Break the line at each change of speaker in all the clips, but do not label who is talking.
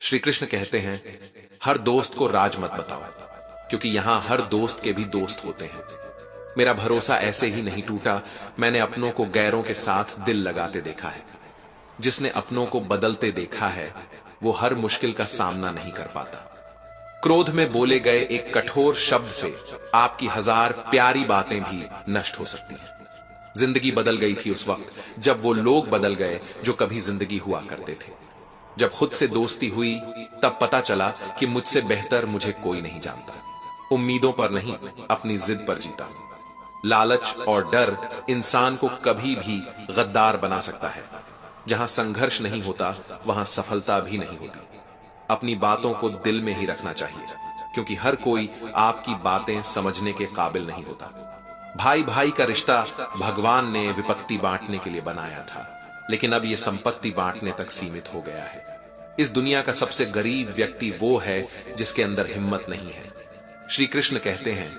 श्री कृष्ण कहते हैं, हर दोस्त को राज मत बताओ, क्योंकि यहां हर दोस्त के भी दोस्त होते हैं। मेरा भरोसा ऐसे ही नहीं टूटा, मैंने अपनों को गैरों के साथ दिल लगाते देखा है। जिसने अपनों को बदलते देखा है, वो हर मुश्किल का सामना नहीं कर पाता। क्रोध में बोले गए एक कठोर शब्द से आपकी 1000 प्यारी बातें भी नष्ट हो सकती हैं। जिंदगी बदल गई थी उस वक्त जब वो लोग बदल गए जो कभी जिंदगी हुआ करते थे। जब खुद से दोस्ती हुई तब पता चला कि मुझसे बेहतर मुझे कोई नहीं जानता। उम्मीदों पर नहीं, अपनी जिद पर जीता। लालच और डर इंसान को कभी भी गद्दार बना सकता है। जहां संघर्ष नहीं होता वहां सफलता भी नहीं होती। अपनी बातों को दिल में ही रखना चाहिए, क्योंकि हर कोई आपकी बातें समझने के काबिल नहीं होता। भाई भाई का रिश्ता भगवान ने विपत्ति बांटने के लिए बनाया था, लेकिन अब यह संपत्ति बांटने तक सीमित हो गया है। इस दुनिया का सबसे गरीब व्यक्ति वो है जिसके अंदर हिम्मत नहीं है। श्री कृष्ण कहते हैं,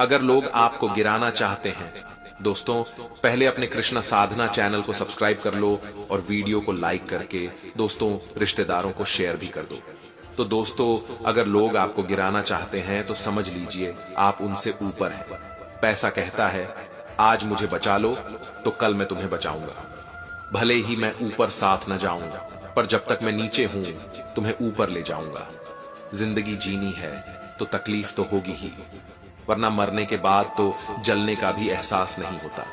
अगर लोग आपको गिराना चाहते हैं, दोस्तों पहले अपने कृष्ण साधना चैनल को सब्सक्राइब कर लो और वीडियो को लाइक करके दोस्तों रिश्तेदारों को शेयर भी कर दो। तो दोस्तों, अगर लोग आपको गिराना चाहते हैं तो समझ लीजिए आप उनसे ऊपर हैं। पैसा कहता है, आज मुझे बचा लो तो कल मैं तुम्हें बचाऊंगा। भले ही मैं ऊपर साथ न जाऊंगा, पर जब तक मैं नीचे हूं तुम्हें ऊपर ले जाऊंगा। जिंदगी जीनी है तो तकलीफ तो होगी ही, वरना मरने के बाद तो जलने का भी एहसास नहीं होता।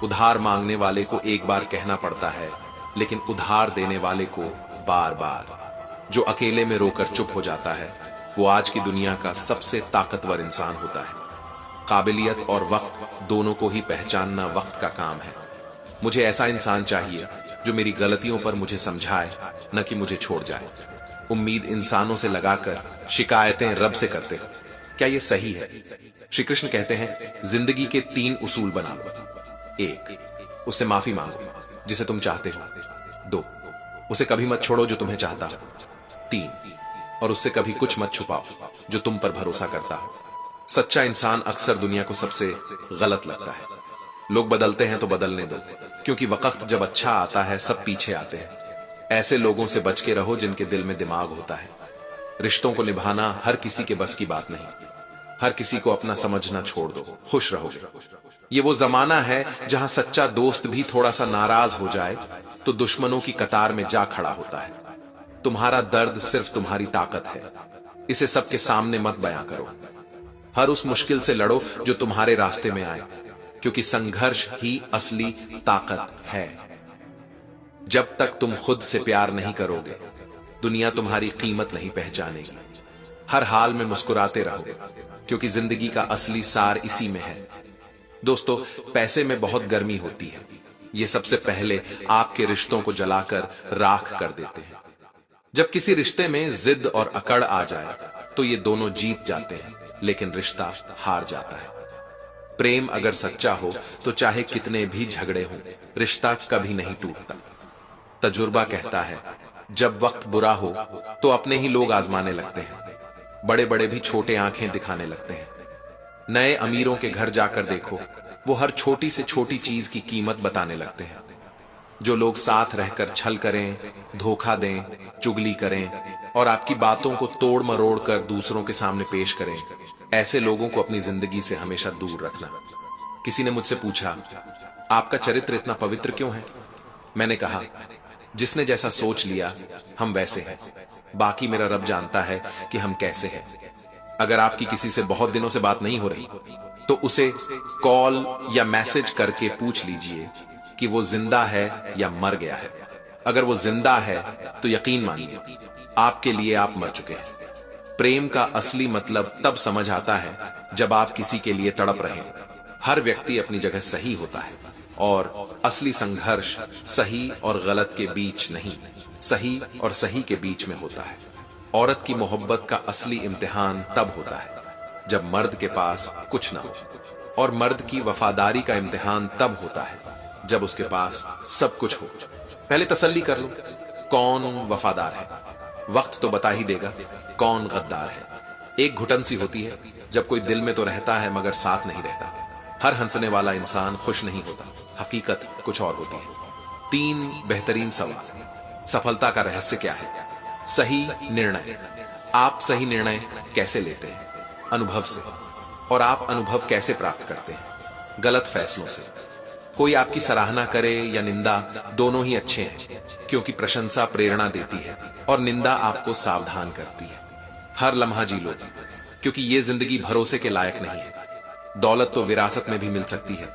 उधार मांगने वाले को एक बार कहना पड़ता है, लेकिन उधार देने वाले को बार बार। जो अकेले में रोकर चुप हो जाता है, वो आज की दुनिया का सबसे ताकतवर इंसान होता है। काबिलियत और वक्त दोनों को ही पहचानना वक्त का काम है। मुझे ऐसा इंसान चाहिए जो मेरी गलतियों पर मुझे समझाए, न कि मुझे छोड़ जाए। उम्मीद इंसानों से लगाकर शिकायतें रब से करते हैं, क्या यह सही है? श्री कृष्ण कहते हैं, जिंदगी के 3 उसूल बना लो। 1, उससे माफी मांगो जिसे तुम चाहते हो। 2, उसे कभी मत छोड़ो जो तुम्हें चाहता हो। 3, और उससे कभी कुछ मत छुपाओ जो तुम पर भरोसा करता हो। सच्चा इंसान अक्सर दुनिया को सबसे गलत लगता है। लोग बदलते हैं तो बदलने दो, क्योंकि वक्त जब अच्छा आता है सब पीछे आते हैं। ऐसे लोगों से बच के रहो जिनके दिल में दिमाग होता है। रिश्तों को निभाना हर किसी के बस की बात नहीं। हर किसी को अपना समझना छोड़ दो, खुश रहोगे। ये वो जमाना है जहां सच्चा दोस्त भी थोड़ा सा नाराज हो जाए तो दुश्मनों की कतार में जा खड़ा होता है। तुम्हारा दर्द सिर्फ तुम्हारी ताकत है, इसे सबके सामने मत बयां करो। हर उस मुश्किल से लड़ो जो तुम्हारे रास्ते में आए, क्योंकि संघर्ष ही असली ताकत है। जब तक तुम खुद से प्यार नहीं करोगे, दुनिया तुम्हारी कीमत नहीं पहचानेगी। हर हाल में मुस्कुराते रहो, क्योंकि जिंदगी का असली सार इसी में है। दोस्तों, पैसे में बहुत गर्मी होती है, ये सबसे पहले आपके रिश्तों को जलाकर राख कर देते हैं। जब किसी रिश्ते में जिद और अकड़ आ जाए तो ये दोनों जीत जाते हैं, लेकिन रिश्ता हार जाता है। प्रेम अगर सच्चा हो तो चाहे कितने भी झगड़े हों, रिश्ता कभी नहीं टूटता। तजुर्बा कहता है, जब वक्त बुरा हो तो अपने ही लोग आजमाने लगते हैं। बड़े बड़े भी छोटे आंखें दिखाने लगते हैं। नए अमीरों के घर जाकर देखो, वो हर छोटी से छोटी चीज की कीमत बताने लगते हैं। जो लोग साथ रहकर छल करें, धोखा दें, चुगली करें और आपकी बातों को तोड़ मरोड़ कर दूसरों के सामने पेश करें, ऐसे लोगों को अपनी जिंदगी से हमेशा दूर रखना। किसी ने मुझसे पूछा, आपका चरित्र इतना पवित्र क्यों है? मैंने कहा, जिसने जैसा सोच लिया हम वैसे हैं। बाकी मेरा रब जानता है कि हम कैसे हैं। अगर आपकी किसी से बहुत दिनों से बात नहीं हो रही तो उसे कॉल या मैसेज करके पूछ लीजिए कि वो जिंदा है या मर गया है। अगर वो जिंदा है तो यकीन मानिए आपके लिए आप मर चुके हैं। प्रेम का असली मतलब तब समझ आता है जब आप किसी के लिए तड़प रहे हैं। हर व्यक्ति अपनी जगह सही होता है और असली संघर्ष सही और गलत के बीच नहीं, सही और सही के बीच में होता है। औरत की मोहब्बत का असली इम्तिहान तब होता है जब मर्द के पास कुछ ना हो, और मर्द की वफादारी का इम्तिहान तब होता है जब उसके पास सब कुछ हो। पहले तसल्ली कर लो, कौन वफादार है? वक्त तो बता ही देगा कौन गद्दार है। एक घुटन सी होती है जब कोई दिल में तो रहता है मगर साथ नहीं रहता। हर हंसने वाला इंसान खुश नहीं होता, हकीकत कुछ और होती है। 3 बेहतरीन सवाल। सफलता का रहस्य क्या है? सही निर्णय। आप सही निर्णय कैसे लेते हैं? अनुभव से। और आप अनुभव कैसे प्राप्त करते हैं? गलत फैसलों से। कोई आपकी सराहना करे या निंदा, दोनों ही अच्छे हैं, क्योंकि प्रशंसा प्रेरणा देती है और निंदा आपको सावधान करती है। हर लम्हा जी लो, क्योंकि ये जिंदगी भरोसे के लायक नहीं है। दौलत तो विरासत में भी मिल सकती है,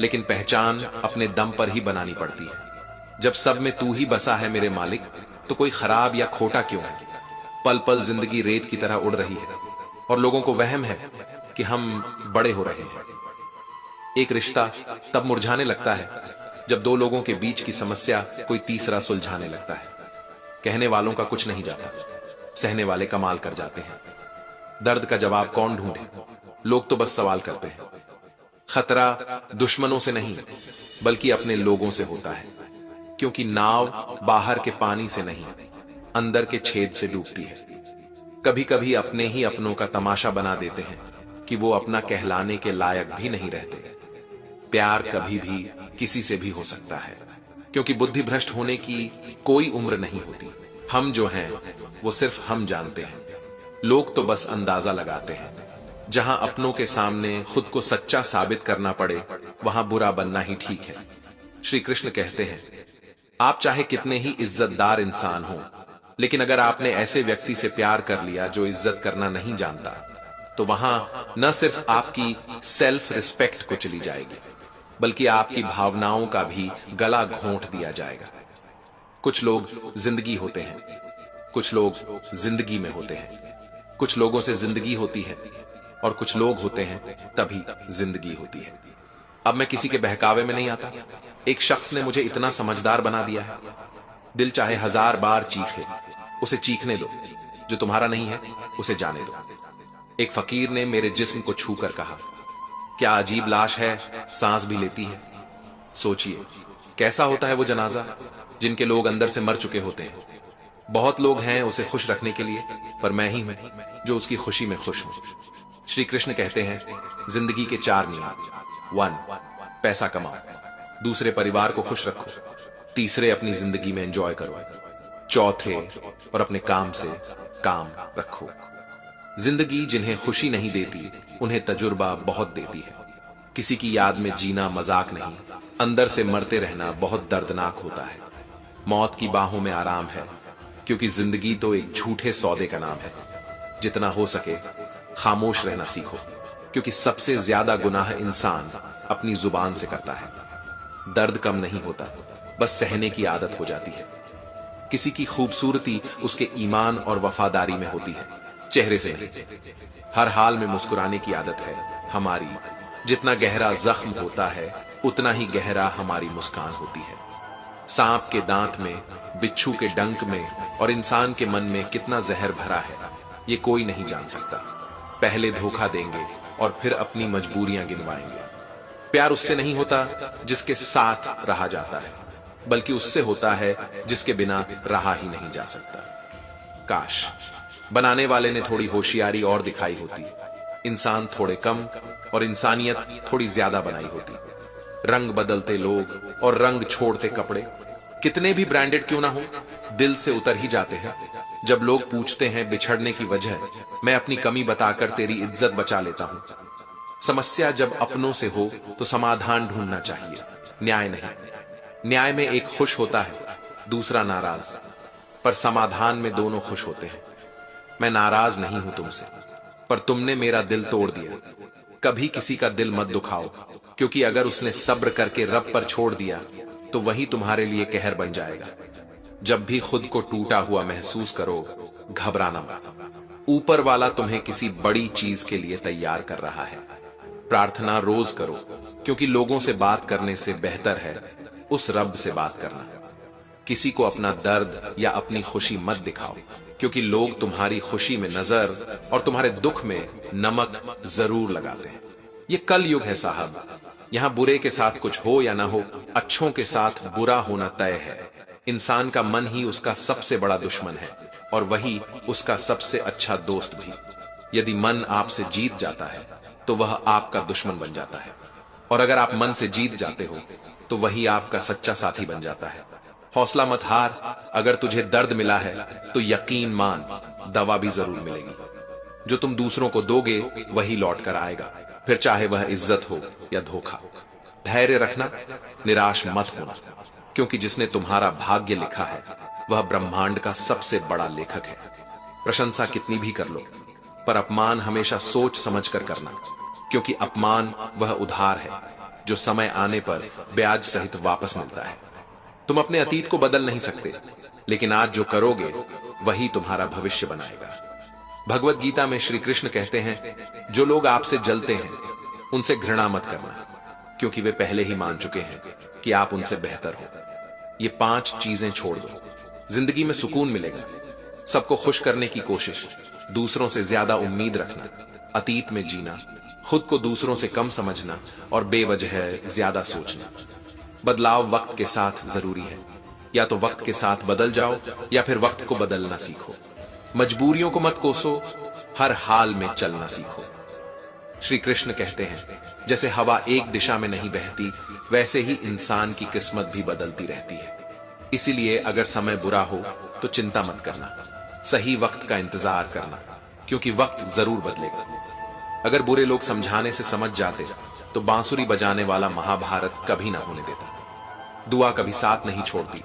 लेकिन पहचान अपने दम पर ही बनानी पड़ती है। जब सब में तू ही बसा है मेरे मालिक, तो कोई खराब या खोटा क्यों है? पल पल जिंदगी रेत की तरह उड़ रही है और लोगों को वहम है कि हम बड़े हो रहे हैं। एक रिश्ता तब मुरझाने लगता है जब दो लोगों के बीच की समस्या कोई तीसरा सुलझाने लगता है। कहने वालों का कुछ नहीं जाता, सहने वाले कमाल कर जाते हैं। दर्द का जवाब कौन ढूंढे? लोग तो बस सवाल करते हैं। खतरा दुश्मनों से नहीं, बल्कि अपने लोगों से होता है, क्योंकि नाव बाहर के पानी से नहीं, अंदर के छेद से डूबती है। कभी कभी अपने ही अपनों का तमाशा बना देते हैं कि वो अपना कहलाने के लायक भी नहीं रहते। प्यार कभी भी किसी से भी हो सकता है, क्योंकि बुद्धि भ्रष्ट होने की कोई उम्र नहीं होती। हम जो हैं वो सिर्फ हम जानते हैं, लोग तो बस अंदाजा लगाते हैं। जहां अपनों के सामने खुद को सच्चा साबित करना पड़े, वहां बुरा बनना ही ठीक है। श्री कृष्ण कहते हैं, आप चाहे कितने ही इज्जतदार इंसान हो, लेकिन अगर आपने ऐसे व्यक्ति से प्यार कर लिया जो इज्जत करना नहीं जानता, तो वहां न सिर्फ आपकी सेल्फ रिस्पेक्ट को चली जाएगी, बल्कि आपकी भावनाओं का भी गला घोंट दिया जाएगा। कुछ लोग जिंदगी होते हैं, कुछ लोग जिंदगी में होते हैं। कुछ लोगों से जिंदगी होती है और कुछ लोग होते हैं तभी जिंदगी होती है। अब मैं किसी के बहकावे में नहीं आता। एक शख्स ने मुझे इतना समझदार बना दिया है, दिल चाहे 1000 बार चीखे, उसे चीखने दो। जो तुम्हारा नहीं है उसे जाने दो। एक फकीर ने मेरे जिस्म को छूकर कहा, क्या अजीब लाश है, सांस भी लेती है। सोचिए कैसा होता है वो जनाजा जिनके लोग अंदर से मर चुके होते हैं। बहुत लोग हैं उसे खुश रखने के लिए, पर मैं ही हूं जो उसकी खुशी में खुश हूं। श्री कृष्ण कहते हैं, जिंदगी के 4 नियम। 1, पैसा कमाओ। दूसरे, परिवार को खुश रखो। तीसरे, अपनी जिंदगी में एंजॉय करो। चौथे, और अपने काम से काम रखो। जिंदगी जिन्हें खुशी नहीं देती, उन्हें तजुर्बा बहुत देती है। किसी की याद में जीना मजाक नहीं, अंदर से मरते रहना बहुत दर्दनाक होता है। मौत की बाहों में आराम है, क्योंकि जिंदगी तो एक झूठे सौदे का नाम है। जितना हो सके खामोश रहना सीखो, क्योंकि सबसे ज्यादा गुनाह इंसान अपनी जुबान से करता है। दर्द कम नहीं होता, बस सहने की आदत हो जाती है। किसी की खूबसूरती उसके ईमान और वफादारी में होती है, चेहरे से नहीं। हर हाल में मुस्कुराने की आदत है हमारी। जितना गहरा जख्म होता है, उतना ही गहरा हमारी मुस्कान होती है। सांप के दांत में, बिच्छू के डंक में और इंसान के मन में कितना जहर भरा है, ये कोई नहीं जान सकता। पहले धोखा देंगे और फिर अपनी मजबूरियां गिनवाएंगे। प्यार उससे नहीं होता जिसके साथ रहा जाता है, बल्कि उससे होता है जिसके बिना रहा ही नहीं जा सकता। काश बनाने वाले ने थोड़ी होशियारी और दिखाई होती, इंसान थोड़े कम और इंसानियत थोड़ी ज्यादा बनाई होती। रंग बदलते लोग और रंग छोड़ते कपड़े कितने भी ब्रांडेड क्यों ना हो, दिल से उतर ही जाते हैं। जब लोग पूछते हैं बिछड़ने की वजह, मैं अपनी कमी बताकर तेरी इज्जत बचा लेता हूं। समस्या जब अपनों से हो तो समाधान ढूंढना चाहिए, न्याय नहीं। न्याय में एक खुश होता है, दूसरा नाराज, पर समाधान में दोनों खुश होते हैं। मैं नाराज नहीं हूं तुमसे, पर तुमने मेरा दिल तोड़ दिया। कभी किसी का दिल मत दुखाओ, क्योंकि अगर उसने सब्र करके रब पर छोड़ दिया तो वही तुम्हारे लिए कहर बन जाएगा। जब भी खुद को टूटा हुआ महसूस करो, घबराना मत। ऊपर वाला तुम्हें किसी बड़ी चीज के लिए तैयार कर रहा है। प्रार्थना रोज करो, क्योंकि लोगों से बात करने से बेहतर है उस रब से बात करना। किसी को अपना दर्द या अपनी खुशी मत दिखाओ, क्योंकि लोग तुम्हारी खुशी में नजर और तुम्हारे दुख में नमक जरूर लगाते हैं। ये कल युग है साहब। यहां बुरे के साथ कुछ हो या ना हो, अच्छों के साथ बुरा होना तय है। इंसान का मन ही उसका सबसे बड़ा दुश्मन है और वही उसका सबसे अच्छा दोस्त भी। यदि मन आपसे जीत जाता है तो वह आपका दुश्मन बन जाता है, और अगर आप मन से जीत जाते हो तो वही आपका सच्चा साथी बन जाता है। हौसला मत हार, अगर तुझे दर्द मिला है तो यकीन मान दवा भी जरूर मिलेगी। जो तुम दूसरों को दोगे वही लौट कर आएगा, फिर चाहे वह इज्जत हो या धोखा। धैर्य रखना, निराश मत होना, क्योंकि जिसने तुम्हारा भाग्य लिखा है वह ब्रह्मांड का सबसे बड़ा लेखक है। प्रशंसा कितनी भी कर लो, पर अपमान हमेशा सोच समझ कर करना, क्योंकि अपमान वह उधार है जो समय आने पर ब्याज सहित वापस मिलता है। तुम अपने अतीत को बदल नहीं सकते, लेकिन आज जो करोगे वही तुम्हारा भविष्य बनाएगा। भगवत गीता में श्री कृष्ण कहते हैं, जो लोग आपसे जलते हैं उनसे घृणा मत करना, क्योंकि वे पहले ही मान चुके हैं कि आप उनसे बेहतर हो। ये 5 चीजें छोड़ दो, जिंदगी में सुकून मिलेगा। सबको खुश करने की कोशिश, दूसरों से ज्यादा उम्मीद रखना, अतीत में जीना, खुद को दूसरों से कम समझना और बेवजह ज्यादा सोचना। बदलाव वक्त के साथ जरूरी है, या तो वक्त के साथ बदल जाओ या फिर वक्त को बदलना सीखो। मजबूरियों को मत कोसो, हर हाल में चलना सीखो। श्री कृष्ण कहते हैं, जैसे हवा एक दिशा में नहीं बहती, वैसे ही इंसान की किस्मत भी बदलती रहती है। इसीलिए अगर समय बुरा हो तो चिंता मत करना, सही वक्त का इंतजार करना, क्योंकि वक्त जरूर बदलेगा। अगर बुरे लोग समझाने से समझ जाते तो बांसुरी बजाने वाला महाभारत कभी ना होने देता। दुआ कभी साथ नहीं छोड़ती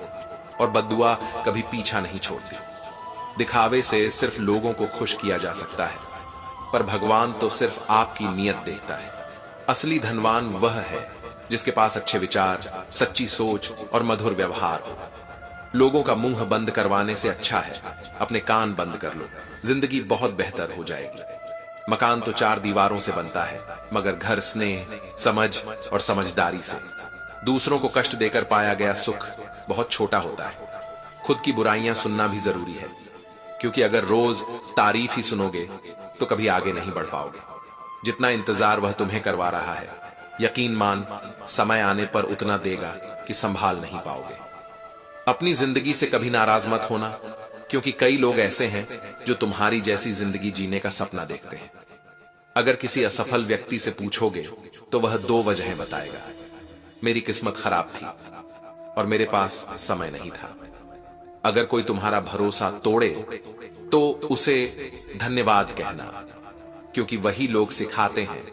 और बद्दुआ कभी पीछा नहीं छोड़ती। दिखावे से सिर्फ लोगों को खुश किया जा सकता है, पर भगवान तो सिर्फ आपकी नियत देखता है। असली धनवान वह है जिसके पास अच्छे विचार, सच्ची सोच और मधुर व्यवहार हो। लोगों का मुंह बंद करवाने से अच्छा है अपने कान बंद कर लो, जिंदगी बहुत बेहतर हो जाएगी। मकान तो 4 दीवारों से बनता है, मगर घर स्नेह, समझ और समझदारी से। दूसरों को कष्ट देकर पाया गया सुख बहुत छोटा होता है। खुद की बुराइयां सुनना भी जरूरी है, क्योंकि अगर रोज तारीफ ही सुनोगे तो कभी आगे नहीं बढ़ पाओगे। जितना इंतजार वह तुम्हें करवा रहा है, यकीन मान समय आने पर उतना देगा कि संभाल नहीं पाओगे। अपनी जिंदगी से कभी नाराज मत होना, क्योंकि कई लोग ऐसे हैं जो तुम्हारी जैसी जिंदगी जीने का सपना देखते हैं। अगर किसी असफल व्यक्ति से पूछोगे तो वह 2 वजहें बताएगा, मेरी किस्मत खराब थी और मेरे पास समय नहीं था। अगर कोई तुम्हारा भरोसा तोड़े तो उसे धन्यवाद कहना, क्योंकि वही लोग सिखाते हैं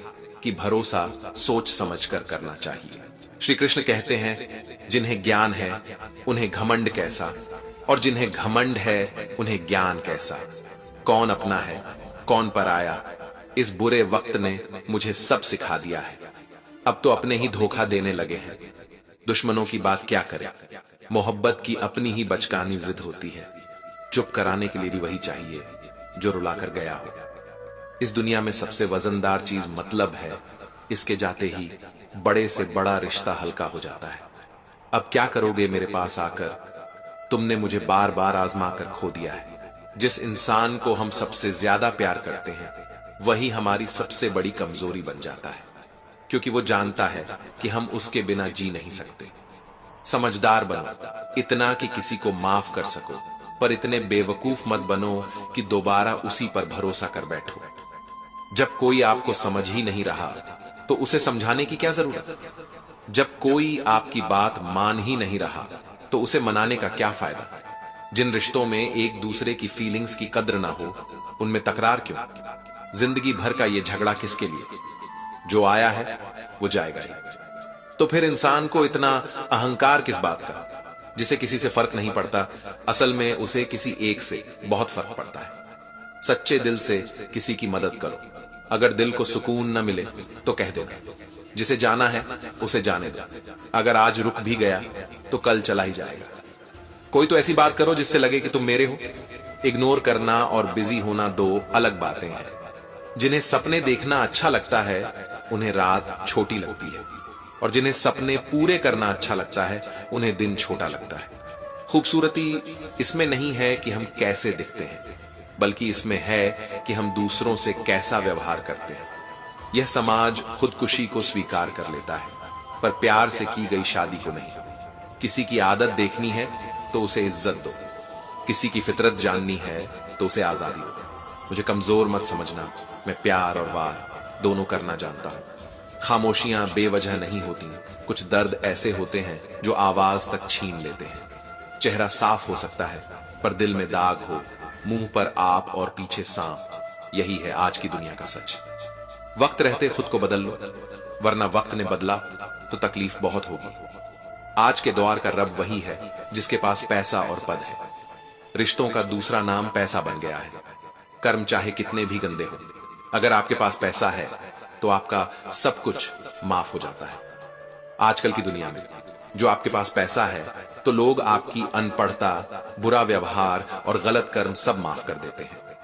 कि भरोसा सोच समझकर करना चाहिए। श्री कृष्ण कहते हैं, जिन्हें ज्ञान है उन्हें घमंड कैसा, और जिन्हें घमंड है उन्हें ज्ञान कैसा। कौन अपना है कौन पराया, इस बुरे वक्त ने मुझे सब सिखा दिया है। अब तो अपने ही धोखा देने लगे हैं, दुश्मनों की बात क्या करें। मोहब्बत की अपनी ही बचकानी जिद होती है, चुप कराने के लिए भी वही चाहिए जो रुलाकर गया हो। इस दुनिया में सबसे वजनदार चीज मतलब है, इसके जाते ही बड़े से बड़ा रिश्ता हल्का हो जाता है। अब क्या करोगे मेरे पास आकर, तुमने मुझे बार बार आजमा कर खो दिया है। जिस इंसान को हम सबसे ज्यादा प्यार करते हैं वही हमारी सबसे बड़ी कमजोरी बन जाता है, क्योंकि वो जानता है कि हम उसके बिना जी नहीं सकते। समझदार बनो, इतना कि किसी को माफ कर सको, पर इतने बेवकूफ मत बनो कि दोबारा उसी पर भरोसा कर बैठो। जब कोई आपको समझ ही नहीं रहा तो उसे समझाने की क्या जरूरत। जब कोई आपकी बात मान ही नहीं रहा तो उसे मनाने का क्या फायदा। जिन रिश्तों में एक दूसरे की फीलिंग्स की कद्र ना हो उनमें तकरार क्यों। जिंदगी भर का ये झगड़ा किसके लिए, जो आया है वो जाएगा ही। तो फिर इंसान को इतना अहंकार किस बात का, जिसे किसी से फर्क नहीं पड़ता। असल में उसे किसी एक से बहुत फर्क पड़ता है। सच्चे दिल से किसी की मदद करो। अगर दिल को सुकून न मिले तो कह देना, जिसे जाना है उसे जाने दो। अगर आज रुक भी गया तो कल चला ही जाएगा। कोई तो ऐसी बात करो जिससे लगे कि तुम मेरे हो। इग्नोर करना और बिजी होना 2 अलग बातें हैं। जिन्हें सपने देखना अच्छा लगता है उन्हें रात छोटी लगती है, और जिन्हें सपने पूरे करना अच्छा लगता है उन्हें दिन छोटा लगता है। खूबसूरती इसमें नहीं है कि हम कैसे दिखते हैं, बल्कि इसमें है कि हम दूसरों से कैसा व्यवहार करते हैं। यह समाज खुदकुशी को स्वीकार कर लेता है, पर प्यार से की गई शादी को नहीं। किसी की आदत देखनी है तो उसे इज्जत दो, किसी की फितरत जाननी है तो उसे आजादी दो। मुझे कमजोर मत समझना, मैं प्यार और वार दोनों करना जानता हूं। खामोशियां बेवजह नहीं होती, कुछ दर्द ऐसे होते हैं जो आवाज तक छीन लेते हैं। चेहरा साफ हो सकता है पर दिल में दाग हो, मुंह पर आप और पीछे सांप। यही है आज की दुनिया का सच। वक्त रहते खुद को बदल लो, वरना वक्त ने बदला तो तकलीफ बहुत होगी। आज के दौर का रब वही है जिसके पास पैसा और पद है। रिश्तों का दूसरा नाम पैसा बन गया है। कर्म चाहे कितने भी गंदे हो, अगर आपके पास पैसा है तो आपका सब कुछ माफ हो जाता है। आजकल की दुनिया में जो आपके पास पैसा है तो लोग आपकी अनपढ़ता, बुरा व्यवहार और गलत कर्म सब माफ कर देते हैं।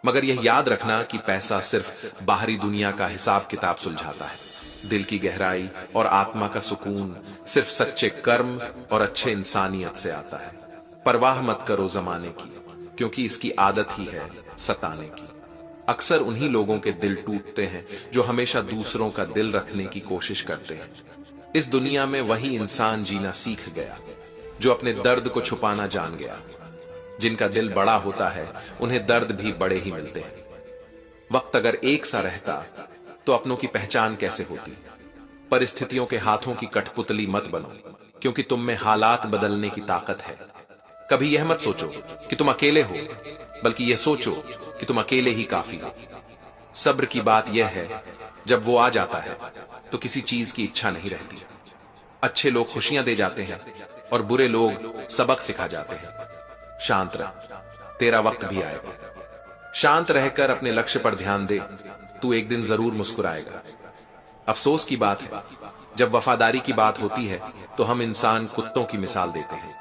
मगर यह याद रखना कि पैसा सिर्फ बाहरी दुनिया का हिसाब किताब सुलझाता है। दिल की गहराई और आत्मा का सुकून सिर्फ सच्चे कर्म और अच्छे इंसानियत से आता है। परवाह मत करो जमाने की, क्योंकि इसकी आदत ही है सताने की। अक्सर उन्हीं लोगों के दिल टूटते हैं जो हमेशा दूसरों का दिल रखने की कोशिश करते हैं। इस दुनिया में वही इंसान जीना सीख गया जो अपने दर्द को छुपाना जान गया। जिनका दिल बड़ा होता है उन्हें दर्द भी बड़े ही मिलते हैं। वक्त अगर एक सा रहता तो अपनों की पहचान कैसे होती। परिस्थितियों के हाथों की कठपुतली मत बनो, क्योंकि तुम में हालात बदलने की ताकत है। कभी यह मत सोचो कि तुम अकेले हो, बल्कि यह सोचो कि तुम अकेले ही काफी हो। सब्र की बात यह है, जब वो आ जाता है तो किसी चीज की इच्छा नहीं रहती। अच्छे लोग खुशियां दे जाते हैं और बुरे लोग सबक सिखा जाते हैं। शांत रह, तेरा वक्त भी आएगा। शांत रहकर अपने लक्ष्य पर ध्यान दे, तू एक दिन जरूर मुस्कुराएगा। अफसोस की बात है, जब वफादारी की बात होती है तो हम इंसान कुत्तों की मिसाल देते हैं।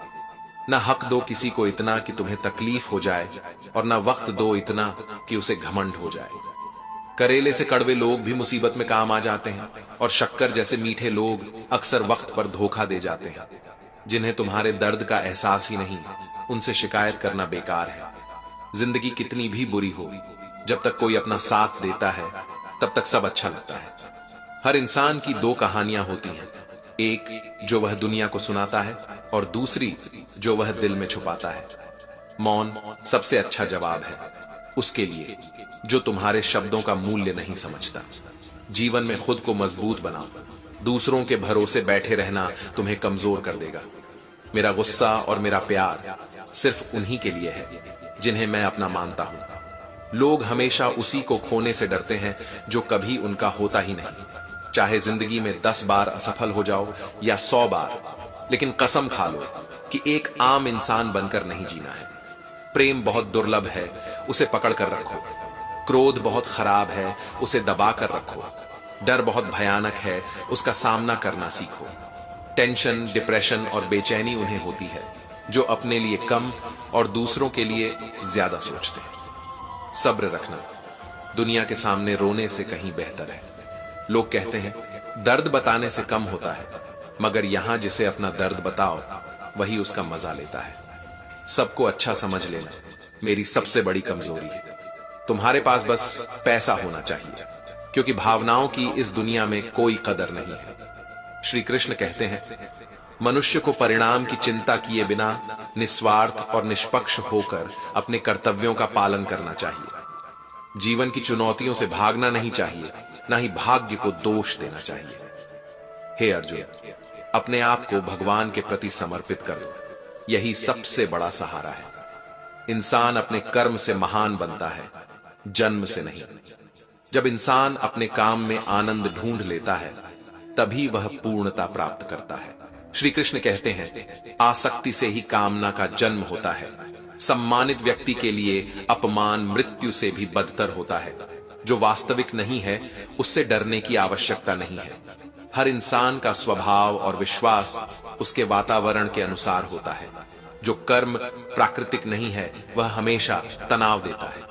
ना हक दो किसी को इतना कि तुम्हें तकलीफ हो जाए, और ना वक्त दो इतना कि उसे घमंड हो जाए। करेले से कड़वे लोग भी मुसीबत में काम आ जाते हैं, और शक्कर जैसे मीठे लोग अक्सर वक्त पर धोखा दे जाते हैं। जिन्हें तुम्हारे दर्द का एहसास ही नहीं, उनसे शिकायत करना बेकार है। जिंदगी कितनी भी बुरी हो, जब तक कोई अपना साथ देता है तब तक सब अच्छा लगता है। हर इंसान की दो कहानियां होती हैं, एक जो वह दुनिया को सुनाता है और दूसरी जो वह दिल में छुपाता है। मौन सबसे अच्छा जवाब है उसके लिए जो तुम्हारे शब्दों का मूल्य नहीं समझता। जीवन में खुद को मजबूत बनाओ, दूसरों के भरोसे बैठे रहना तुम्हें कमजोर कर देगा। मेरा गुस्सा और मेरा प्यार सिर्फ उन्हीं के लिए है जिन्हें मैं अपना मानता हूं। लोग हमेशा उसी को खोने से डरते हैं जो कभी उनका होता ही नहीं। चाहे जिंदगी में 10 बार असफल हो जाओ या 100 बार, लेकिन कसम खा लो कि एक आम इंसान बनकर नहीं जीना है। प्रेम बहुत दुर्लभ है, उसे पकड़ कर रखो। क्रोध बहुत खराब है, उसे दबा कर रखो। डर बहुत भयानक है, उसका सामना करना सीखो। टेंशन, डिप्रेशन और बेचैनी उन्हें होती है जो अपने लिए कम और दूसरों के लिए ज्यादा सोचते हैं। सब्र रखना दुनिया के सामने रोने से कहीं बेहतर है। लोग कहते हैं दर्द बताने से कम होता है, मगर यहां जिसे अपना दर्द बताओ वही उसका मजा लेता है। सबको अच्छा समझ लेना मेरी सबसे बड़ी कमजोरी है। तुम्हारे पास बस पैसा होना चाहिए, क्योंकि भावनाओं की इस दुनिया में कोई कदर नहीं है। श्री कृष्ण कहते हैं मनुष्य को परिणाम की चिंता किए बिना निस्वार्थ और निष्पक्ष होकर अपने कर्तव्यों का पालन करना चाहिए। जीवन की चुनौतियों से भागना नहीं चाहिए, ना ही भाग्य को दोष देना चाहिए। हे अर्जुन, अपने आप को भगवान के प्रति समर्पित कर दो, यही सबसे बड़ा सहारा है। इंसान अपने कर्म से महान बनता है, जन्म से नहीं। जब इंसान अपने काम में आनंद ढूंढ लेता है तभी वह पूर्णता प्राप्त करता है। श्री कृष्ण कहते हैं आसक्ति से ही कामना का जन्म होता है। सम्मानित व्यक्ति के लिए अपमान मृत्यु से भी बदतर होता है। जो वास्तविक नहीं है उससे डरने की आवश्यकता नहीं है। हर इंसान का स्वभाव और विश्वास उसके वातावरण के अनुसार होता है। जो कर्म प्राकृतिक नहीं है वह हमेशा तनाव देता है।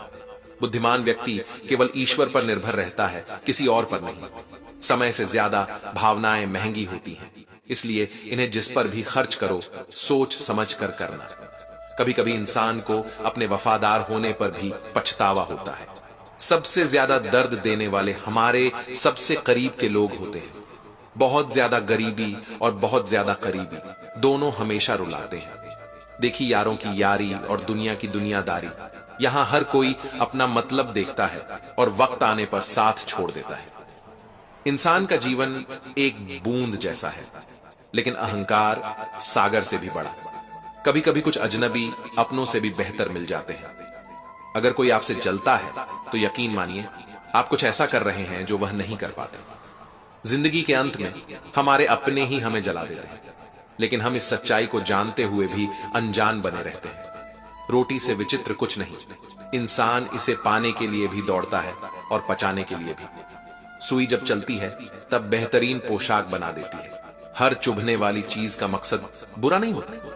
बुद्धिमान व्यक्ति केवल ईश्वर पर निर्भर रहता है, किसी और पर नहीं। समय से ज्यादा भावनाएं महंगी होती हैं, इसलिए इन्हें जिस पर भी खर्च करो सोच समझ कर करना। कभी कभी इंसान को अपने वफादार होने पर भी पछतावा होता है। सबसे ज्यादा दर्द देने वाले हमारे सबसे करीब के लोग होते हैं। बहुत ज्यादा गरीबी और बहुत ज्यादा करीबी दोनों हमेशा रुलाते हैं। देखी यारों की यारी और दुनिया की दुनियादारी, यहां हर कोई अपना मतलब देखता है और वक्त आने पर साथ छोड़ देता है। इंसान का जीवन एक बूंद जैसा है, लेकिन अहंकार सागर से भी बड़ा। कभी कभी कुछ अजनबी अपनों से भी बेहतर मिल जाते हैं। अगर कोई आपसे जलता है तो यकीन मानिए आप कुछ ऐसा कर रहे हैं जो वह नहीं कर पाते। जिंदगी के अंत में हमारे अपने ही हमें जला देते हैं, लेकिन हम इस सच्चाई को जानते हुए भी अनजान बने रहते हैं। रोटी से विचित्र कुछ नहीं, इंसान इसे पाने के लिए भी दौड़ता है और पचाने के लिए भी। सुई जब चलती है तब बेहतरीन पोशाक बना देती है। हर चुभने वाली चीज का मकसद बुरा नहीं होता।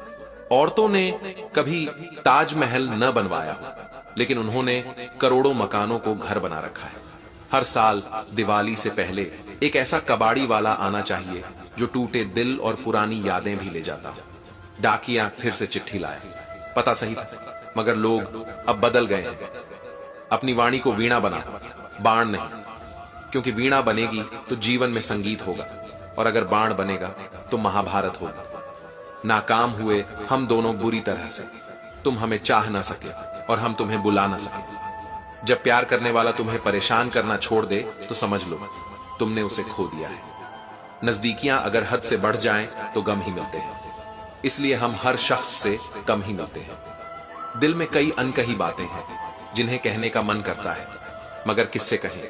औरतों ने कभी ताजमहल न बनवाया हो, लेकिन उन्होंने करोड़ों मकानों को घर बना रखा है। हर साल दिवाली से पहले एक ऐसा कबाड़ी वाला आना चाहिए जो टूटे दिल और पुरानी यादें भी ले जाता हो। डाकिया फिर से चिट्ठी लाया। पता सही था, मगर लोग अब बदल गए हैं। अपनी वाणी को वीणा बना, बाण नहीं, क्योंकि वीणा बनेगी तो जीवन में संगीत होगा, और अगर बाण बनेगा तो महाभारत होगा। नाकाम हुए हम दोनों बुरी तरह से। तुम हमें चाह ना सके और हम तुम्हें बुला ना सके। जब प्यार करने वाला तुम्हें परेशान करना छोड़ दे तो समझ लो तुमने उसे खो दिया है। नजदीकियां अगर हद से बढ़ जाएं तो गम ही मिलते हैं, इसलिए हम हर शख्स से कम ही मिलते हैं। दिल में कई अनकही बातें हैं जिन्हें कहने का मन करता है, मगर किससे कहें।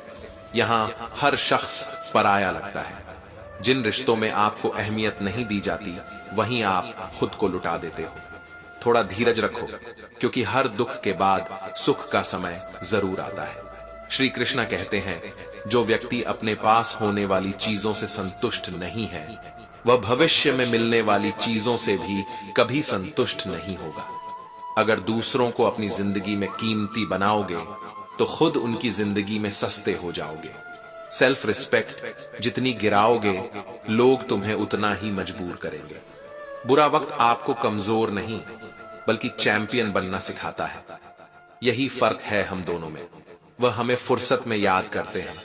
यहां हर शख्स पराया लगता है। जिन रिश्तों में आपको अहमियत नहीं दी जाती, वहीं आप खुद को लुटा देते हो। थोड़ा धीरज रखो, क्योंकि हर दुख के बाद सुख का समय जरूर आता है। श्री कृष्ण कहते हैं, जो व्यक्ति अपने पास होने वाली चीजों से संतुष्ट नहीं है, वह भविष्य में मिलने वाली चीजों से भी कभी संतुष्ट नहीं होगा। अगर दूसरों को अपनी जिंदगी में कीमती बनाओगे तो खुद उनकी जिंदगी में सस्ते हो जाओगे। सेल्फ रिस्पेक्ट जितनी गिराओगे, लोग तुम्हें उतना ही मजबूर करेंगे। बुरा वक्त आपको कमजोर नहीं बल्कि चैंपियन बनना सिखाता है। यही फर्क है हम दोनों में। वह हमें फुर्सत में याद करते हैं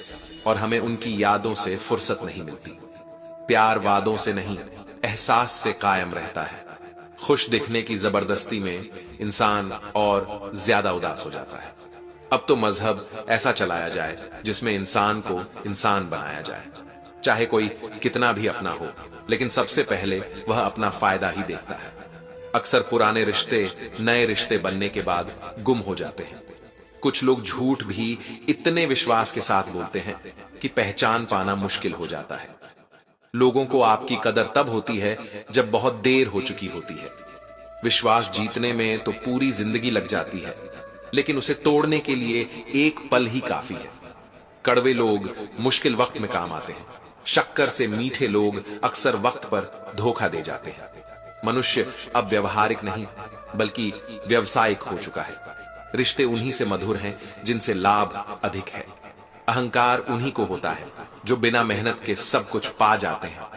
और हमें उनकी यादों से फुर्सत नहीं मिलती। प्यार वादों से नहीं, एहसास से कायम रहता है। खुश दिखने की जबरदस्ती में इंसान और ज्यादा उदास हो जाता है। अब तो मजहब ऐसा चलाया जाए जिसमें इंसान को इंसान बनाया जाए, चाहे कोई कितना भी अपना हो, लेकिन सबसे पहले वह अपना फायदा ही देखता है। अक्सर पुराने रिश्ते नए रिश्ते बनने के बाद गुम हो जाते हैं। कुछ लोग झूठ भी इतने विश्वास के साथ बोलते हैं कि पहचान पाना मुश्किल हो जाता है। लोगों को आपकी कदर तब होती है जब बहुत देर हो चुकी होती है। विश्वास जीतने में तो पूरी जिंदगी लग जाती है, लेकिन उसे तोड़ने के लिए एक पल ही काफी है। कड़वे लोग मुश्किल वक्त में काम आते हैं। शक्कर से मीठे लोग अक्सर वक्त पर धोखा दे जाते हैं। मनुष्य अब व्यवहारिक नहीं बल्कि व्यवसायिक हो चुका है। रिश्ते उन्हीं से मधुर हैं जिनसे लाभ अधिक है। अहंकार उन्हीं को होता है जो बिना मेहनत के सब कुछ पा जाते हैं।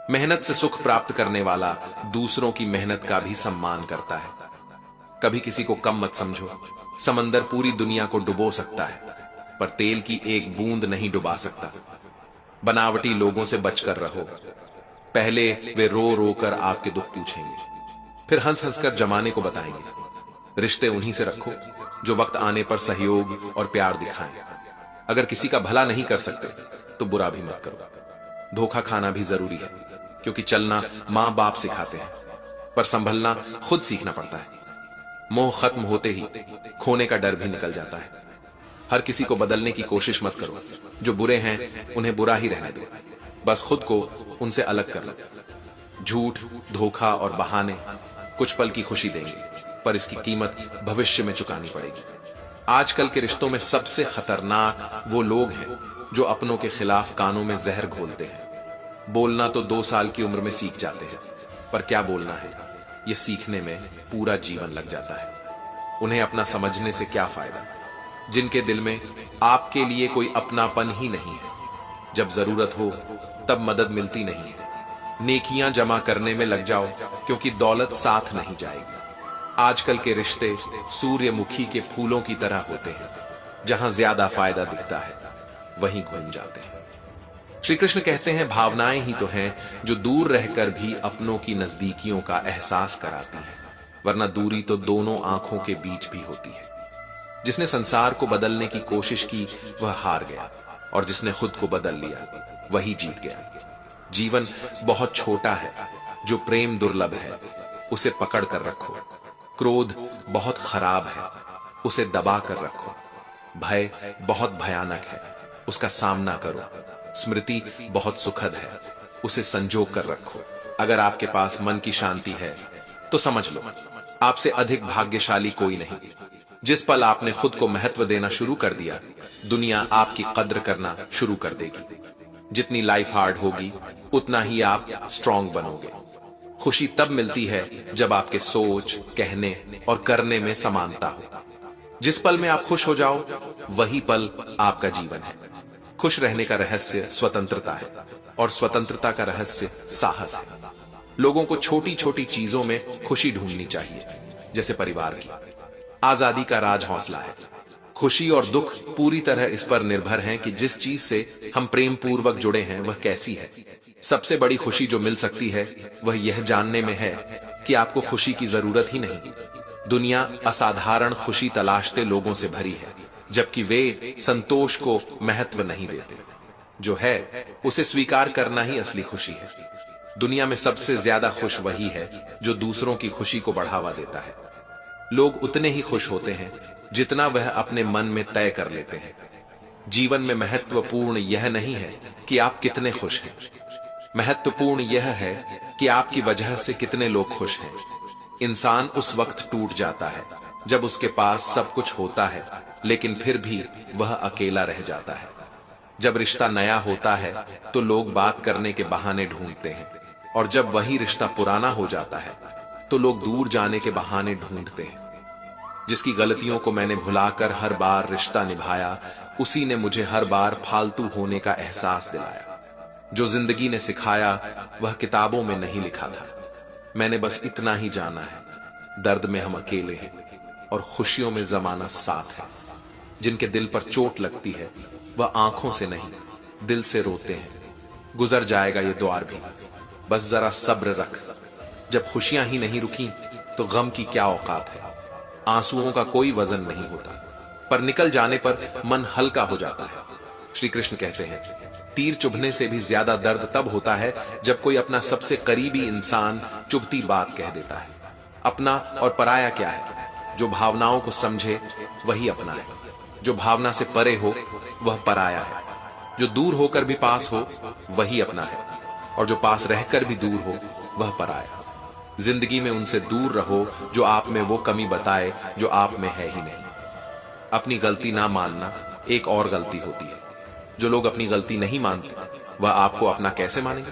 मेहनत से सुख प्राप्त करने वाला दूसरों की मेहनत का भी सम्मान करता है। कभी किसी को कम मत समझो। समंदर पूरी दुनिया को डुबो सकता है, पर तेल की एक बूंद नहीं डुबा सकता। बनावटी लोगों से बचकर रहो। पहले वे रो रो कर आपके दुख पूछेंगे, फिर हंस हंस कर जमाने को बताएंगे। रिश्ते उन्हीं से रखो जो वक्त आने पर सहयोग और प्यार दिखाएं। अगर किसी का भला नहीं कर सकते तो बुरा भी मत करो। धोखा खाना भी जरूरी है, क्योंकि चलना मां बाप सिखाते हैं, पर संभलना खुद सीखना पड़ता है। मोह खत्म होते ही खोने का डर भी निकल जाता है। हर किसी को बदलने की कोशिश मत करो। जो बुरे हैं उन्हें बुरा ही रहने दो, बस खुद को उनसे अलग कर लो। झूठ, धोखा और बहाने कुछ पल की खुशी देंगे, पर इसकी कीमत भविष्य में चुकानी पड़ेगी। आजकल के रिश्तों में सबसे खतरनाक वो लोग हैं जो अपनों के खिलाफ कानों में जहर घोलते हैं। बोलना तो 2 साल की उम्र में सीख जाते हैं, पर क्या बोलना है ये सीखने में पूरा जीवन लग जाता है। उन्हें अपना समझने से क्या फायदा, जिनके दिल में आपके लिए कोई अपनापन ही नहीं है। जब जरूरत हो तब मदद मिलती नहीं है। नेकियां जमा करने में लग जाओ, क्योंकि दौलत साथ नहीं जाएगी। आजकल के रिश्ते सूर्यमुखी के फूलों की तरह होते हैं, जहां ज्यादा फायदा दिखता है वहीं घूम जाते हैं। श्री कृष्ण कहते हैं, भावनाएं ही तो हैं जो दूर रहकर भी अपनों की नजदीकियों का एहसास कराती हैं, वरना दूरी तो दोनों आंखों के बीच भी होती है। जिसने संसार को बदलने की कोशिश की वह हार गया, और जिसने खुद को बदल लिया वही जीत गया। जीवन बहुत छोटा है, जो प्रेम दुर्लभ है उसे पकड़ कर रखो। क्रोध बहुत खराब है, उसे दबा कर रखो। भय बहुत भयानक है, उसका सामना करो। स्मृति बहुत सुखद है, उसे संजो कर रखो। अगर आपके पास मन की शांति है तो समझ लो आपसे अधिक भाग्यशाली कोई नहीं। जिस पल आपने खुद को महत्व देना शुरू कर दिया, दुनिया आपकी कद्र करना शुरू कर देगी। जितनी लाइफ हार्ड होगी उतना ही आप स्ट्रांग बनोगे। खुशी तब मिलती है जब आपके सोच, कहने और करने में समानता हो। जिस पल में आप खुश हो जाओ वही पल आपका जीवन है। खुश रहने का रहस्य स्वतंत्रता है और स्वतंत्रता का रहस्य साहस है। लोगों को छोटी छोटी चीजों में खुशी ढूंढनी चाहिए, जैसे परिवार की। आजादी का राज हौसला है। खुशी और दुख पूरी तरह इस पर निर्भर हैं कि जिस चीज से हम प्रेम पूर्वक जुड़े हैं वह कैसी है। सबसे बड़ी खुशी जो मिल सकती है वह यह जानने में है कि आपको खुशी की जरूरत ही नहीं। दुनिया असाधारण खुशी तलाशते लोगों से भरी है, जबकि वे संतोष को महत्व नहीं देते। जो है उसे स्वीकार करना ही असली खुशी है। दुनिया में सबसे ज्यादा खुश वही है जो दूसरों की खुशी को बढ़ावा देता है। लोग उतने ही खुश होते हैं जितना वह अपने मन में तय कर लेते हैं। जीवन में महत्वपूर्ण यह नहीं है कि आप कितने खुश हैं, महत्वपूर्ण यह है कि आपकी वजह से कितने लोग खुश हैं। इंसान उस वक्त टूट जाता है जब उसके पास सब कुछ होता है लेकिन फिर भी वह अकेला रह जाता है। जब रिश्ता नया होता है तो लोग बात करने के बहाने ढूंढते हैं, और जब वही रिश्ता पुराना हो जाता है तो लोग दूर जाने के बहाने ढूंढते हैं। जिसकी गलतियों को मैंने भुलाकर हर बार रिश्ता निभाया, उसी ने मुझे हर बार फालतू होने का एहसास दिलाया। जो जिंदगी ने सिखाया वह किताबों में नहीं लिखा था। मैंने बस इतना ही जाना है, दर्द में हम अकेले हैं और खुशियों में जमाना साथ है। जिनके दिल पर चोट लगती है वह आंखों से नहीं दिल से रोते हैं। गुजर जाएगा ये दौर भी, बस जरा सब्र रख। जब खुशियां ही नहीं रुकी तो गम की क्या औकात है। आंसुओं का कोई वजन नहीं होता, पर निकल जाने पर मन हल्का हो जाता है। श्री कृष्ण कहते हैं, तीर चुभने से भी ज्यादा दर्द तब होता है जब कोई अपना सबसे करीबी इंसान चुभती बात कह देता है। अपना और पराया क्या है? जो भावनाओं को समझे वही अपना है। जो भावना से परे हो वह पराया है। जो दूर होकर भी पास हो वही अपना है, और जो पास रहकर भी दूर हो वह पराया। जिंदगी में उनसे दूर रहो जो आप में वो कमी बताए जो आप में है ही नहीं। अपनी गलती ना मानना एक और गलती होती है। जो लोग अपनी गलती नहीं मानते वह आपको अपना कैसे मानेंगे?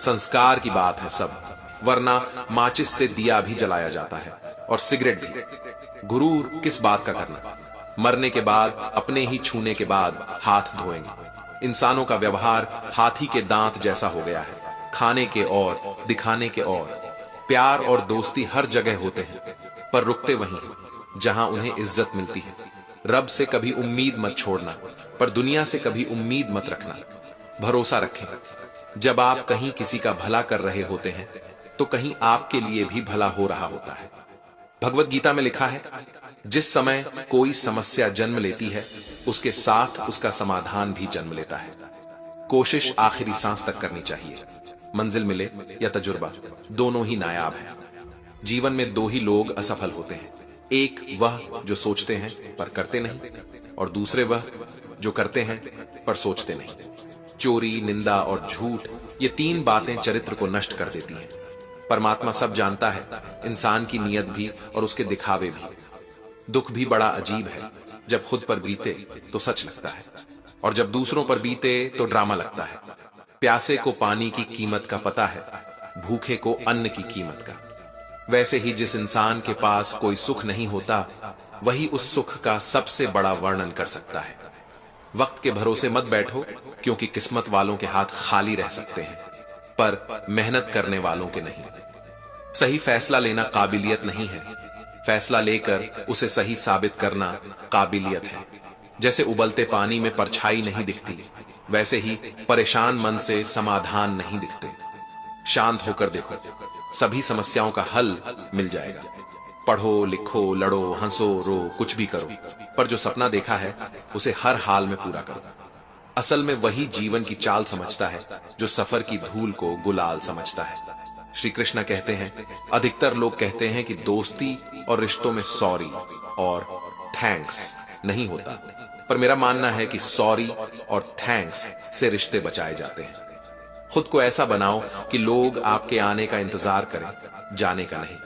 संस्कार की बात है सब, वरना माचिस से दिया भी जलाया जाता है और सिगरेट भी। गुरूर किस बात का करना? मरने के बाद अपने ही छूने के बाद हाथ धोएंगे। इंसानों का व्यवहार हाथी के दांत जैसा हो गया है, खाने के और दिखाने के और। प्यार और दोस्ती हर जगह होते हैं, पर रुकते वहीं जहां उन्हें इज्जत मिलती है। रब से कभी उम्मीद मत छोड़ना, पर दुनिया से कभी उम्मीद मत रखना। भरोसा रखें, जब आप कहीं किसी का भला कर रहे होते हैं तो कहीं आपके लिए भी भला हो रहा होता है। भगवत गीता में लिखा है, जिस समय कोई समस्या जन्म लेती है उसके साथ उसका समाधान भी जन्म लेता है। कोशिश आखिरी सांस तक करनी चाहिए। मंजिल मिले या तजुर्बा, दोनों ही नायाब हैं। जीवन में दो ही लोग असफल होते हैं, एक वह जो सोचते हैं पर करते नहीं, और दूसरे वह जो करते हैं पर सोचते नहीं। चोरी, निंदा और झूठ, ये तीन बातें चरित्र को नष्ट कर देती हैं। परमात्मा सब जानता है, इंसान की नीयत भी और उसके दिखावे भी। दुख भी बड़ा अजीब है, जब खुद पर बीते तो सच लगता है, और जब दूसरों पर बीते तो ड्रामा लगता है। प्यासे को पानी की कीमत का पता है, भूखे को अन्न की कीमत का। वैसे ही जिस इंसान के पास कोई सुख नहीं होता वही उस सुख का सबसे बड़ा वर्णन कर सकता है। वक्त के भरोसे मत बैठो, क्योंकि किस्मत वालों के हाथ खाली रह सकते हैं, पर मेहनत करने वालों के नहीं। सही फैसला लेना काबिलियत नहीं है, फैसला लेकर उसे सही साबित करना काबिलियत है। जैसे उबलते पानी में परछाई नहीं दिखती, वैसे ही परेशान मन से समाधान नहीं दिखते। शांत होकर देखो, सभी समस्याओं का हल मिल जाएगा। पढ़ो, लिखो, लड़ो, हंसो, रो, कुछ भी करो, पर जो सपना देखा है उसे हर हाल में पूरा करो। असल में वही जीवन की चाल समझता है जो सफर की धूल को गुलाल समझता है। श्री कृष्ण कहते हैं, अधिकतर लोग कहते हैं कि दोस्ती और रिश्तों में सॉरी और थैंक्स नहीं होता, पर मेरा मानना है कि सॉरी और थैंक्स से रिश्ते बचाए जाते हैं। खुद को ऐसा बनाओ कि लोग आपके आने का इंतजार करें, जाने का नहीं।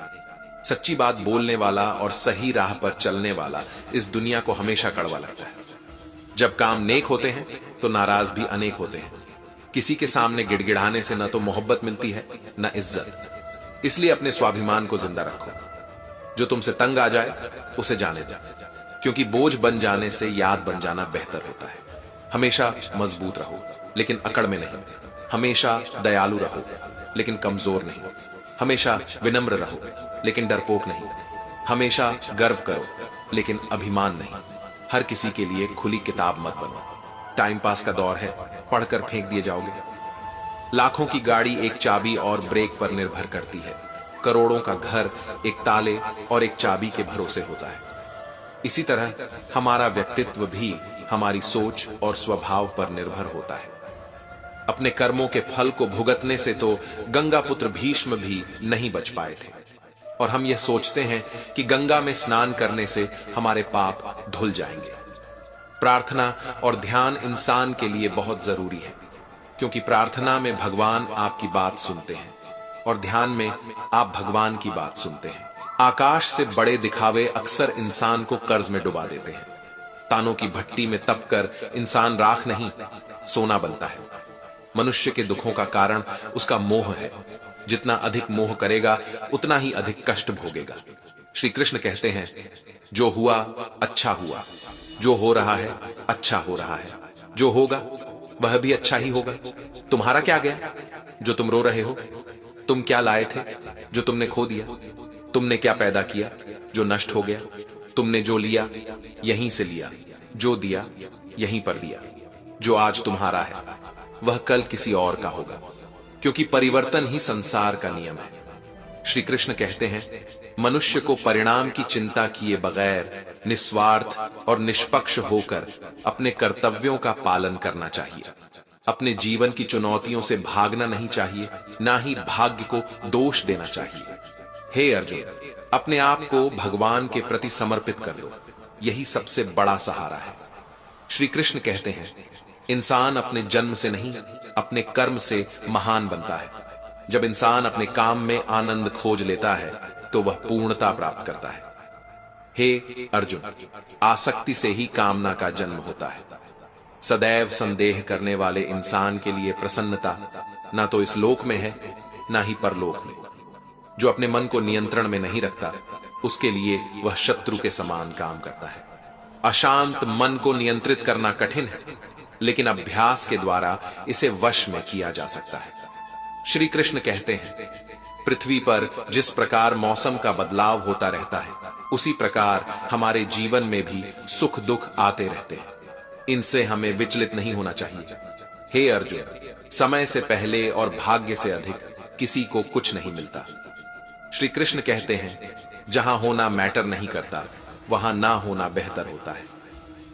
सच्ची बात बोलने वाला और सही राह पर चलने वाला इस दुनिया को हमेशा कड़वा लगता है। जब काम नेक होते हैं तो नाराज भी अनेक होते हैं। किसी के सामने गिड़गिड़ाने से न तो मोहब्बत मिलती है न इज्जत। इसलिए अपने स्वाभिमान को जिंदा रखो। जो तुमसे तंग आ जाए उसे जाने दो, क्योंकि बोझ बन जाने से याद बन जाना बेहतर होता है। हमेशा मजबूत रहो लेकिन अकड़ में नहीं। हमेशा दयालु रहो लेकिन कमजोर नहीं। हमेशा विनम्र रहो लेकिन डरपोक नहीं। हमेशा गर्व करो लेकिन अभिमान नहीं। हर किसी के लिए खुली किताब मत बनो। टाइम पास का दौर है, पढ़कर फेंक दिए जाओगे। लाखों की गाड़ी एक चाबी और ब्रेक पर निर्भर करती है। करोड़ों का घर एक ताले और एक चाबी के भरोसे होता है। इसी तरह हमारा व्यक्तित्व भी हमारी सोच और स्वभाव पर निर्भर होता है। अपने कर्मों के फल को भुगतने से तो गंगा पुत्र भीष्म भी नहीं बच पाए थे, और हम यह सोचते हैं कि गंगा में स्नान करने से हमारे पाप धुल जाएंगे। प्रार्थना और ध्यान इंसान के लिए बहुत जरूरी है, क्योंकि प्रार्थना में भगवान आपकी बात सुनते हैं और ध्यान में आप भगवान की बात सुनते हैं। आकाश से बड़े दिखावे अक्सर इंसान को कर्ज में डुबा देते हैं। तानों की भट्टी में तपकर इंसान राख नहीं, सोना बनता है। मनुष्य के दुखों का कारण उसका मोह है। जितना अधिक मोह करेगा उतना ही अधिक कष्ट भोगेगा। श्री कृष्ण कहते हैं, जो हुआ अच्छा हुआ, जो हो रहा है अच्छा हो रहा है, जो होगा वह भी अच्छा ही होगा। तुम्हारा क्या गया जो तुम रो रहे हो? तुम क्या लाए थे जो तुमने खो दिया? तुमने क्या पैदा किया जो नष्ट हो गया? तुमने जो लिया यहीं से लिया, जो दिया यहीं पर दिया। जो आज तुम्हारा है वह कल किसी और का होगा, क्योंकि परिवर्तन ही संसार का नियम है। श्री कृष्ण कहते हैं, मनुष्य को परिणाम की चिंता किए बगैर निस्वार्थ और निष्पक्ष होकर अपने कर्तव्यों का पालन करना चाहिए। अपने जीवन की चुनौतियों से भागना नहीं चाहिए, ना ही भाग्य को दोष देना चाहिए। हे अर्जुन, अपने आप को भगवान के प्रति समर्पित कर दो, यही सबसे बड़ा सहारा है। श्री कृष्ण कहते हैं, इंसान अपने जन्म से नहीं अपने कर्म से महान बनता है। जब इंसान अपने काम में आनंद खोज लेता है तो वह पूर्णता प्राप्त करता है। हे अर्जुन, आसक्ति से ही कामना का जन्म होता है। सदैव संदेह करने वाले इंसान के लिए प्रसन्नता ना तो इस लोक में है ना ही परलोक में। जो अपने मन को नियंत्रण में नहीं रखता उसके लिए वह शत्रु के समान काम करता है। अशांत मन को नियंत्रित करना कठिन है, लेकिन अभ्यास के द्वारा इसे वश में किया जा सकता है। श्री कृष्ण कहते हैं, पृथ्वी पर जिस प्रकार मौसम का बदलाव होता रहता है, उसी प्रकार हमारे जीवन में भी सुख दुख आते रहते हैं। इनसे हमें विचलित नहीं होना चाहिए। हे अर्जुन, समय से पहले और भाग्य से अधिक किसी को कुछ नहीं मिलता। श्री कृष्ण कहते हैं, जहां होना मैटर नहीं करता वहां ना होना बेहतर होता है।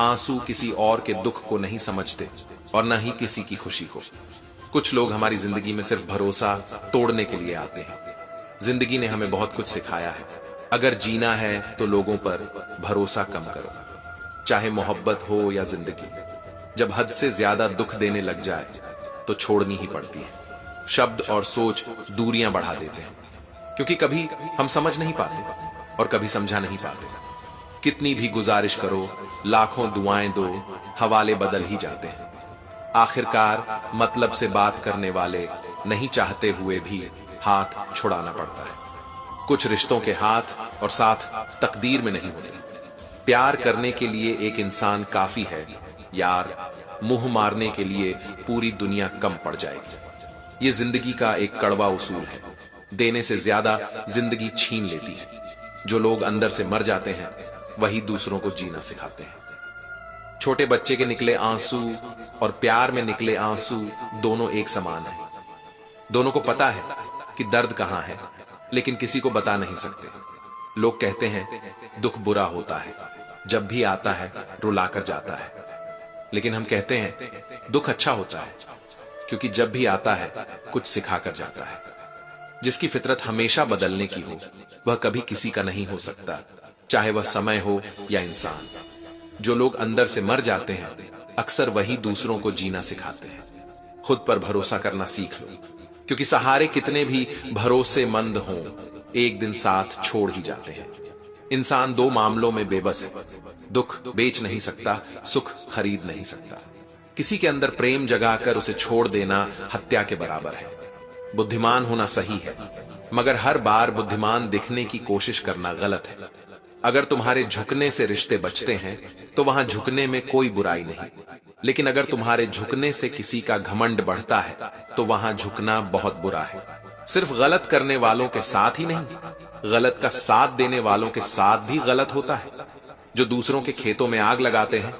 आंसू किसी और के दुख को नहीं समझते और न ही किसी की खुशी को। कुछ लोग हमारी जिंदगी में सिर्फ भरोसा तोड़ने के लिए आते हैं। जिंदगी ने हमें बहुत कुछ सिखाया है। अगर जीना है तो लोगों पर भरोसा कम करो, चाहे मोहब्बत हो या जिंदगी। जब हद से ज्यादा दुख देने लग जाए तो छोड़नी ही पड़ती है। शब्द और सोच दूरियां बढ़ा देते हैं, क्योंकि कभी हम समझ नहीं पाते और कभी समझा नहीं पाते। कितनी भी गुजारिश करो, लाखों दुआएं दो, हवाले बदल ही जाते हैं। आखिरकार मतलब से बात करने वाले नहीं चाहते हुए भी हाथ छुड़ाना पड़ता है। कुछ रिश्तों के हाथ और साथ तकदीर में नहीं होते। प्यार करने के लिए एक इंसान काफी है यार, मुंह मारने के लिए पूरी दुनिया कम पड़ जाएगी। ये जिंदगी का एक कड़वा उसूल है। देने से ज्यादा जिंदगी छीन लेती है। जो लोग अंदर से मर जाते हैं वही दूसरों को जीना सिखाते हैं। छोटे बच्चे के निकले आंसू और प्यार में निकले आंसू दोनों एक समान हैं। दोनों को पता है कि दर्द कहां है, लेकिन किसी को बता नहीं सकते। लोग कहते हैं दुख बुरा होता है, जब भी आता है रुलाकर जाता है। लेकिन हम कहते हैं दुख अच्छा होता है, क्योंकि जब भी आता है कुछ सिखाकर जाता है। जिसकी फितरत हमेशा बदलने की हो, वह कभी किसी का नहीं हो सकता, चाहे वह समय हो या इंसान। जो लोग अंदर से मर जाते हैं, अक्सर वही दूसरों को जीना सिखाते हैं। खुद पर भरोसा करना सीख लो, क्योंकि सहारे कितने भी भरोसेमंद हों, एक दिन साथ छोड़ ही जाते हैं। इंसान दो मामलों में बेबस है, दुख बेच नहीं सकता, सुख खरीद नहीं सकता। किसी के अंदर प्रेम जगाकर उसे छोड़ देना हत्या के बराबर है। बुद्धिमान होना सही है, मगर हर बार बुद्धिमान दिखने की कोशिश करना गलत है। अगर तुम्हारे झुकने से रिश्ते बचते हैं तो वहां झुकने में कोई बुराई नहीं, लेकिन अगर तुम्हारे झुकने से किसी का घमंड बढ़ता है तो वहां झुकना बहुत बुरा है। सिर्फ गलत करने वालों के साथ ही नहीं, गलत का साथ देने वालों के साथ भी गलत होता है। जो दूसरों के खेतों में आग लगाते हैं,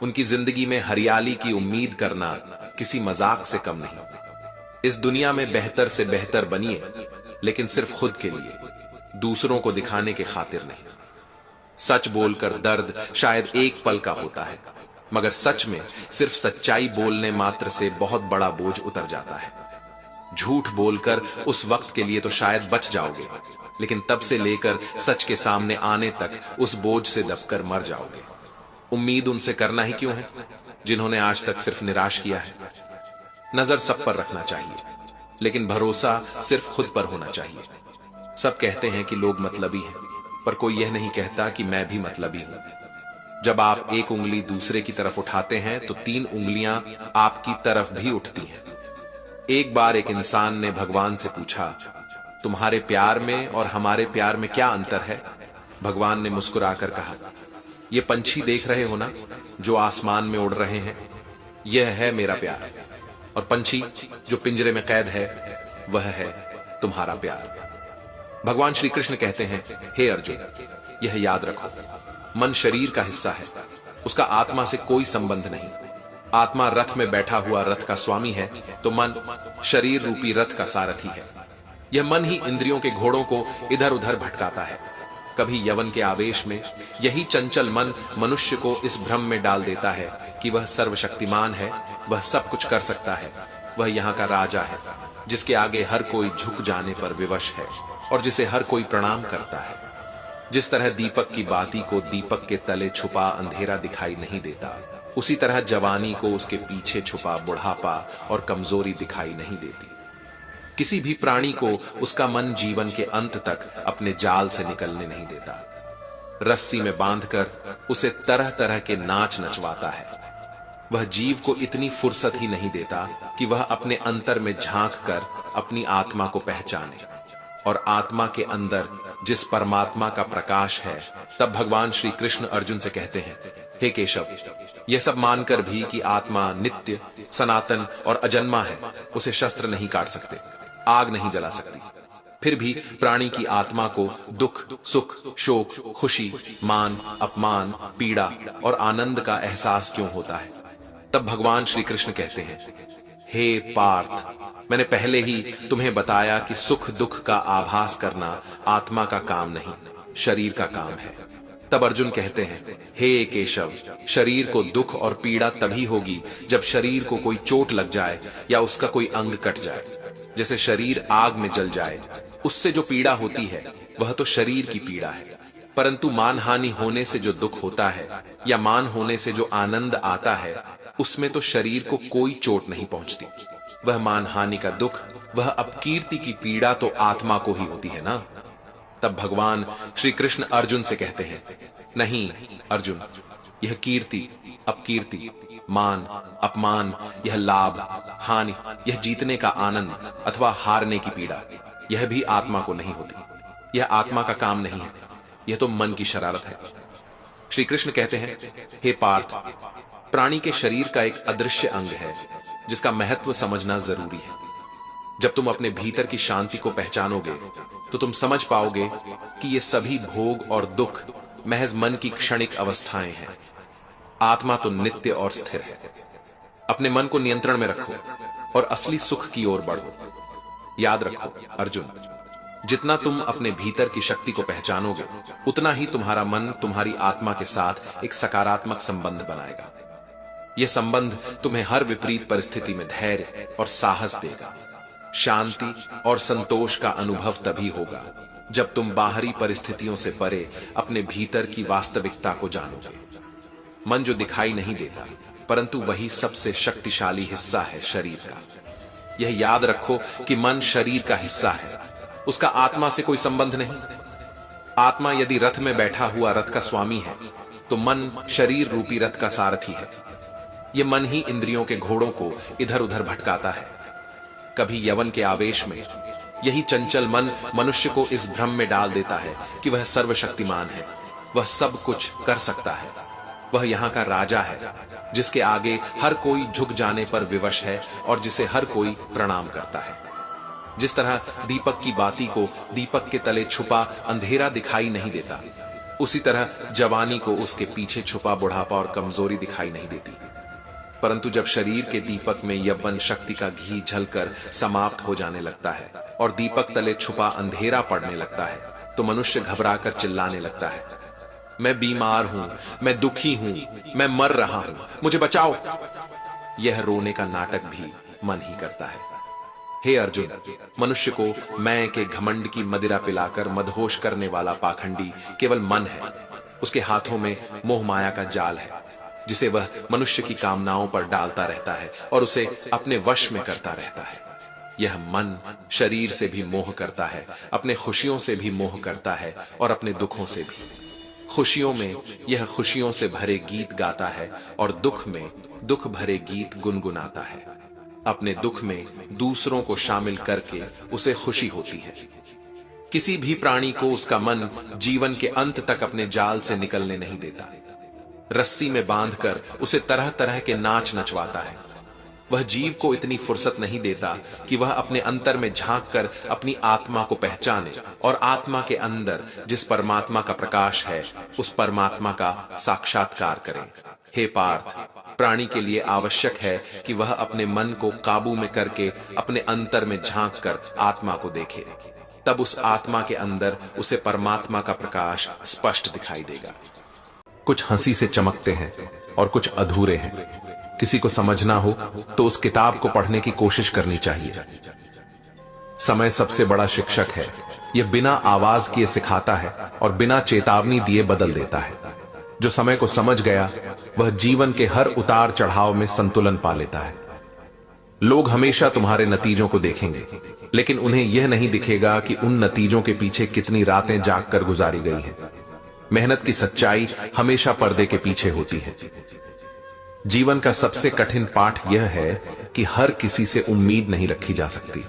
उनकी जिंदगी में हरियाली की उम्मीद करना किसी मजाक से कम नहीं। इस दुनिया में बेहतर से बेहतर बनिए, लेकिन सिर्फ खुद के लिए, दूसरों को दिखाने के खातिर नहीं। सच बोलकर दर्द शायद एक पल का होता है, मगर सच में सिर्फ सच्चाई बोलने मात्र से बहुत बड़ा बोझ उतर जाता है। झूठ बोलकर उस वक्त के लिए तो शायद बच जाओगे, लेकिन तब से लेकर सच के सामने आने तक उस बोझ से दबकर मर जाओगे। उम्मीद उनसे करना ही क्यों है जिन्होंने आज तक सिर्फ निराश किया है। नजर सब पर रखना चाहिए, लेकिन भरोसा सिर्फ खुद पर होना चाहिए। सब कहते हैं कि लोग मतलबी हैं, पर कोई यह नहीं कहता कि मैं भी मतलबी हूं। जब आप एक उंगली दूसरे की तरफ उठाते हैं तो 3 उंगलियां आपकी तरफ भी उठती हैं। एक बार एक इंसान ने भगवान से पूछा, तुम्हारे प्यार में और हमारे प्यार में क्या अंतर है? भगवान ने मुस्कुराकर कहा, ये पंछी देख रहे हो ना, जो आसमान में उड़ रहे हैं, यह है मेरा प्यार, और पंछी जो पिंजरे में कैद है, वह है तुम्हारा प्यार। भगवान श्री कृष्ण कहते हैं, हे अर्जुन, यह याद रखो, मन शरीर का हिस्सा है, उसका आत्मा से कोई संबंध नहीं। आत्मा रथ में बैठा हुआ रथ का स्वामी है, तो मन शरीर रूपी रथ का सारथी है। यह मन ही इंद्रियों के घोड़ों को इधर उधर भटकाता है। कभी यवन के आवेश में यही चंचल मन मनुष्य को इस भ्रम में डाल देता है कि वह सर्वशक्तिमान है, वह सब कुछ कर सकता है, वह यहाँ का राजा है, जिसके आगे हर कोई झुक जाने पर विवश है और जिसे हर कोई प्रणाम करता है। जिस तरह दीपक की बाती को दीपक के तले छुपा अंधेरा दिखाई नहीं देता, उसी तरह जवानी को उसके पीछे छुपा बुढ़ापा और कमजोरी दिखाई नहीं देती। किसी भी प्राणी को उसका मन जीवन के अंत तक अपने जाल से निकलने नहीं देता। रस्सी में बांधकर उसे तरह तरह के नाच नचवाता है। वह जीव को इतनी फुर्सत ही नहीं देता कि वह अपने अंतर में झांक कर अपनी आत्मा को पहचाने, और आत्मा के अंदर जिस परमात्मा का प्रकाश है। तब भगवान श्री कृष्ण अर्जुन से कहते हैं, हे केशव, यह सब मानकर भी कि आत्मा नित्य, सनातन और अजन्मा है, उसे शस्त्र नहीं काट सकते, आग नहीं जला सकती। फिर भी प्राणी की आत्मा को दुख, सुख, शोक, खुशी, मान, अपमान, पीड़ा और आनंद का एहसास क्यों होता है? तब भगवान श्री कृष्ण कहते हैं, हे पार्थ, मैंने पहले ही तुम्हें बताया कि सुख दुख का आभास करना आत्मा का काम नहीं, शरीर का काम है। तब अर्जुन कहते हैं, हे केशव, शरीर को दुख और पीड़ा तभी होगी जब शरीर को कोई चोट लग जाए या उसका कोई अंग कट जाए। जैसे शरीर आग में जल जाए, उससे जो पीड़ा होती है वह तो शरीर की पीड़ा है, परंतु मानहानि होने से जो दुख होता है या मान होने से जो आनंद आता है, उसमें तो शरीर को कोई चोट नहीं पहुंचती। वह मानहानि का दुख, वह अपकीर्ति की पीड़ा तो आत्मा को ही होती है ना। तब भगवान श्री कृष्ण अर्जुन से कहते हैं, नहीं अर्जुन, यह कीर्ति, अपकीर्ति, मान, अपमान, यह लाभ, हानि, यह जीतने का आनंद अथवा हारने की पीड़ा, यह भी आत्मा को नहीं होती। यह आत्मा का काम नहीं है, यह तो मन की शरारत है। श्री कृष्ण कहते हैं, हे पार्थ, प्राणी के शरीर का एक अदृश्य अंग है जिसका महत्व समझना जरूरी है। जब तुम अपने भीतर की शांति को पहचानोगे तो तुम समझ पाओगे कि ये सभी भोग और दुख महज मन की क्षणिक अवस्थाएं हैं। आत्मा तो नित्य और स्थिर है। अपने मन को नियंत्रण में रखो और असली सुख की ओर बढ़ो। याद रखो अर्जुन, जितना तुम अपने भीतर की शक्ति को पहचानोगे, उतना ही तुम्हारा मन तुम्हारी आत्मा के साथ एक सकारात्मक संबंध बनाएगा। यह संबंध तुम्हें हर विपरीत परिस्थिति में धैर्य और साहस देगा। शांति और संतोष का अनुभव तभी होगा जब तुम बाहरी परिस्थितियों से परे अपने भीतर की वास्तविकता को जानोगे। मन जो दिखाई नहीं देता, परंतु वही सबसे शक्तिशाली हिस्सा है शरीर का। यह याद रखो कि मन शरीर का हिस्सा है, उसका आत्मा से कोई संबंध नहीं। आत्मा यदि रथ में बैठा हुआ रथ का स्वामी है, तो मन शरीर रूपी रथ का सारथी है। यह मन ही इंद्रियों के घोड़ों को इधर उधर भटकाता है। कभी यवन के आवेश में यही चंचल मन मनुष्य को इस भ्रम में डाल देता है कि वह सर्वशक्तिमान है, वह सब कुछ कर सकता है, वह यहाँ का राजा है, जिसके आगे हर कोई झुक जाने पर विवश है और जिसे हर कोई प्रणाम करता है। जिस तरह दीपक की बाती को दीपक के तले छुपा अंधेरा दिखाई नहीं देता, उसी तरह जवानी को उसके पीछे छुपा बुढ़ापा और कमजोरी दिखाई नहीं देती। परंतु जब शरीर के दीपक में यौवन शक्ति का घी झलकर समाप्त हो जाने लगता है और दीपक तले छुपा अंधेरा पड़ने लगता है, तो मनुष्य घबराकर चिल्लाने लगता है, मैं बीमार हूं, मैं दुखी हूं, मैं मर रहा हूं, मुझे बचाओ। यह रोने का नाटक भी मन ही करता है। हे अर्जुन, मनुष्य को मैं के घमंड की मदिरा पिलाकर मदहोश करने वाला पाखंडी केवल मन है। उसके हाथों में मोह माया का जाल है, जिसे वह मनुष्य की कामनाओं पर डालता रहता है और उसे अपने वश में करता रहता है। यह मन शरीर से भी मोह करता है, अपने खुशियों से भी मोह करता है और अपने दुखों से भी। खुशियों में यह खुशियों से भरे गीत गाता है और दुख में दुख भरे गीत गुनगुनाता है। अपने दुख में दूसरों को शामिल करके उसे खुशी होती है। किसी भी प्राणी को उसका मन जीवन के अंत तक अपने जाल से निकलने नहीं देता। रस्सी में बांधकर उसे तरह तरह के नाच नचवाता है। वह जीव को इतनी फुर्सत नहीं देता कि वह अपने अंतर में झांक कर अपनी आत्मा को पहचाने और आत्मा के अंदर जिस परमात्मा का प्रकाश है, उस परमात्मा का साक्षात्कार करे। हे पार्थ, प्राणी के लिए आवश्यक है कि वह अपने मन को काबू में करके अपने अंतर में झांक कर आत्मा को देखे। तब उस आत्मा के अंदर उसे परमात्मा का प्रकाश स्पष्ट दिखाई देगा। कुछ हंसी से चमकते हैं और कुछ अधूरे हैं। किसी को समझना हो तो उस किताब को पढ़ने की कोशिश करनी चाहिए। समय सबसे बड़ा शिक्षक है। यह बिना आवाज किए सिखाता है और बिना चेतावनी दिए बदल देता है। जो समय को समझ गया, वह जीवन के हर उतार चढ़ाव में संतुलन पा लेता है। लोग हमेशा तुम्हारे नतीजों को देखेंगे, लेकिन उन्हें यह नहीं दिखेगा कि उन नतीजों के पीछे कितनी रातें जागकर गुजारी गई हैं। मेहनत की सच्चाई हमेशा पर्दे के पीछे होती है। जीवन का सबसे कठिन पाठ यह है कि हर किसी से उम्मीद नहीं रखी जा सकती।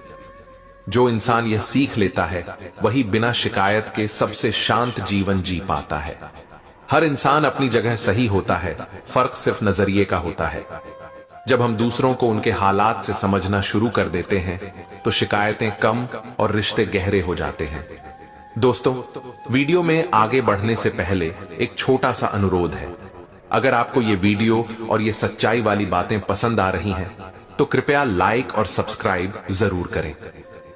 जो इंसान यह सीख लेता है, वही बिना शिकायत के सबसे शांत जीवन जी पाता है। हर इंसान अपनी जगह सही होता है, फर्क सिर्फ नजरिए का होता है। जब हम दूसरों को उनके हालात से समझना शुरू कर देते हैं, तो शिकायतें कम और रिश्ते गहरे हो जाते हैं। दोस्तों, वीडियो में आगे बढ़ने से पहले एक छोटा सा अनुरोध है। अगर आपको ये वीडियो और ये सच्चाई वाली बातें पसंद आ रही हैं, तो कृपया लाइक और सब्सक्राइब जरूर करें।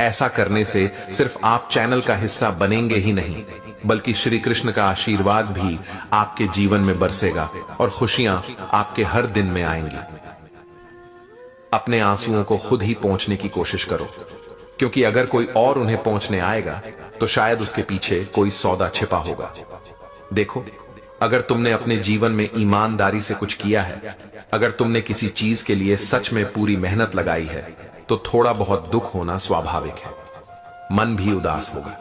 ऐसा करने से सिर्फ आप चैनल का हिस्सा बनेंगे ही नहीं, बल्कि श्री कृष्ण का आशीर्वाद भी आपके जीवन में बरसेगा और खुशियां आपके हर दिन में आएंगी। अपने आंसुओं को खुद ही पोंछने की कोशिश करो, क्योंकि अगर कोई और उन्हें पोंछने आएगा, तो शायद उसके पीछे कोई सौदा छिपा होगा। देखो, अगर तुमने अपने जीवन में ईमानदारी से कुछ किया है, अगर तुमने किसी चीज के लिए सच में पूरी मेहनत लगाई है, तो थोड़ा बहुत दुख होना स्वाभाविक है। मन भी उदास होगा।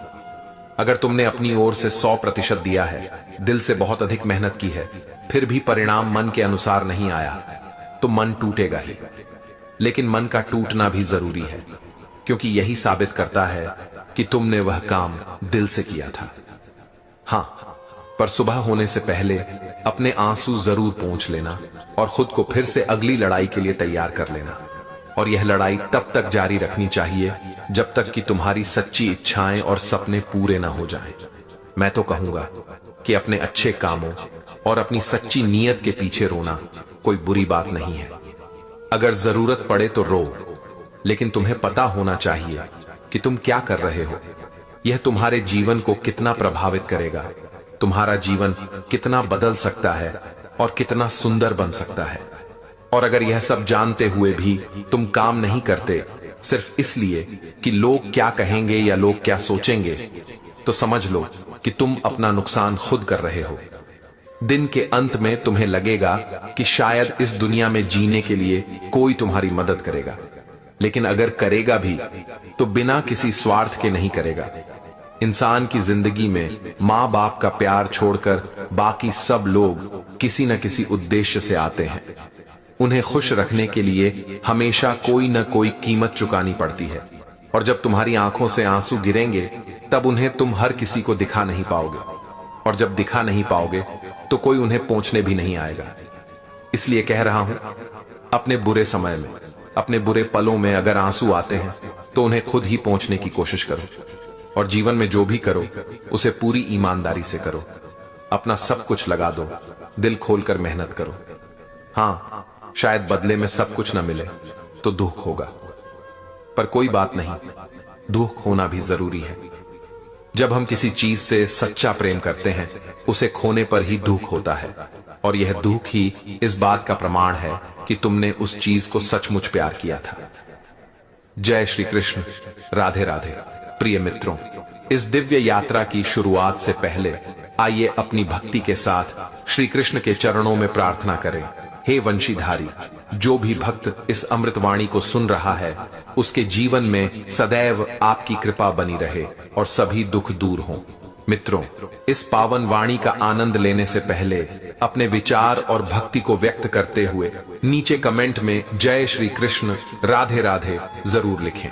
अगर तुमने अपनी ओर से 100% दिया है, दिल से बहुत अधिक मेहनत की है, फिर भी परिणाम मन के अनुसार नहीं आया, तो मन टूटेगा ही। लेकिन मन का टूटना भी जरूरी है, क्योंकि यही साबित करता है कि तुमने वह काम दिल से किया था। हाँ, पर सुबह होने से पहले अपने आंसू जरूर पोंछ लेना और खुद को फिर से अगली लड़ाई के लिए तैयार कर लेना। और यह लड़ाई तब तक जारी रखनी चाहिए जब तक कि तुम्हारी सच्ची इच्छाएं और सपने पूरे ना हो जाएं। मैं तो कहूंगा कि अपने अच्छे कामों और अपनी सच्ची नीयत के पीछे रोना कोई बुरी बात नहीं है। अगर जरूरत पड़े तो रो, लेकिन तुम्हें पता होना चाहिए कि तुम क्या कर रहे हो। यह तुम्हारे जीवन को कितना प्रभावित करेगा, तुम्हारा जीवन कितना बदल सकता है और कितना सुंदर बन सकता है। और अगर यह सब जानते हुए भी तुम काम नहीं करते, सिर्फ इसलिए कि लोग क्या कहेंगे या लोग क्या सोचेंगे, तो समझ लो कि तुम अपना नुकसान खुद कर रहे हो। दिन के अंत में तुम्हें लगेगा कि शायद इस दुनिया में जीने के लिए कोई तुम्हारी मदद करेगा, लेकिन अगर करेगा भी तो बिना किसी स्वार्थ के नहीं करेगा। इंसान की जिंदगी में माँ बाप का प्यार छोड़कर बाकी सब लोग किसी न किसी उद्देश्य से आते हैं। उन्हें खुश रखने के लिए हमेशा कोई न कोई कीमत चुकानी पड़ती है, और जब तुम्हारी आंखों से आंसू गिरेंगे तब उन्हें तुम हर किसी को दिखा नहीं पाओगे, और जब दिखा नहीं पाओगे तो कोई उन्हें पोंछने भी नहीं आएगा। इसलिए कह रहा हूं, अपने बुरे समय में, अपने बुरे पलों में अगर आंसू आते हैं तो उन्हें खुद ही पोंछने की कोशिश करो, और जीवन में जो भी करो उसे पूरी ईमानदारी से करो। अपना सब कुछ लगा दो, दिल खोलकर मेहनत करो। हां, शायद बदले में सब कुछ न मिले तो दुख होगा, पर कोई बात नहीं, दुख होना भी जरूरी है। जब हम किसी चीज से सच्चा प्रेम करते हैं उसे खोने पर ही दुख होता है, और यह दुख ही इस बात का प्रमाण है कि तुमने उस चीज को सचमुच प्यार किया था। जय श्री कृष्ण, राधे राधे। प्रिय मित्रों, इस दिव्य यात्रा की शुरुआत से पहले आइए अपनी भक्ति के साथ श्री कृष्ण के चरणों में प्रार्थना करें। हे वंशीधारी, जो भी भक्त इस अमृतवाणी को सुन रहा है उसके जीवन में सदैव आपकी कृपा बनी रहे और सभी दुख दूर हों। मित्रों, इस पावन वाणी का आनंद लेने से पहले अपने विचार और भक्ति को व्यक्त करते हुए नीचे कमेंट में जय श्री कृष्ण, राधे राधे जरूर लिखें।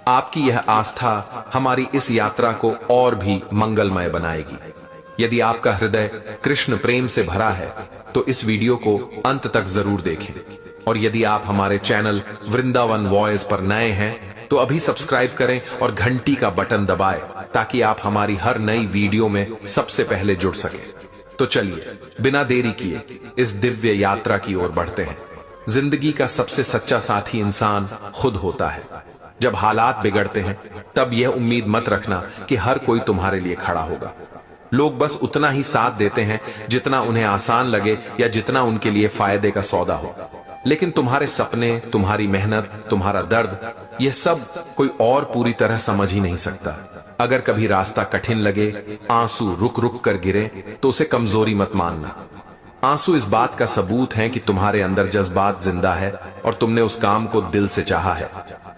आपकी यह आस्था हमारी इस यात्रा को और भी मंगलमय बनाएगी। यदि आपका हृदय कृष्ण प्रेम से भरा है तो इस वीडियो को अंत तक जरूर देखें, और यदि आप हमारे चैनल वृंदावन वॉइस पर नए हैं तो अभी सब्सक्राइब करें और घंटी का बटन दबाएं ताकि आप हमारी हर नई वीडियो में सबसे पहले जुड़ सकें। तो चलिए बिना देरी किए इस दिव्य यात्रा की ओर बढ़ते हैं। जिंदगी का सबसे सच्चा साथी इंसान खुद होता है। जब हालात बिगड़ते हैं तब यह उम्मीद मत रखना कि हर कोई तुम्हारे लिए खड़ा होगा। लोग बस उतना ही साथ देते हैं जितना उन्हें आसान लगे या जितना उनके लिए फायदे का सौदा हो, लेकिन तुम्हारे सपने, तुम्हारी मेहनत, तुम्हारा दर्द, यह सब कोई और पूरी तरह समझ ही नहीं सकता। अगर कभी रास्ता कठिन लगे, आंसू रुक रुक कर गिरे, तो उसे कमजोरी मत मानना। आंसू इस बात का सबूत है कि तुम्हारे अंदर जज्बात जिंदा है और तुमने उस काम को दिल से चाहा है।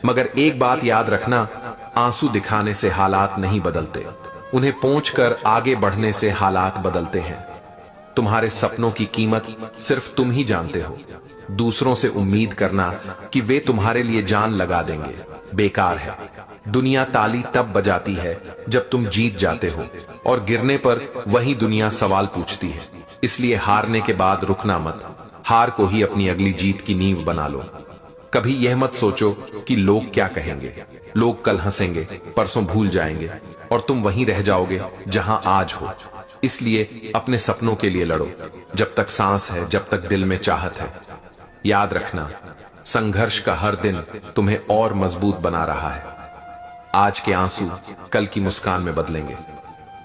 मगर एक बात याद रखना, आंसू दिखाने से हालात नहीं बदलते, उन्हें पोंछकर आगे बढ़ने से हालात बदलते हैं। तुम्हारे सपनों की कीमत सिर्फ तुम ही जानते हो। दूसरों से उम्मीद करना कि वे तुम्हारे लिए जान लगा देंगे बेकार है। दुनिया ताली तब बजाती है जब तुम जीत जाते हो, और गिरने पर वही दुनिया सवाल पूछती है। इसलिए हारने के बाद रुकना मत, हार को ही अपनी अगली जीत की नींव बना लो। कभी यह मत सोचो कि लोग क्या कहेंगे। लोग कल हंसेंगे, परसों भूल जाएंगे, और तुम वहीं रह जाओगे जहां आज हो। इसलिए अपने सपनों के लिए लड़ो, जब तक सांस है, जब तक दिल में चाहत है। याद रखना, संघर्ष का हर दिन तुम्हें और मजबूत बना रहा है। आज के आंसू कल की मुस्कान में बदलेंगे,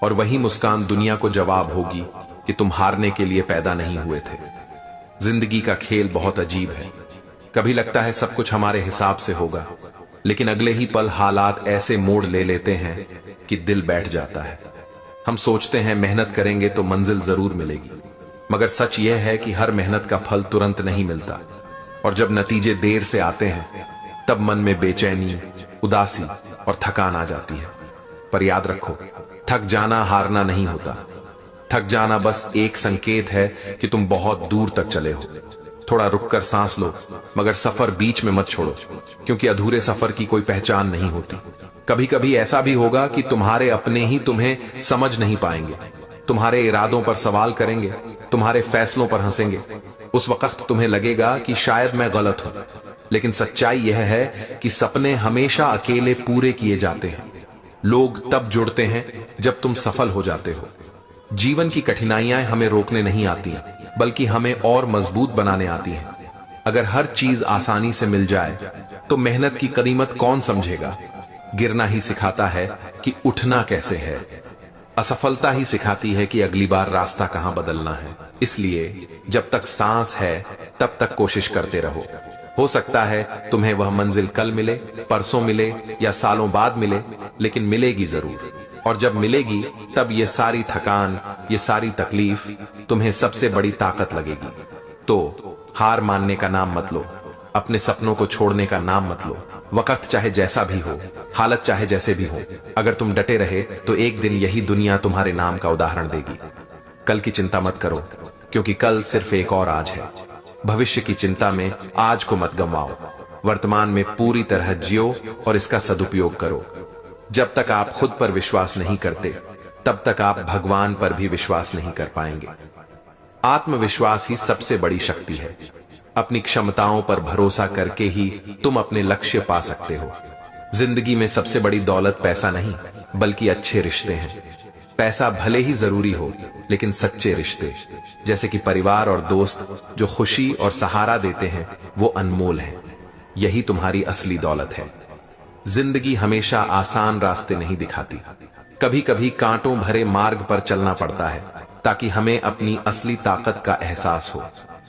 और वही मुस्कान दुनिया को जवाब होगी कि तुम हारने के लिए पैदा नहीं हुए थे। जिंदगी का खेल बहुत अजीब है। कभी लगता है सब कुछ हमारे हिसाब से होगा, लेकिन अगले ही पल हालात ऐसे मोड़ ले लेते हैं कि दिल बैठ जाता है। हम सोचते हैं मेहनत करेंगे तो मंजिल जरूर मिलेगी, मगर सच यह है कि हर मेहनत का फल तुरंत नहीं मिलता, और जब नतीजे देर से आते हैं तब मन में बेचैनी, उदासी और थकान आ जाती है। पर याद रखो, थक जाना हारना नहीं होता। थक जाना बस एक संकेत है कि तुम बहुत दूर तक चले हो। थोड़ा रुककर सांस लो, मगर सफर बीच में मत छोड़ो, क्योंकि अधूरे सफर की कोई पहचान नहीं होती। कभी कभी ऐसा भी होगा कि तुम्हारे अपने ही तुम्हें समझ नहीं पाएंगे, तुम्हारे इरादों पर सवाल करेंगे, तुम्हारे फैसलों पर हंसेंगे। उस वक्त तुम्हें लगेगा कि शायद मैं गलत हूं, लेकिन सच्चाई यह है कि सपने हमेशा अकेले पूरे किए जाते हैं। लोग तब जुड़ते हैं जब तुम सफल हो जाते हो। जीवन की कठिनाइयां हमें रोकने नहीं आती, बल्कि हमें और मजबूत बनाने आती हैं। अगर हर चीज आसानी से मिल जाए तो मेहनत की कीमत कौन समझेगा। गिरना ही सिखाता है कि उठना कैसे है। असफलता ही सिखाती है कि अगली बार रास्ता कहां बदलना है। इसलिए जब तक सांस है तब तक कोशिश करते रहो। हो सकता है तुम्हें वह मंजिल कल मिले, परसों मिले या सालों बाद मिले, लेकिन मिलेगी जरूर। और जब मिलेगी तब ये सारी थकान, ये सारी तकलीफ तुम्हें सबसे बड़ी ताकत लगेगी। तो हार मानने का नाम मत लो, अपने सपनों को छोड़ने का नाम मत लो। वक्त चाहे जैसा भी हो, हालत चाहे जैसे भी हो, अगर तुम डटे रहे तो एक दिन यही दुनिया तुम्हारे नाम का उदाहरण देगी। कल की चिंता मत करो, क्योंकि कल सिर्फ एक और आज है। भविष्य की चिंता में आज को मत गंवाओ। वर्तमान में पूरी तरह जियो और इसका सदुपयोग करो। जब तक आप खुद पर विश्वास नहीं करते, तब तक आप भगवान पर भी विश्वास नहीं कर पाएंगे। आत्मविश्वास ही सबसे बड़ी शक्ति है। अपनी क्षमताओं पर भरोसा करके ही तुम अपने लक्ष्य पा सकते हो। जिंदगी में सबसे बड़ी दौलत पैसा नहीं, बल्कि अच्छे रिश्ते हैं। पैसा भले ही जरूरी हो, लेकिन सच्चे रिश्ते, जैसे कि परिवार और दोस्त जो खुशी और सहारा देते हैं, वो अनमोल हैं। यही तुम्हारी असली दौलत है। जिंदगी हमेशा आसान रास्ते नहीं दिखाती। कभी कभी कांटों भरे मार्ग पर चलना पड़ता है, ताकि हमें अपनी असली ताकत का एहसास हो।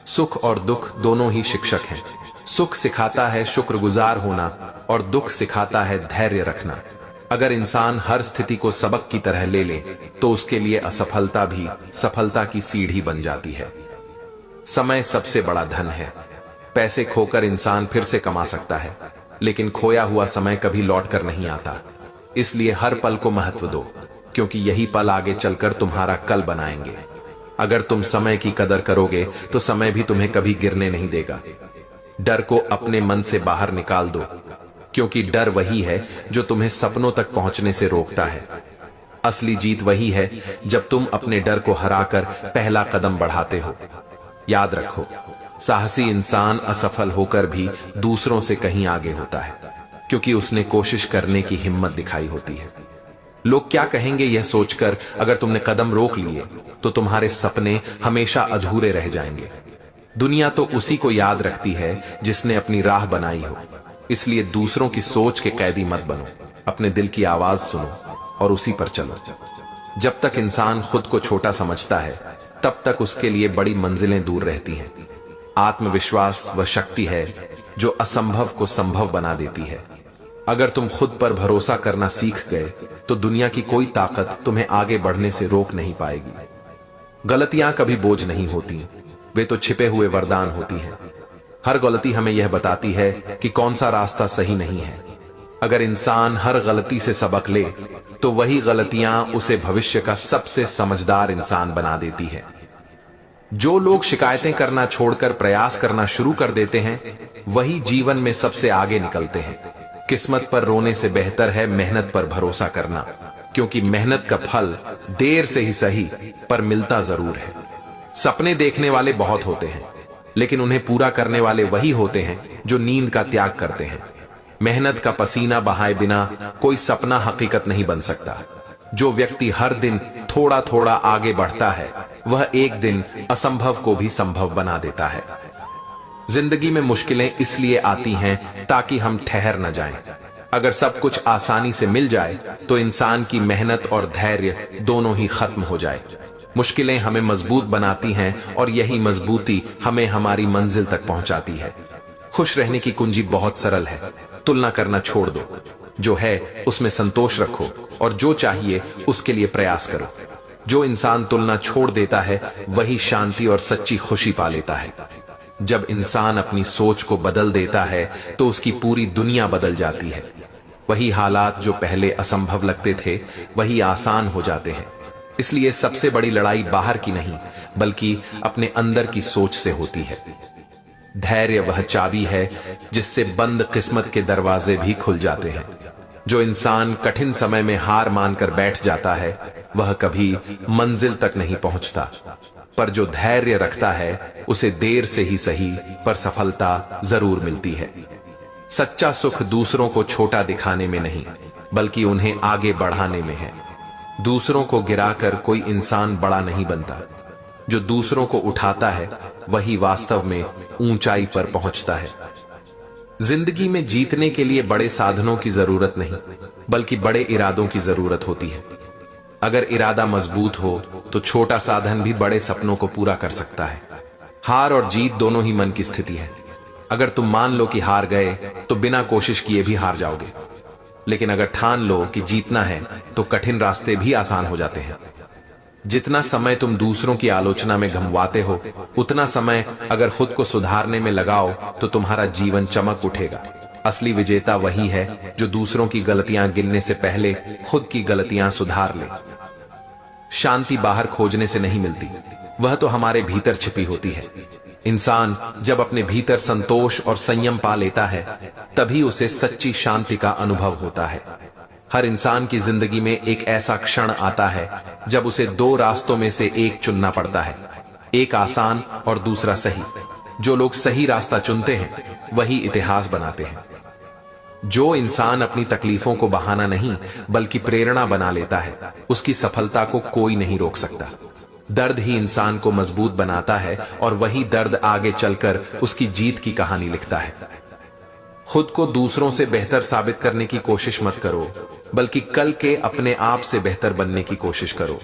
सुख और दुख दोनों ही शिक्षक हैं। सुख सिखाता है शुक्रगुजार होना और दुख सिखाता है धैर्य रखना। अगर इंसान हर स्थिति को सबक की तरह ले ले, तो उसके लिए असफलता भी सफलता की सीढ़ी बन जाती है। समय सबसे बड़ा धन है। पैसे खोकर इंसान फिर से कमा सकता है, लेकिन खोया हुआ समय कभी लौट कर नहीं आता। इसलिए हर पल को महत्व दो, क्योंकि यही पल आगे चलकर तुम्हारा कल बनाएंगे। अगर तुम समय की कदर करोगे तो समय भी तुम्हें कभी गिरने नहीं देगा। डर को अपने मन से बाहर निकाल दो, क्योंकि डर वही है जो तुम्हें सपनों तक पहुंचने से रोकता है। असली जीत वही है जब तुम अपने डर को हराकर पहला कदम बढ़ाते हो। याद रखो, साहसी इंसान असफल होकर भी दूसरों से कहीं आगे होता है, क्योंकि उसने कोशिश करने की हिम्मत दिखाई होती है। लोग क्या कहेंगे यह सोचकर अगर तुमने कदम रोक लिए, तो तुम्हारे सपने हमेशा अधूरे रह जाएंगे। दुनिया तो उसी को याद रखती है जिसने अपनी राह बनाई हो। इसलिए दूसरों की सोच के कैदी मत बनो, अपने दिल की आवाज सुनो और उसी पर चलो। जब तक इंसान खुद को छोटा समझता है, तब तक उसके लिए बड़ी मंजिलें दूर रहती हैं। आत्मविश्वास वह शक्ति है जो असंभव को संभव बना देती है। अगर तुम खुद पर भरोसा करना सीख गए, तो दुनिया की कोई ताकत तुम्हें आगे बढ़ने से रोक नहीं पाएगी। गलतियां कभी बोझ नहीं होती, वे तो छिपे हुए वरदान होती हैं। हर गलती हमें यह बताती है कि कौन सा रास्ता सही नहीं है। अगर इंसान हर गलती से सबक ले, तो वही गलतियां उसे भविष्य का सबसे समझदार इंसान बना देती है। जो लोग शिकायतें करना छोड़कर प्रयास करना शुरू कर देते हैं, वही जीवन में सबसे आगे निकलते हैं। किस्मत पर रोने से बेहतर है मेहनत पर भरोसा करना, क्योंकि मेहनत का फल देर से ही सही पर मिलता जरूर है। सपने देखने वाले बहुत होते हैं, लेकिन उन्हें पूरा करने वाले वही होते हैं जो नींद का त्याग करते हैं। मेहनत का पसीना बहाए बिना कोई सपना हकीकत नहीं बन सकता। जो व्यक्ति हर दिन थोड़ा थोड़ा आगे बढ़ता है, वह एक दिन असंभव को भी संभव बना देता है। जिंदगी में मुश्किलें इसलिए आती हैं ताकि हम ठहर न जाएं। अगर सब कुछ आसानी से मिल जाए, तो इंसान की मेहनत और धैर्य दोनों ही खत्म हो जाए। मुश्किलें हमें मजबूत बनाती हैं और यही मजबूती हमें हमारी मंजिल तक पहुंचाती है। खुश रहने की कुंजी बहुत सरल है। तुलना करना छोड़ दो, जो है उसमें संतोष रखो और जो चाहिए उसके लिए प्रयास करो। जो इंसान तुलना छोड़ देता है, वही शांति और सच्ची खुशी पा लेता है। जब इंसान अपनी सोच को बदल देता है, तो उसकी पूरी दुनिया बदल जाती है। वही हालात जो पहले असंभव लगते थे, वही आसान हो जाते हैं। इसलिए सबसे बड़ी लड़ाई बाहर की नहीं, बल्कि अपने अंदर की सोच से होती है। धैर्य वह चाबी है जिससे बंद किस्मत के दरवाजे भी खुल जाते हैं। जो इंसान कठिन समय में हार मानकर बैठ जाता है, वह कभी मंजिल तक नहीं पहुंचता। पर जो धैर्य रखता है, उसे देर से ही सही पर सफलता जरूर मिलती है। सच्चा सुख दूसरों को छोटा दिखाने में नहीं, बल्कि उन्हें आगे बढ़ाने में है। दूसरों को गिराकर कोई इंसान बड़ा नहीं बनता। जो दूसरों को उठाता है, वही वास्तव में ऊंचाई पर पहुंचता है। जिंदगी में जीतने के लिए बड़े साधनों की जरूरत नहीं, बल्कि बड़े इरादों की जरूरत होती है। अगर इरादा मजबूत हो, तो छोटा साधन भी बड़े सपनों को पूरा कर सकता है। हार और जीत दोनों ही मन की स्थिति है। अगर तुम मान लो कि हार गए तो बिना कोशिश किए भी हार जाओगे, लेकिन अगर ठान लो कि जीतना है तो कठिन रास्ते भी आसान हो जाते हैं। जितना समय तुम दूसरों की आलोचना में गंवाते हो, उतना समय अगर खुद को सुधारने में लगाओ तो तुम्हारा जीवन चमक उठेगा। असली विजेता वही है जो दूसरों की गलतियां गिनने से पहले खुद की गलतियां सुधार ले। शांति बाहर खोजने से नहीं मिलती, वह तो हमारे भीतर छिपी होती है। इंसान जब अपने भीतर संतोष और संयम पा लेता है, तभी उसे सच्ची शांति का अनुभव होता है। हर इंसान की जिंदगी में एक ऐसा क्षण आता है जब उसे दो रास्तों में से एक चुनना पड़ता है, एक आसान और दूसरा सही। जो लोग सही रास्ता चुनते हैं वही इतिहास बनाते हैं। जो इंसान अपनी तकलीफों को बहाना नहीं बल्कि प्रेरणा बना लेता है, उसकी सफलता को कोई नहीं रोक सकता। दर्द ही इंसान को मजबूत बनाता है और वही दर्द आगे चलकर उसकी जीत की कहानी लिखता है। खुद को दूसरों से बेहतर साबित करने की कोशिश मत करो, बल्कि कल के अपने आप से बेहतर बनने की कोशिश करो।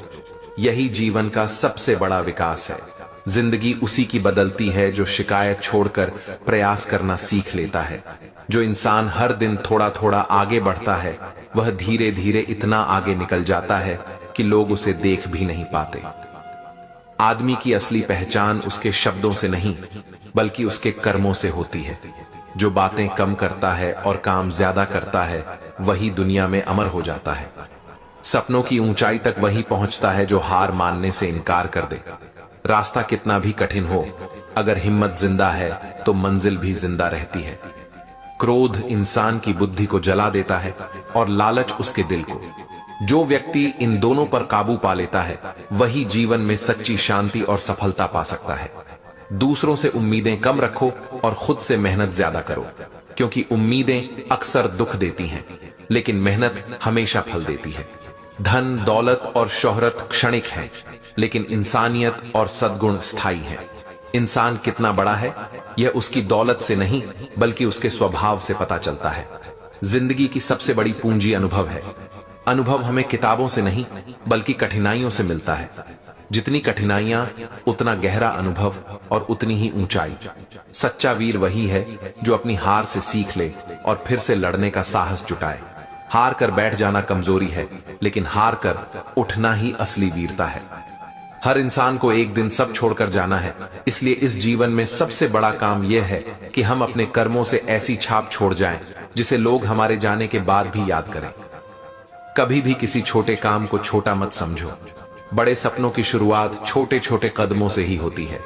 यही जीवन का सबसे बड़ा विकास है। जिंदगी उसी की बदलती है जो शिकायत छोड़कर प्रयास करना सीख लेता है। जो इंसान हर दिन थोड़ा थोड़ा आगे बढ़ता है, वह धीरे धीरे इतना आगे निकल जाता है कि लोग उसे देख भी नहीं पाते। आदमी की असली पहचान उसके शब्दों से नहीं बल्कि उसके कर्मों से होती है। जो बातें कम करता है और काम ज्यादा करता है, वही दुनिया में अमर हो जाता है। सपनों की ऊंचाई तक वही पहुंचता है जो हार मानने से इनकार कर दे। रास्ता कितना भी कठिन हो, अगर हिम्मत जिंदा है तो मंजिल भी जिंदा रहती है। क्रोध इंसान की बुद्धि को जला देता है और लालच उसके दिल को। जो व्यक्ति इन दोनों पर काबू पा लेता है, वही जीवन में सच्ची शांति और सफलता पा सकता है। दूसरों से उम्मीदें कम रखो और खुद से मेहनत ज्यादा करो, क्योंकि उम्मीदें अक्सर दुख देती हैं, लेकिन मेहनत हमेशा फल देती है। धन, दौलत और शोहरत क्षणिक है, लेकिन इंसानियत और सद्गुण स्थायी है। इंसान कितना बड़ा है, यह उसकी दौलत से नहीं बल्कि उसके स्वभाव से पता चलता है। जिंदगी की सबसे बड़ी पूंजी अनुभव है। अनुभव हमें किताबों से नहीं बल्कि कठिनाइयों से मिलता है। जितनी कठिनाइयां उतना गहरा अनुभव और उतनी ही ऊंचाई। सच्चा वीर वही है जो अपनी हार से सीख ले और फिर से लड़ने का साहस जुटाए। हार कर बैठ जाना कमजोरी है, लेकिन हार कर उठना ही असली वीरता है। हर इंसान को एक दिन सब छोड़कर जाना है, इसलिए इस जीवन में सबसे बड़ा काम यह है कि हम अपने कर्मों से ऐसी छाप छोड़ जाएं जिसे लोग हमारे जाने के बाद भी याद करें। कभी भी किसी छोटे काम को छोटा मत समझो। बड़े सपनों की शुरुआत छोटे छोटे कदमों से ही होती है।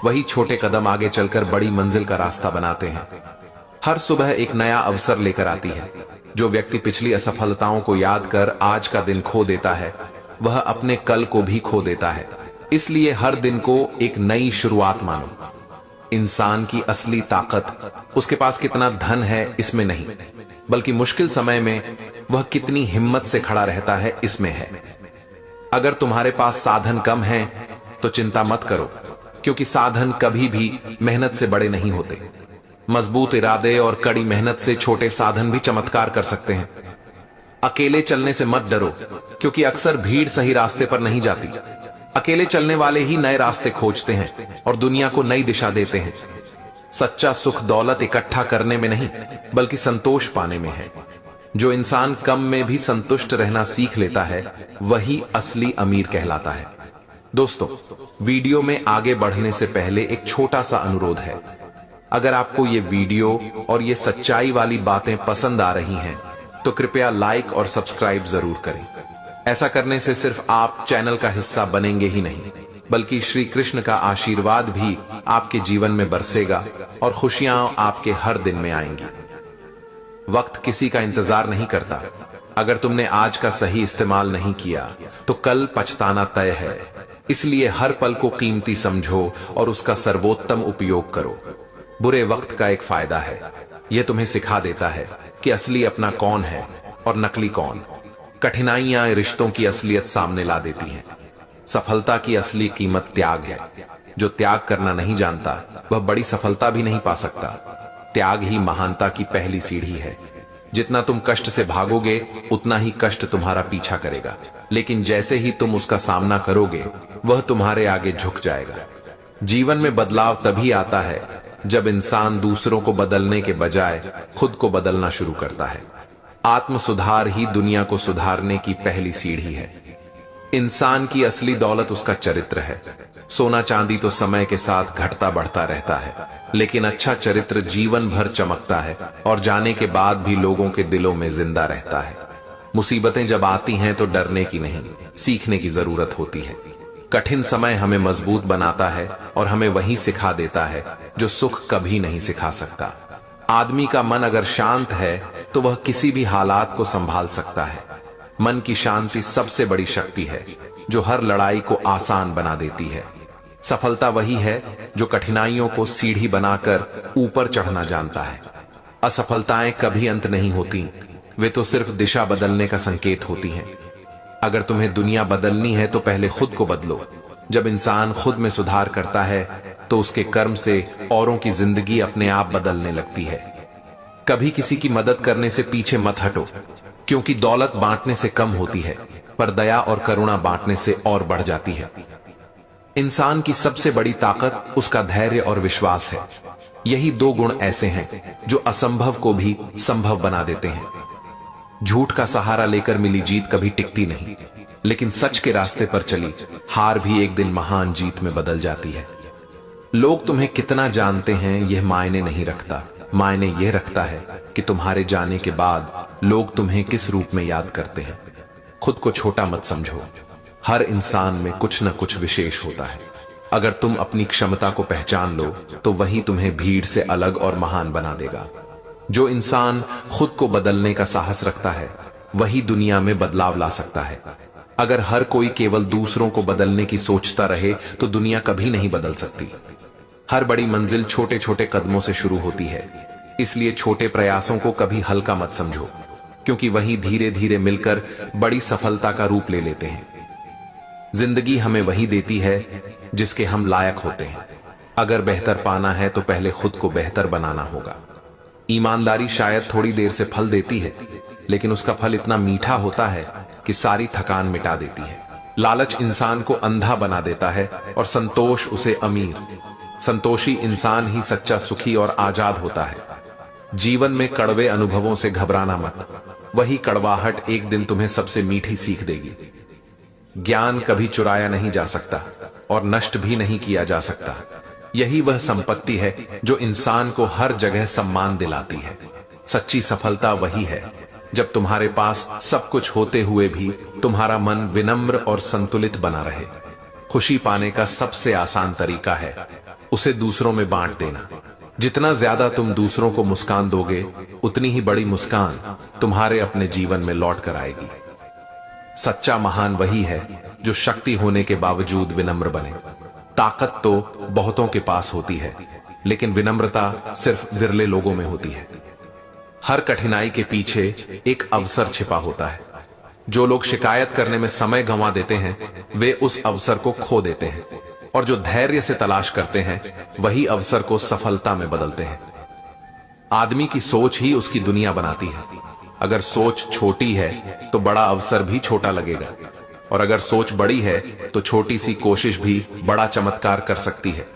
वही छोटे कदम आगे चलकर बड़ी मंजिल का रास्ता बनाते हैं। हर सुबह एक नया अवसर लेकर आती है। जो व्यक्ति पिछली असफलताओं को याद कर आज का दिन खो देता है, वह अपने कल को भी खो देता है। इसलिए हर दिन को एक नई शुरुआत मानो। इंसान की असली ताकत उसके पास कितना धन है इसमें नहीं, बल्कि मुश्किल समय में वह कितनी हिम्मत से खड़ा रहता है इसमें है। अगर तुम्हारे पास साधन कम हैं, तो चिंता मत करो, क्योंकि साधन कभी भी मेहनत से बड़े नहीं होते। मजबूत इरादे और कड़ी मेहनत से छोटे साधन भी चमत्कार कर सकते हैं। अकेले चलने से मत डरो, क्योंकि अक्सर भीड़ सही रास्ते पर नहीं जाती। अकेले चलने वाले ही नए रास्ते खोजते हैं और दुनिया को नई दिशा देते हैं। सच्चा सुख दौलत इकट्ठा करने में नहीं बल्कि संतोष पाने में है। जो इंसान कम में भी संतुष्ट रहना सीख लेता है, वही असली अमीर कहलाता है। दोस्तों, वीडियो में आगे बढ़ने से पहले एक छोटा सा अनुरोध है। अगर आपको ये वीडियो और ये सच्चाई वाली बातें पसंद आ रही हैं, तो कृपया लाइक और सब्सक्राइब जरूर करें। ऐसा करने से सिर्फ आप चैनल का हिस्सा बनेंगे ही नहीं, बल्कि श्री कृष्ण का आशीर्वाद भी आपके जीवन में बरसेगा और खुशियां आपके हर दिन में आएंगी। वक्त किसी का इंतजार नहीं करता। अगर तुमने आज का सही इस्तेमाल नहीं किया, तो कल पछताना तय है। इसलिए हर पल को कीमती समझो और उसका सर्वोत्तम उपयोग करो। बुरे वक्त का एक फायदा है, यह तुम्हें सिखा देता है कि असली अपना कौन है और नकली कौन। कठिनाइयां रिश्तों की असलियत सामने ला देती हैं। सफलता की असली कीमत त्याग है। जो त्याग करना नहीं जानता, वह बड़ी सफलता भी नहीं पा सकता। त्याग ही महानता की पहली सीढ़ी है। जितना तुम कष्ट से भागोगे, उतना ही कष्ट तुम्हारा पीछा करेगा, लेकिन जैसे ही तुम उसका सामना करोगे, वह तुम्हारे आगे झुक जाएगा। जीवन में बदलाव तभी आता है जब इंसान दूसरों को बदलने के बजाय खुद को बदलना शुरू करता है। आत्म सुधार ही दुनिया को सुधारने की पहली सीढ़ी है। इंसान की असली दौलत उसका चरित्र है। सोना चांदी तो समय के साथ घटता बढ़ता रहता है, लेकिन अच्छा चरित्र जीवन भर चमकता है और जाने के बाद भी लोगों के दिलों में जिंदा रहता है। मुसीबतें जब आती हैं तो डरने की नहीं, सीखने की जरूरत होती है। कठिन समय हमें मजबूत बनाता है और हमें वही सिखा देता है जो सुख कभी नहीं सिखा सकता। आदमी का मन अगर शांत है तो वह किसी भी हालात को संभाल सकता है। मन की शांति सबसे बड़ी शक्ति है जो हर लड़ाई को आसान बना देती है। सफलता वही है जो कठिनाइयों को सीढ़ी बनाकर ऊपर चढ़ना जानता है। असफलताएं कभी अंत नहीं होती, वे तो सिर्फ दिशा बदलने का संकेत होती हैं। अगर तुम्हें दुनिया बदलनी है तो पहले खुद को बदलो। जब इंसान खुद में सुधार करता है तो उसके कर्म से औरों की जिंदगी अपने आप बदलने लगती है। कभी किसी की मदद करने से पीछे मत हटो, क्योंकि दौलत बांटने से कम होती है, पर दया और करुणा बांटने से और बढ़ जाती है। इंसान की सबसे बड़ी ताकत उसका धैर्य और विश्वास है। यही दो गुण ऐसे हैं जो असंभव को भी संभव बना देते हैं। झूठ का सहारा लेकर मिली जीत कभी टिकती नहीं, लेकिन सच के रास्ते पर चली हार भी एक दिन महान जीत में बदल जाती है। लोग तुम्हें कितना जानते हैं यह मायने नहीं रखता, मायने यह रखता है कि तुम्हारे जाने के बाद लोग तुम्हें किस रूप में याद करते हैं। खुद को छोटा मत समझो, हर इंसान में कुछ न कुछ विशेष होता है। अगर तुम अपनी क्षमता को पहचान लो तो वही तुम्हें भीड़ से अलग और महान बना देगा। जो इंसान खुद को बदलने का साहस रखता है वही दुनिया में बदलाव ला सकता है। अगर हर कोई केवल दूसरों को बदलने की सोचता रहे तो दुनिया कभी नहीं बदल सकती। हर बड़ी मंजिल छोटे छोटे कदमों से शुरू होती है, इसलिए छोटे प्रयासों को कभी हल्का मत समझो, क्योंकि वही धीरे धीरे मिलकर बड़ी सफलता का रूप ले लेते हैं। जिंदगी हमें वही देती है जिसके हम लायक होते हैं। अगर बेहतर पाना है तो पहले खुद को बेहतर बनाना होगा। ईमानदारी शायद थोड़ी देर से फल देती है, लेकिन उसका फल इतना मीठा होता है कि सारी थकान मिटा देती है। लालच इंसान को अंधा बना देता है और संतोष उसे अमीर। संतोषी इंसान ही सच्चा सुखी और आजाद होता है। जीवन में कड़वे अनुभवों से घबराना मत, वही कड़वाहट एक दिन तुम्हें सबसे मीठी सीख देगी। ज्ञान कभी चुराया नहीं जा सकता और नष्ट भी नहीं किया जा सकता। यही वह संपत्ति है जो इंसान को हर जगह सम्मान दिलाती है। सच्ची सफलता वही है जब तुम्हारे पास सब कुछ होते हुए भी तुम्हारा मन विनम्र और संतुलित बना रहे। खुशी पाने का सबसे आसान तरीका है उसे दूसरों में बांट देना। जितना ज्यादा तुम दूसरों को मुस्कान दोगे, उतनी ही बड़ी मुस्कान तुम्हारे अपने जीवन में लौट कर आएगी। सच्चा महान वही है जो शक्ति होने के बावजूद विनम्र बने। ताकत तो बहुतों के पास होती है, लेकिन विनम्रता सिर्फ विरले लोगों में होती है। हर कठिनाई के पीछे एक अवसर छिपा होता है। जो लोग शिकायत करने में समय गंवा देते हैं, वे उस अवसर को खो देते हैं, और जो धैर्य से तलाश करते हैं वही अवसर को सफलता में बदलते हैं। आदमी की सोच ही उसकी दुनिया बनाती है। अगर सोच छोटी है तो बड़ा अवसर भी छोटा लगेगा, और अगर सोच बड़ी है तो छोटी सी कोशिश भी बड़ा चमत्कार कर सकती है।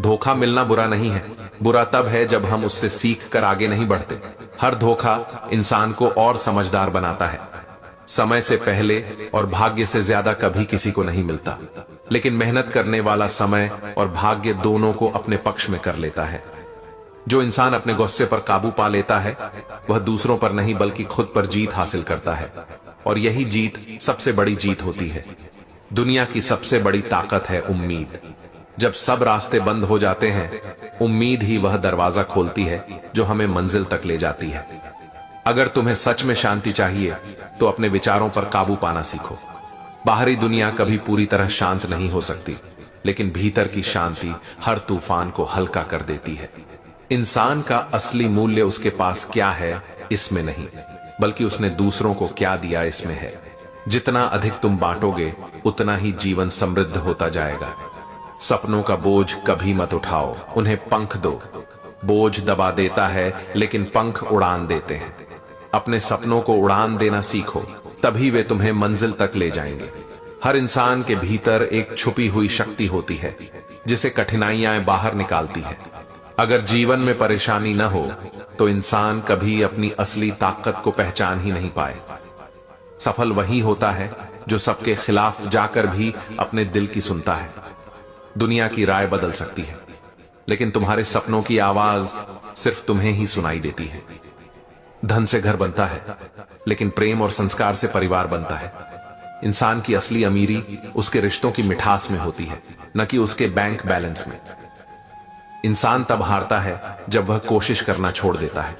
धोखा मिलना बुरा नहीं है, बुरा तब है जब हम उससे सीख कर आगे नहीं बढ़ते। हर धोखा इंसान को और समझदार बनाता है। समय से पहले और भाग्य से ज्यादा कभी किसी को नहीं मिलता, लेकिन मेहनत करने वाला समय और भाग्य दोनों को अपने पक्ष में कर लेता है। जो इंसान अपने गुस्से पर काबू पा लेता है वह दूसरों पर नहीं बल्कि खुद पर जीत हासिल करता है, और यही जीत सबसे बड़ी जीत होती है। दुनिया की सबसे बड़ी ताकत है उम्मीद। जब सब रास्ते बंद हो जाते हैं, उम्मीद ही वह दरवाजा खोलती है जो हमें मंजिल तक ले जाती है। अगर तुम्हें सच में शांति चाहिए तो अपने विचारों पर काबू पाना सीखो। बाहरी दुनिया कभी पूरी तरह शांत नहीं हो सकती, लेकिन भीतर की शांति हर तूफान को हल्का कर देती है। इंसान का असली मूल्य उसके पास क्या है इसमें नहीं, बल्कि उसने दूसरों को क्या दिया इसमें है। जितना अधिक तुम बांटोगे उतना ही जीवन समृद्ध होता जाएगा। सपनों का बोझ कभी मत उठाओ, उन्हें पंख दो। बोझ दबा देता है लेकिन पंख उड़ान देते हैं। अपने सपनों को उड़ान देना सीखो, तभी वे तुम्हें मंजिल तक ले जाएंगे। हर इंसान के भीतर एक छुपी हुई शक्ति होती है जिसे कठिनाइयां बाहर निकालती है। अगर जीवन में परेशानी न हो तो इंसान कभी अपनी असली ताकत को पहचान ही नहीं पाए। सफल वही होता है जो सबके खिलाफ जाकर भी अपने दिल की सुनता है। दुनिया की राय बदल सकती है, लेकिन तुम्हारे सपनों की आवाज सिर्फ तुम्हें ही सुनाई देती है। धन से घर बनता है, लेकिन प्रेम और संस्कार से परिवार बनता है। इंसान की असली अमीरी उसके रिश्तों की मिठास में होती है, न कि उसके बैंक बैलेंस में। इंसान तब हारता है जब वह कोशिश करना छोड़ देता है।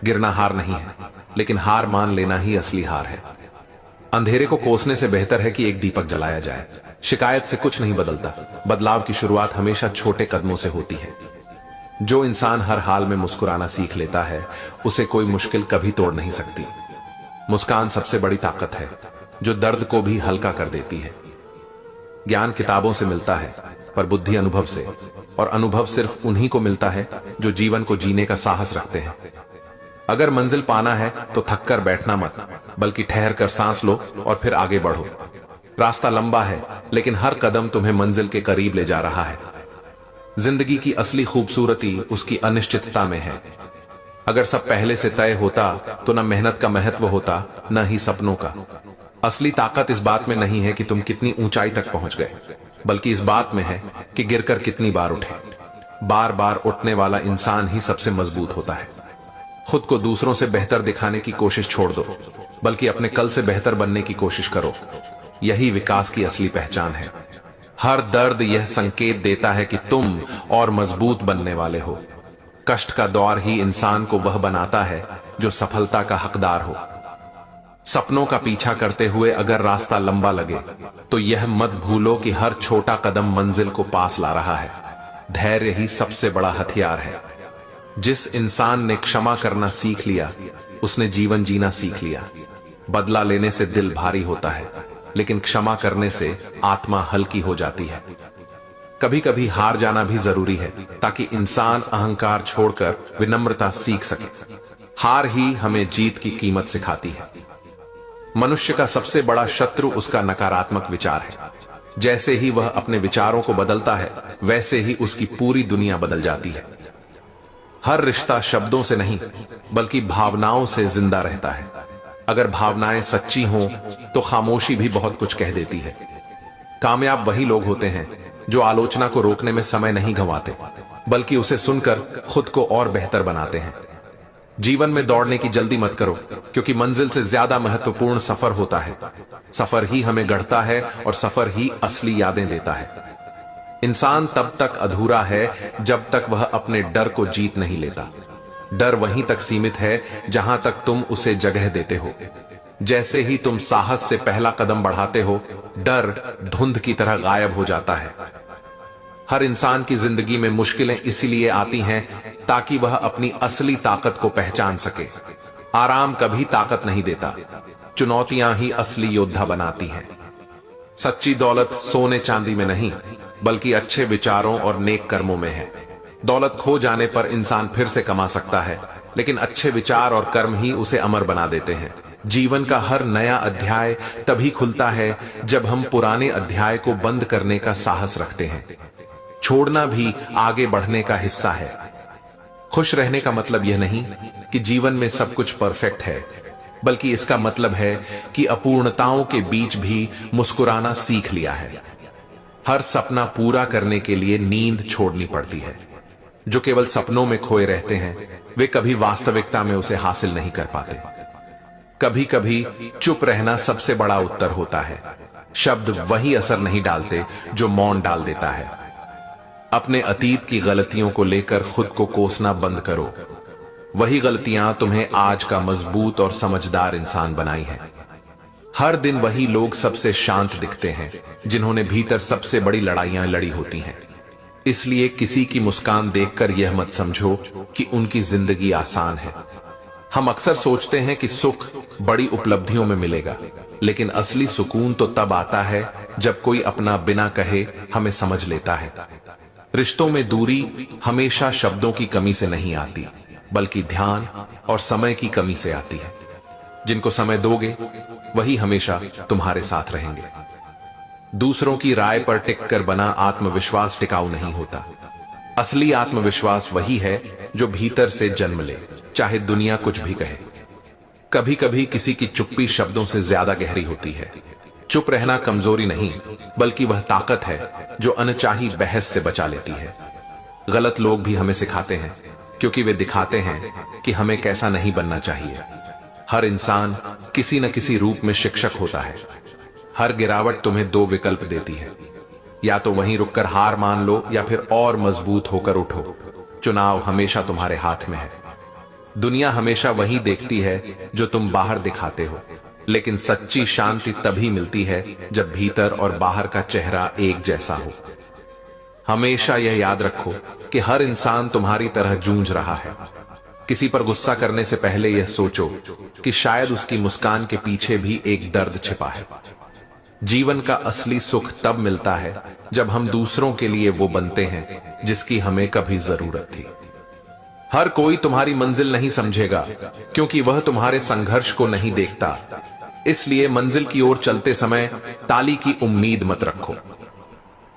गिरना हार नहीं है, लेकिन हार मान लेना ही असली हार है। अंधेरे को कोसने से बेहतर है कि एक दीपक जलाया जाए। शिकायत से कुछ नहीं बदलता। बदलाव की शुरुआत हमेशा छोटे कदमों से होती है। जो इंसान हर हाल में मुस्कुराना सीख लेता है, उसे कोई मुश्किल कभी तोड़ नहीं सकती। मुस्कान सबसे बड़ी ताकत है, जो दर्द को भी हल्का कर देती है। ज्ञान किताबों से मिलता है, पर बुद्धि अनुभव से, और अनुभव सिर्फ उन्हीं को मिलता है जो जीवन को जीने का साहस रखते हैं। अगर मंजिल पाना है तो थककर बैठना मत, बल्कि ठहर कर सांस लो और फिर आगे बढ़ो। रास्ता लंबा है, लेकिन हर कदम तुम्हें मंजिल के करीब ले जा रहा है। जिंदगी की असली खूबसूरती उसकी अनिश्चितता में है। अगर सब पहले से तय होता तो न मेहनत का महत्व होता, न ही सपनों का। असली ताकत इस बात में नहीं है कि तुम कितनी ऊंचाई तक पहुंच गए, बल्कि इस बात में है कि गिरकर कितनी बार उठे। बार बार उठने वाला इंसान ही सबसे मजबूत होता है। खुद को दूसरों से बेहतर दिखाने की कोशिश छोड़ दो, बल्कि अपने कल से बेहतर बनने की कोशिश करो। यही विकास की असली पहचान है। हर दर्द यह संकेत देता है कि तुम और मजबूत बनने वाले हो। कष्ट का दौर ही इंसान को वह बनाता है जो सफलता का हकदार हो। सपनों का पीछा करते हुए अगर रास्ता लंबा लगे, तो यह मत भूलो कि हर छोटा कदम मंजिल को पास ला रहा है। धैर्य ही सबसे बड़ा हथियार है। जिस इंसान ने क्षमा करना सीख लिया, उसने जीवन जीना सीख लिया। बदला लेने से दिल भारी होता है, लेकिन क्षमा करने से आत्मा हल्की हो जाती है। कभी कभी हार जाना भी जरूरी है, ताकि इंसान अहंकार छोड़कर विनम्रता सीख सके। हार ही हमें जीत की कीमत सिखाती है। मनुष्य का सबसे बड़ा शत्रु उसका नकारात्मक विचार है। जैसे ही वह अपने विचारों को बदलता है, वैसे ही उसकी पूरी दुनिया बदल जाती है। हर रिश्ता शब्दों से नहीं, बल्कि भावनाओं से जिंदा रहता है। अगर भावनाएं सच्ची हों, तो खामोशी भी बहुत कुछ कह देती है। कामयाब वही लोग होते हैं जो आलोचना को रोकने में समय नहीं गंवाते, बल्कि उसे सुनकर खुद को और बेहतर बनाते हैं। जीवन में दौड़ने की जल्दी मत करो, क्योंकि मंजिल से ज्यादा महत्वपूर्ण सफर होता है। सफर ही हमें गढ़ता है, और सफर ही असली यादें देता है। इंसान तब तक अधूरा है जब तक वह अपने डर को जीत नहीं लेता। डर वहीं तक सीमित है जहां तक तुम उसे जगह देते हो। जैसे ही तुम साहस से पहला कदम बढ़ाते हो, डर धुंध की तरह गायब हो जाता है। हर इंसान की जिंदगी में मुश्किलें इसीलिए आती हैं ताकि वह अपनी असली ताकत को पहचान सके। आराम कभी ताकत नहीं देता, चुनौतियां ही असली योद्धा बनाती हैं। सच्ची दौलत सोने चांदी में नहीं, बल्कि अच्छे विचारों और नेक कर्मों में है। दौलत खो जाने पर इंसान फिर से कमा सकता है, लेकिन अच्छे विचार और कर्म ही उसे अमर बना देते हैं। जीवन का हर नया अध्याय तभी खुलता है जब हम पुराने अध्याय को बंद करने का साहस रखते हैं। छोड़ना भी आगे बढ़ने का हिस्सा है। खुश रहने का मतलब यह नहीं कि जीवन में सब कुछ परफेक्ट है, बल्कि इसका मतलब है कि अपूर्णताओं के बीच भी मुस्कुराना सीख लिया है। हर सपना पूरा करने के लिए नींद छोड़नी पड़ती है। जो केवल सपनों में खोए रहते हैं, वे कभी वास्तविकता में उसे हासिल नहीं कर पाते। कभी कभी चुप रहना सबसे बड़ा उत्तर होता है। शब्द वही असर नहीं डालते जो मौन डाल देता है। अपने अतीत की गलतियों को लेकर खुद को कोसना बंद करो। वही गलतियां तुम्हें आज का मजबूत और समझदार इंसान बनाई हैं। हर दिन वही लोग सबसे शांत दिखते हैं जिन्होंने भीतर सबसे बड़ी लड़ाइयां लड़ी होती हैं। इसलिए किसी की मुस्कान देखकर यह मत समझो कि उनकी जिंदगी आसान है। हम अक्सर सोचते हैं कि सुख बड़ी उपलब्धियों में मिलेगा, लेकिन असली सुकून तो तब आता है जब कोई अपना बिना कहे हमें समझ लेता है। रिश्तों में दूरी हमेशा शब्दों की कमी से नहीं आती, बल्कि ध्यान और समय की कमी से आती है। जिनको समय दोगे, वही हमेशा तुम्हारे साथ रहेंगे। दूसरों की राय पर टिककर बना आत्मविश्वास टिकाऊ नहीं होता। असली आत्मविश्वास वही है जो भीतर से जन्म ले, चाहे दुनिया कुछ भी कहे। कभी कभी किसी की चुप्पी शब्दों से ज्यादा गहरी होती है। चुप रहना कमजोरी नहीं, बल्कि वह ताकत है जो अनचाही बहस से बचा लेती है। गलत लोग भी हमें सिखाते हैं, क्योंकि वे दिखाते हैं कि हमें कैसा नहीं बनना चाहिए। हर इंसान किसी न किसी रूप में शिक्षक होता है। हर गिरावट तुम्हें दो विकल्प देती है, या तो वहीं रुककर हार मान लो या फिर और मजबूत होकर उठो। चुनाव हमेशा तुम्हारे हाथ में है। दुनिया हमेशा वही देखती है जो तुम बाहर दिखाते हो, लेकिन सच्ची शांति तभी मिलती है जब भीतर और बाहर का चेहरा एक जैसा हो। हमेशा यह याद रखो कि हर इंसान तुम्हारी तरह जूझ रहा है। किसी पर गुस्सा करने से पहले यह सोचो कि शायद उसकी मुस्कान के पीछे भी एक दर्द छिपा है। जीवन का असली सुख तब मिलता है जब हम दूसरों के लिए वो बनते हैं जिसकी हमें कभी जरूरत थी। हर कोई तुम्हारी मंजिल नहीं समझेगा, क्योंकि वह तुम्हारे संघर्ष को नहीं देखता। इसलिए मंजिल की ओर चलते समय ताली की उम्मीद मत रखो।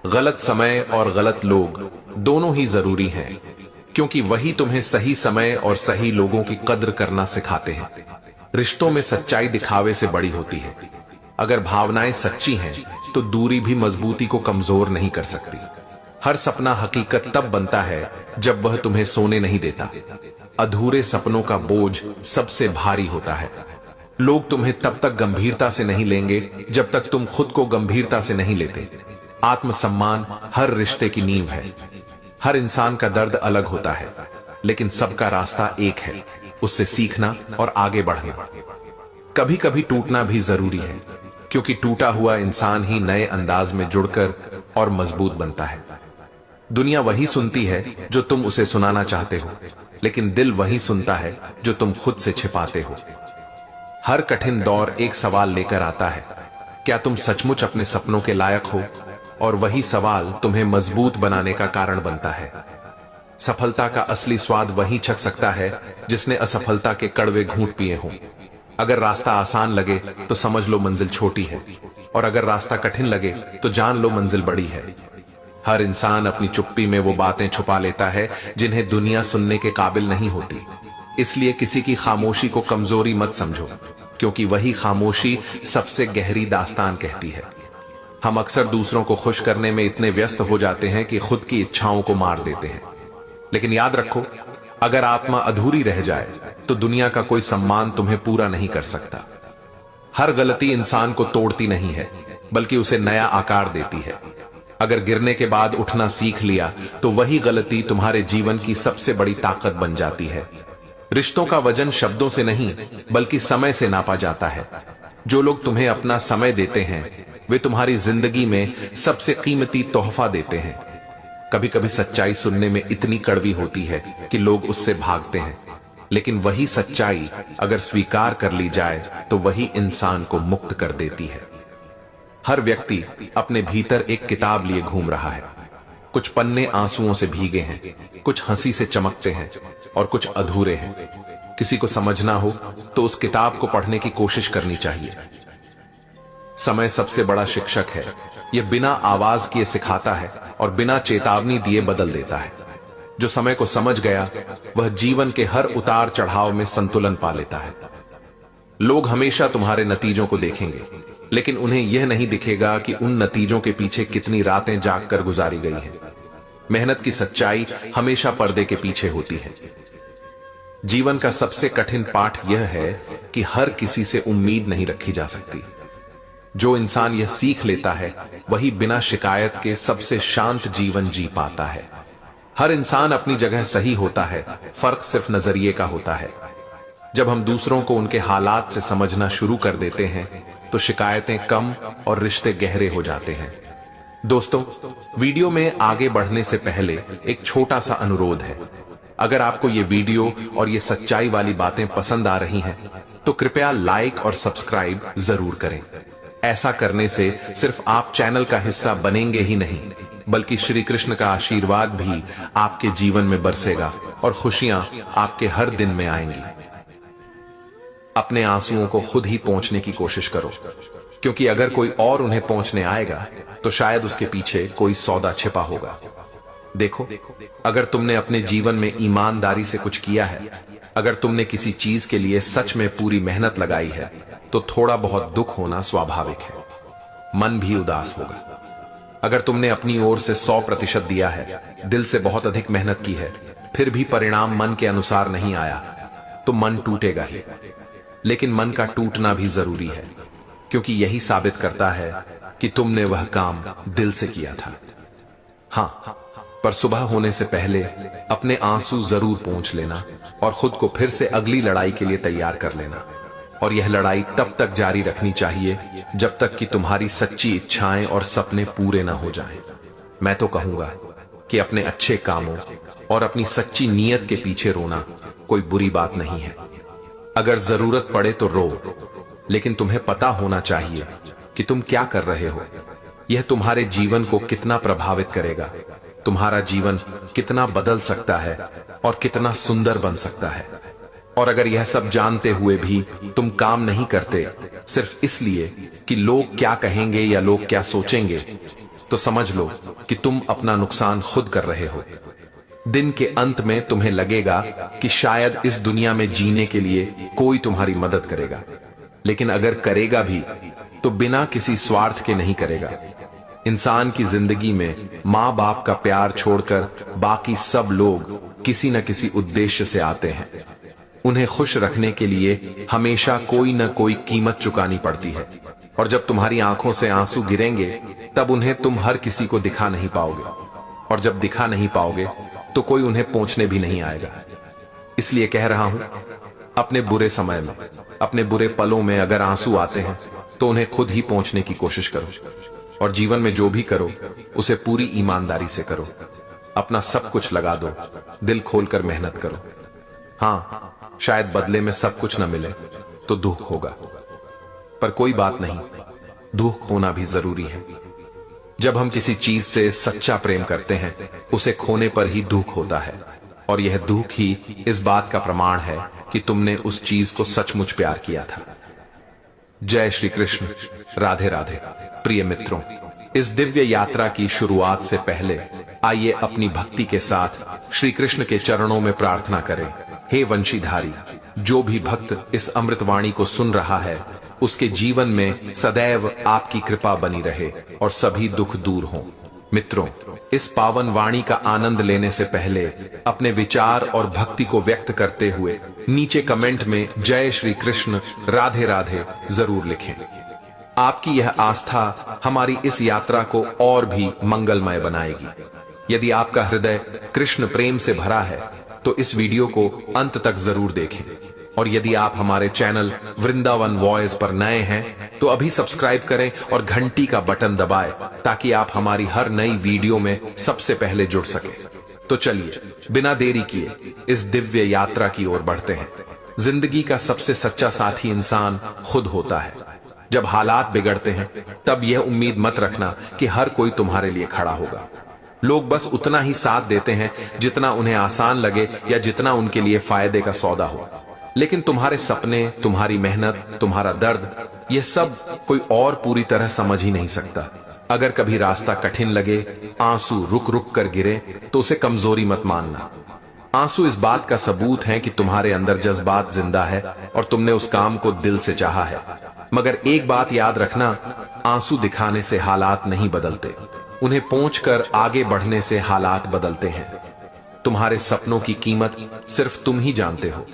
गलत समय और गलत लोग दोनों ही जरूरी हैं, क्योंकि वही तुम्हें सही समय और सही लोगों की कद्र करना सिखाते हैं। रिश्तों में सच्चाई दिखावे से बड़ी होती है। अगर भावनाएं सच्ची हैं, तो दूरी भी मजबूती को कमजोर नहीं कर सकती। हर सपना हकीकत तब बनता है जब वह तुम्हें सोने नहीं देता। अधूरे सपनों का बोझ सबसे भारी होता है। लोग तुम्हें तब तक गंभीरता से नहीं लेंगे जब तक तुम खुद को गंभीरता से नहीं लेते। आत्मसम्मान हर रिश्ते की नींव है। हर इंसान का दर्द अलग होता है, लेकिन सबका रास्ता एक है, उससे सीखना और आगे बढ़ना। कभी कभी टूटना भी जरूरी है, क्योंकि टूटा हुआ इंसान ही नए अंदाज में जुड़कर और मजबूत बनता है। दुनिया वही सुनती है जो तुम उसे सुनाना चाहते हो, लेकिन दिल वही सुनता है जो तुम खुद से छिपाते हो। हर कठिन दौर एक सवाल लेकर आता है, क्या तुम सचमुच अपने सपनों के लायक हो? और वही सवाल तुम्हें मजबूत बनाने का कारण बनता है। सफलता का असली स्वाद वही चख सकता है जिसने असफलता के कड़वे घूंट पिए हों। अगर रास्ता आसान लगे तो समझ लो मंजिल छोटी है, और अगर रास्ता कठिन लगे तो जान लो मंजिल बड़ी है। हर इंसान अपनी चुप्पी में वो बातें छुपा लेता है जिन्हें दुनिया सुनने के काबिल नहीं होती। इसलिए किसी की खामोशी को कमजोरी मत समझो, क्योंकि वही खामोशी सबसे गहरी दास्तान कहती है। हम अक्सर दूसरों को खुश करने में इतने व्यस्त हो जाते हैं कि खुद की इच्छाओं को मार देते हैं। लेकिन याद रखो, अगर आत्मा अधूरी रह जाए तो दुनिया का कोई सम्मान तुम्हें पूरा नहीं कर सकता। हर गलती इंसान को तोड़ती नहीं है, बल्कि उसे नया आकार देती है। अगर गिरने के बाद उठना सीख लिया तो वही गलती तुम्हारे जीवन की सबसे बड़ी ताकत बन जाती है। रिश्तों का वजन शब्दों से नहीं, बल्कि समय से नापा जाता है। जो लोग तुम्हें अपना समय देते हैं, वे तुम्हारी जिंदगी में सबसे कीमती तोहफा देते हैं। कभी कभी सच्चाई सुनने में इतनी कड़वी होती है कि लोग उससे भागते हैं, लेकिन वही सच्चाई अगर स्वीकार कर ली जाए तो वही इंसान को मुक्त कर देती है। हर व्यक्ति अपने भीतर एक किताब लिए घूम रहा है। कुछ पन्ने आंसुओं से भीगे हैं, कुछ हंसी से चमकते हैं और कुछ अधूरे हैं। किसी को समझना हो तो उस किताब को पढ़ने की कोशिश करनी चाहिए। समय सबसे बड़ा शिक्षक है। यह बिना आवाज किए सिखाता है और बिना चेतावनी दिए बदल देता है। जो समय को समझ गया, वह जीवन के हर उतार चढ़ाव में संतुलन पा लेता है। लोग हमेशा तुम्हारे नतीजों को देखेंगे, लेकिन उन्हें यह नहीं दिखेगा कि उन नतीजों के पीछे कितनी रातें जागकर गुजारी गई हैं। मेहनत की सच्चाई हमेशा पर्दे के पीछे होती है। जीवन का सबसे कठिन पाठ यह है कि हर किसी से उम्मीद नहीं रखी जा सकती। जो इंसान यह सीख लेता है, वही बिना शिकायत के सबसे शांत जीवन जी पाता है। हर इंसान अपनी जगह सही होता है, फर्क सिर्फ नजरिए का होता है। जब हम दूसरों को उनके हालात से समझना शुरू कर देते हैं, तो शिकायतें कम और रिश्ते गहरे हो जाते हैं। दोस्तों, वीडियो में आगे बढ़ने से पहले एक छोटा सा अनुरोध है। अगर आपको ये वीडियो और ये सच्चाई वाली बातें पसंद आ रही हैं, तो कृपया लाइक और सब्सक्राइब जरूर करें। ऐसा करने से सिर्फ आप चैनल का हिस्सा बनेंगे ही नहीं, बल्कि श्री कृष्ण का आशीर्वाद भी आपके जीवन में बरसेगा और खुशियां आपके हर दिन में आएंगी। अपने आंसुओं को खुद ही पोंछने की कोशिश करो, क्योंकि अगर कोई और उन्हें पोंछने आएगा तो शायद उसके पीछे कोई सौदा छिपा होगा। देखो, अगर तुमने अपने जीवन में ईमानदारी से कुछ किया है, अगर तुमने किसी चीज के लिए सच में पूरी मेहनत लगाई है, तो थोड़ा बहुत दुख होना स्वाभाविक है। मन भी उदास होगा। अगर तुमने अपनी ओर से 100% दिया है, दिल से बहुत अधिक मेहनत की है, फिर भी परिणाम मन के अनुसार नहीं आया, तो मन टूटेगा ही। लेकिन मन का टूटना भी जरूरी है, क्योंकि यही साबित करता है कि तुमने वह काम दिल से किया था। हाँ, पर सुबह होने से पहले अपने आंसू जरूर पोंछ लेना और खुद को फिर से अगली लड़ाई के लिए तैयार कर लेना। और यह लड़ाई तब तक जारी रखनी चाहिए जब तक कि तुम्हारी सच्ची इच्छाएं और सपने पूरे ना हो जाएं। मैं तो कहूंगा कि अपने अच्छे कामों और अपनी सच्ची नीयत के पीछे रोना कोई बुरी बात नहीं है। अगर जरूरत पड़े तो रो, लेकिन तुम्हें पता होना चाहिए कि तुम क्या कर रहे हो। यह तुम्हारे जीवन को कितना प्रभावित करेगा, तुम्हारा जीवन कितना बदल सकता है और कितना सुंदर बन सकता है। और अगर यह सब जानते हुए भी तुम काम नहीं करते, सिर्फ इसलिए कि लोग क्या कहेंगे या लोग क्या सोचेंगे, तो समझ लो कि तुम अपना नुकसान खुद कर रहे हो। दिन के अंत में तुम्हें लगेगा कि शायद इस दुनिया में जीने के लिए कोई तुम्हारी मदद करेगा, लेकिन अगर करेगा भी तो बिना किसी स्वार्थ के नहीं करेगा। इंसान की जिंदगी में माँ बाप का प्यार छोड़कर बाकी सब लोग किसी न किसी उद्देश्य से आते हैं। उन्हें खुश रखने के लिए हमेशा कोई न कोई कीमत चुकानी पड़ती है, और जब तुम्हारी आंखों से आंसू गिरेंगे तब उन्हें तुम हर किसी को दिखा नहीं पाओगे, और जब दिखा नहीं पाओगे तो कोई उन्हें पहुंचने भी नहीं आएगा। इसलिए कह रहा हूं, अपने बुरे समय में, अपने बुरे पलों में अगर आंसू आते हैं तो उन्हें खुद ही पहुंचने की कोशिश करो, और जीवन में जो भी करो उसे पूरी ईमानदारी से करो। अपना सब कुछ लगा दो, दिल खोलकर मेहनत करो। हाँ, शायद बदले में सब कुछ न मिले तो दुख होगा, पर कोई बात नहीं, दुख होना भी जरूरी है। जब हम किसी चीज से सच्चा प्रेम करते हैं, उसे खोने पर ही दुख होता है, और यह दुख ही इस बात का प्रमाण है कि तुमने उस चीज को सचमुच प्यार किया था। जय श्री कृष्ण। राधे राधे। प्रिय मित्रों, इस दिव्य यात्रा की शुरुआत से पहले आइए अपनी भक्ति के साथ श्री कृष्ण के चरणों में प्रार्थना करें। हे वंशीधारी, जो भी भक्त इस अमृतवाणी को सुन रहा है, उसके जीवन में सदैव आपकी कृपा बनी रहे और सभी दुख दूर हों। मित्रों, इस पावन वाणी का आनंद लेने से पहले अपने विचार और भक्ति को व्यक्त करते हुए नीचे कमेंट में जय श्री कृष्ण, राधे राधे जरूर लिखें। आपकी यह आस्था हमारी इस यात्रा को और भी मंगलमय बनाएगी। यदि आपका हृदय कृष्ण प्रेम से भरा है तो इस वीडियो को अंत तक जरूर देखें, और यदि आप हमारे चैनल वृंदावन वॉइस पर नए हैं तो अभी सब्सक्राइब करें और घंटी का बटन दबाएं, ताकि आप हमारी हर नई वीडियो में सबसे पहले जुड़ सकें। तो चलिए बिना देरी किए इस दिव्य यात्रा की ओर बढ़ते हैं। जिंदगी का सबसे सच्चा साथी इंसान खुद होता है। जब हालात बिगड़ते हैं तब यह उम्मीद मत रखना कि हर कोई तुम्हारे लिए खड़ा होगा। लोग बस उतना ही साथ देते हैं जितना उन्हें आसान लगे या जितना उनके लिए फायदे का सौदा हो। लेकिन तुम्हारे सपने, तुम्हारी मेहनत, तुम्हारा दर्द, यह सब कोई और पूरी तरह समझ ही नहीं सकता। अगर कभी रास्ता कठिन लगे, आंसू रुक रुक कर गिरे, तो उसे कमजोरी मत मानना। आंसू इस बात का सबूत है कि तुम्हारे अंदर जज्बात जिंदा है और तुमने उस काम को दिल से चाहा है। मगर एक बात याद रखना, आंसू दिखाने से हालात नहीं बदलते, उन्हें पोंछकर आगे बढ़ने से हालात बदलते हैं। तुम्हारे सपनों की कीमत सिर्फ तुम ही जानते हो।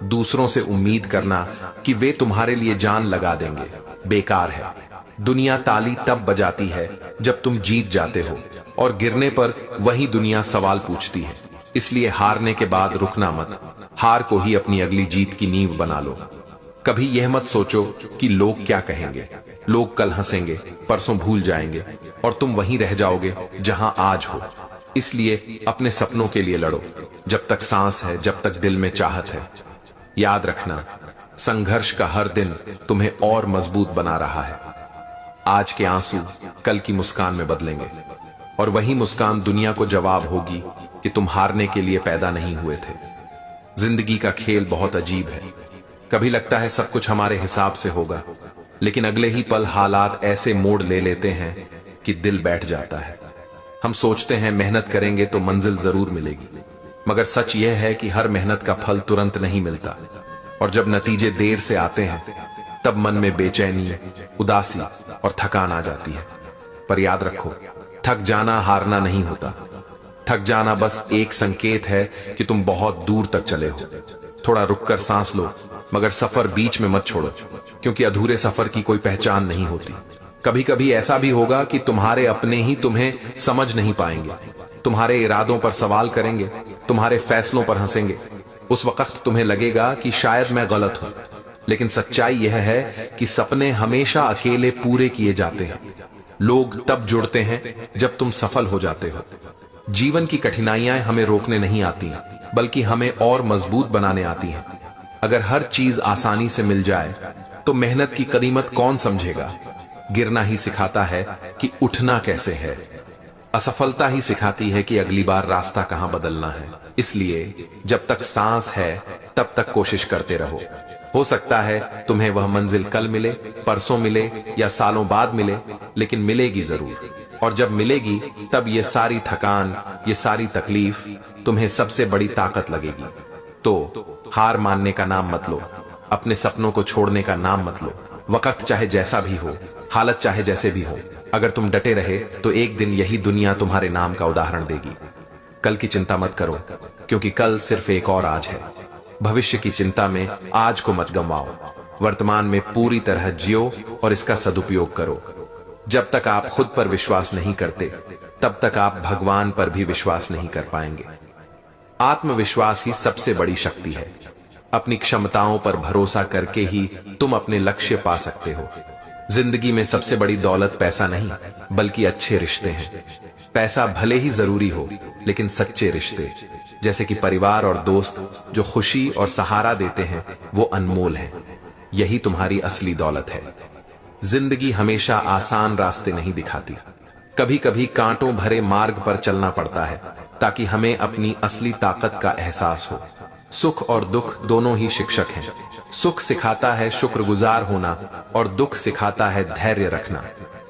दूसरों से उम्मीद करना कि वे तुम्हारे लिए जान लगा देंगे, बेकार है। दुनिया ताली तब बजाती है जब तुम जीत जाते हो, और गिरने पर वही दुनिया सवाल पूछती है। इसलिए हारने के बाद रुकना मत, हार को ही अपनी अगली जीत की नींव बना लो। कभी यह मत सोचो कि लोग क्या कहेंगे। लोग कल हंसेंगे, परसों भूल जाएंगे, और तुम वहीं रह जाओगे जहां आज हो। इसलिए अपने सपनों के लिए लड़ो, जब तक सांस है, जब तक दिल में चाहत है। याद रखना, संघर्ष का हर दिन तुम्हें और मजबूत बना रहा है। आज के आंसू कल की मुस्कान में बदलेंगे, और वही मुस्कान दुनिया को जवाब होगी कि तुम हारने के लिए पैदा नहीं हुए थे। जिंदगी का खेल बहुत अजीब है। कभी लगता है सब कुछ हमारे हिसाब से होगा, लेकिन अगले ही पल हालात ऐसे मोड़ ले लेते हैं कि दिल बैठ जाता है। हम सोचते हैं मेहनत करेंगे तो मंजिल जरूर मिलेगी, मगर सच यह है कि हर मेहनत का फल तुरंत नहीं मिलता, और जब नतीजे देर से आते हैं तब मन में बेचैनी, उदासी और थकान आ जाती है। पर याद रखो, थक जाना हारना नहीं होता। थक जाना बस एक संकेत है कि तुम बहुत दूर तक चले हो। थोड़ा रुककर सांस लो, मगर सफर बीच में मत छोड़ो, क्योंकि अधूरे सफर की कोई पहचान नहीं होती। कभी कभी ऐसा भी होगा कि तुम्हारे अपने ही तुम्हें समझ नहीं पाएंगे, तुम्हारे इरादों पर सवाल करेंगे, तुम्हारे फैसलों पर हंसेंगे। उस वक्त तुम्हें लगेगा कि शायद मैं गलत हूं, लेकिन सच्चाई यह है कि सपने हमेशा अकेले पूरे किए जाते हैं। लोग तब जुड़ते हैं जब तुम सफल हो जाते हो। जीवन की कठिनाइयां हमें रोकने नहीं आती, बल्कि हमें और मजबूत बनाने आती हैं। अगर हर चीज आसानी से मिल जाए तो मेहनत की कीमत कौन समझेगा। गिरना ही सिखाता है कि उठना कैसे है। असफलता ही सिखाती है कि अगली बार रास्ता कहां बदलना है। इसलिए जब तक सांस है तब तक कोशिश करते रहो। हो सकता है तुम्हें वह मंजिल कल मिले, परसों मिले या सालों बाद मिले, लेकिन मिलेगी जरूर। और जब मिलेगी तब ये सारी थकान, ये सारी तकलीफ तुम्हें सबसे बड़ी ताकत लगेगी। तो हार मानने का नाम मत लो, अपने सपनों को छोड़ने का नाम मत लो। वक्त चाहे जैसा भी हो, हालत चाहे जैसे भी हो, अगर तुम डटे रहे तो एक दिन यही दुनिया तुम्हारे नाम का उदाहरण देगी। कल की चिंता मत करो, क्योंकि कल सिर्फ एक और आज है। भविष्य की चिंता में आज को मत गंवाओ। वर्तमान में पूरी तरह जियो और इसका सदुपयोग करो। जब तक आप खुद पर विश्वास नहीं करते, तब तक आप भगवान पर भी विश्वास नहीं कर पाएंगे। आत्मविश्वास ही सबसे बड़ी शक्ति है। अपनी क्षमताओं पर भरोसा करके ही तुम अपने लक्ष्य पा सकते हो। जिंदगी में सबसे बड़ी दौलत पैसा नहीं, बल्कि अच्छे रिश्ते हैं। पैसा भले ही जरूरी हो, लेकिन सच्चे रिश्ते, जैसे कि परिवार और दोस्त जो खुशी और सहारा देते हैं, वो अनमोल हैं। यही तुम्हारी असली दौलत है। जिंदगी हमेशा आसान रास्ते नहीं दिखाती। कभी कभी कांटों भरे मार्ग पर चलना पड़ता है, ताकि हमें अपनी असली ताकत का एहसास हो। सुख और दुख दोनों ही शिक्षक हैं। सुख सिखाता है शुक्रगुजार होना, और दुख सिखाता है धैर्य रखना।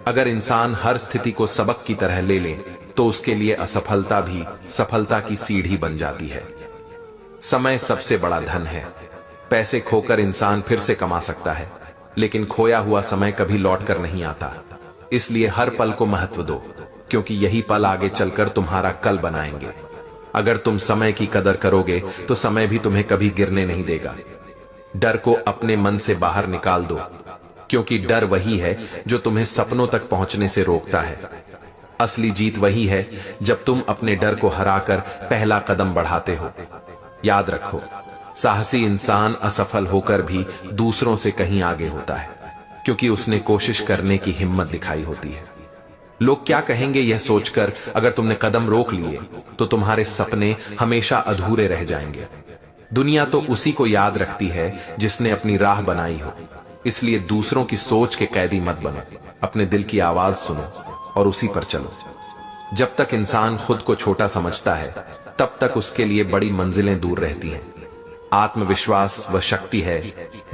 अगर इंसान हर स्थिति को सबक की तरह ले ले, तो उसके लिए असफलता भी सफलता की सीढ़ी बन जाती है। समय सबसे बड़ा धन है। पैसे खोकर इंसान फिर से कमा सकता है, लेकिन खोया हुआ समय कभी लौट कर नहीं आता। इसलिए हर पल को महत्व दो, क्योंकि यही पल आगे चलकर तुम्हारा कल बनाएंगे। अगर तुम समय की कदर करोगे तो समय भी तुम्हें कभी गिरने नहीं देगा। डर को अपने मन से बाहर निकाल दो, क्योंकि डर वही है जो तुम्हें सपनों तक पहुंचने से रोकता है। असली जीत वही है जब तुम अपने डर को हराकर पहला कदम बढ़ाते हो। याद रखो, साहसी इंसान असफल होकर भी दूसरों से कहीं आगे होता है, क्योंकि उसने कोशिश करने की हिम्मत दिखाई होती है। लोग क्या कहेंगे यह सोचकर अगर तुमने कदम रोक लिए, तो तुम्हारे सपने हमेशा अधूरे रह जाएंगे। दुनिया तो उसी को याद रखती है जिसने अपनी राह बनाई हो। इसलिए दूसरों की सोच के कैदी मत बनो, अपने दिल की आवाज सुनो और उसी पर चलो। जब तक इंसान खुद को छोटा समझता है, तब तक उसके लिए बड़ी मंजिलें दूर रहती हैं। आत्मविश्वास वह शक्ति है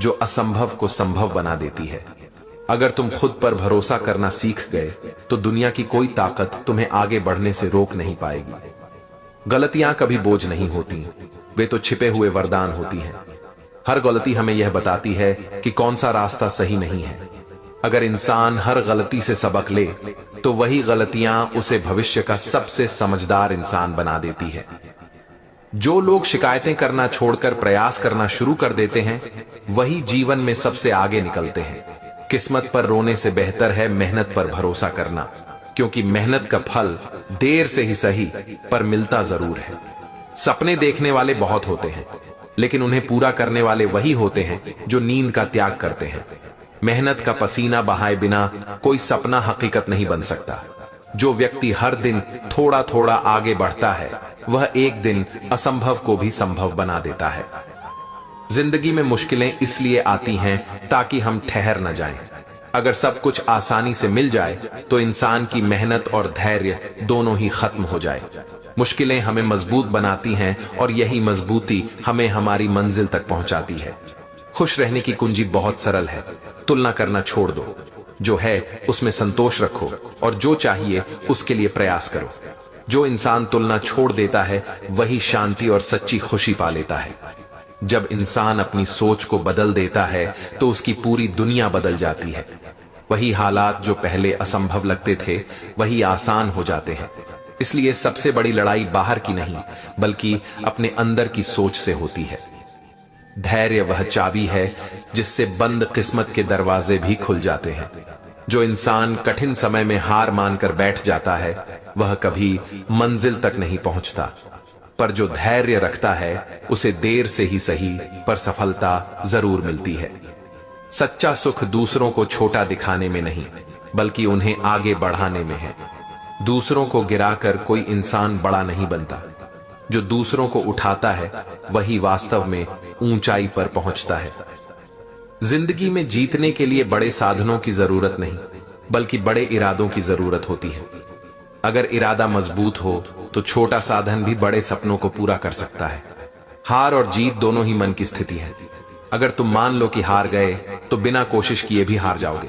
जो असंभव को संभव बना देती है। अगर तुम खुद पर भरोसा करना सीख गए, तो दुनिया की कोई ताकत तुम्हें आगे बढ़ने से रोक नहीं पाएगी। गलतियां कभी बोझ नहीं होती, वे तो छिपे हुए वरदान होती हैं। हर गलती हमें यह बताती है कि कौन सा रास्ता सही नहीं है। अगर इंसान हर गलती से सबक ले, तो वही गलतियां उसे भविष्य का सबसे समझदार इंसान बना देती है। जो लोग शिकायतें करना छोड़कर प्रयास करना शुरू कर देते हैं, वही जीवन में सबसे आगे निकलते हैं। किस्मत पर रोने से बेहतर है मेहनत पर भरोसा करना, क्योंकि मेहनत का फल देर से ही सही पर मिलता जरूर है। सपने देखने वाले बहुत होते हैं, लेकिन उन्हें पूरा करने वाले वही होते हैं जो नींद का त्याग करते हैं। मेहनत का पसीना बहाए बिना कोई सपना हकीकत नहीं बन सकता। जो व्यक्ति हर दिन थोड़ा थोड़ा आगे बढ़ता है, वह एक दिन असंभव को भी संभव बना देता है। जिंदगी में मुश्किलें इसलिए आती हैं ताकि हम ठहर न जाएं। अगर सब कुछ आसानी से मिल जाए, तो इंसान की मेहनत और धैर्य दोनों ही खत्म हो जाए। मुश्किलें हमें मजबूत बनाती हैं, और यही मजबूती हमें हमारी मंजिल तक पहुंचाती है। खुश रहने की कुंजी बहुत सरल है, तुलना करना छोड़ दो। जो है उसमें संतोष रखो और जो चाहिए उसके लिए प्रयास करो। जो इंसान तुलना छोड़ देता है वही शांति और सच्ची खुशी पा लेता है। जब इंसान अपनी सोच को बदल देता है तो उसकी पूरी दुनिया बदल जाती है। वही हालात जो पहले असंभव लगते थे वही आसान हो जाते हैं। इसलिए सबसे बड़ी लड़ाई बाहर की नहीं बल्कि अपने अंदर की सोच से होती है। धैर्य वह चाबी है जिससे बंद किस्मत के दरवाजे भी खुल जाते हैं। जो इंसान कठिन समय में हार मानकर बैठ जाता है वह कभी मंजिल तक नहीं पहुंचता, पर जो धैर्य रखता है उसे देर से ही सही पर सफलता जरूर मिलती है। सच्चा सुख दूसरों को छोटा दिखाने में नहीं बल्कि उन्हें आगे बढ़ाने में है। दूसरों को गिराकर कोई इंसान बड़ा नहीं बनता, जो दूसरों को उठाता है वही वास्तव में ऊंचाई पर पहुंचता है। जिंदगी में जीतने के लिए बड़े साधनों की जरूरत नहीं बल्कि बड़े इरादों की जरूरत होती है। अगर इरादा मजबूत हो तो छोटा साधन भी बड़े सपनों को पूरा कर सकता है। हार और जीत दोनों ही मन की स्थिति है। अगर तुम मान लो कि हार गए तो बिना कोशिश किए भी हार जाओगे,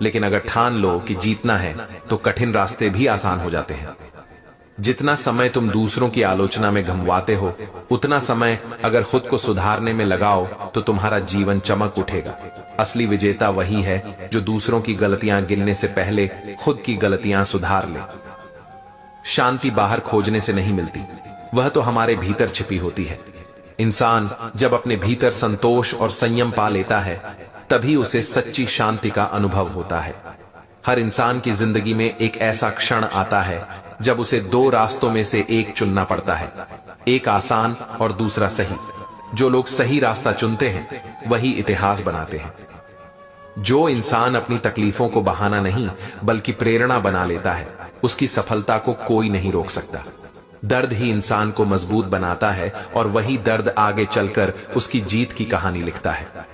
लेकिन अगर ठान लो कि जीतना है तो कठिन रास्ते भी आसान हो जाते हैं। जितना समय तुम दूसरों की आलोचना में गंवाते हो उतना समय अगर खुद को सुधारने में लगाओ तो तुम्हारा जीवन चमक उठेगा। असली विजेता वही है जो दूसरों की गलतियां गिनने से पहले खुद की गलतियां सुधार ले। शांति बाहर खोजने से नहीं मिलती, वह तो हमारे भीतर छिपी होती है। इंसान जब अपने भीतर संतोष और संयम पा लेता है तभी उसे सच्ची शांति का अनुभव होता है। हर इंसान की जिंदगी में एक ऐसा क्षण आता है जब उसे दो रास्तों में से एक चुनना पड़ता है, एक आसान और दूसरा सही। जो लोग सही रास्ता चुनते हैं वही इतिहास बनाते हैं। जो इंसान अपनी तकलीफों को बहाना नहीं बल्कि प्रेरणा बना लेता है उसकी सफलता को कोई नहीं रोक सकता। दर्द ही इंसान को मजबूत बनाता है और वही दर्द आगे चलकर उसकी जीत की कहानी लिखता है।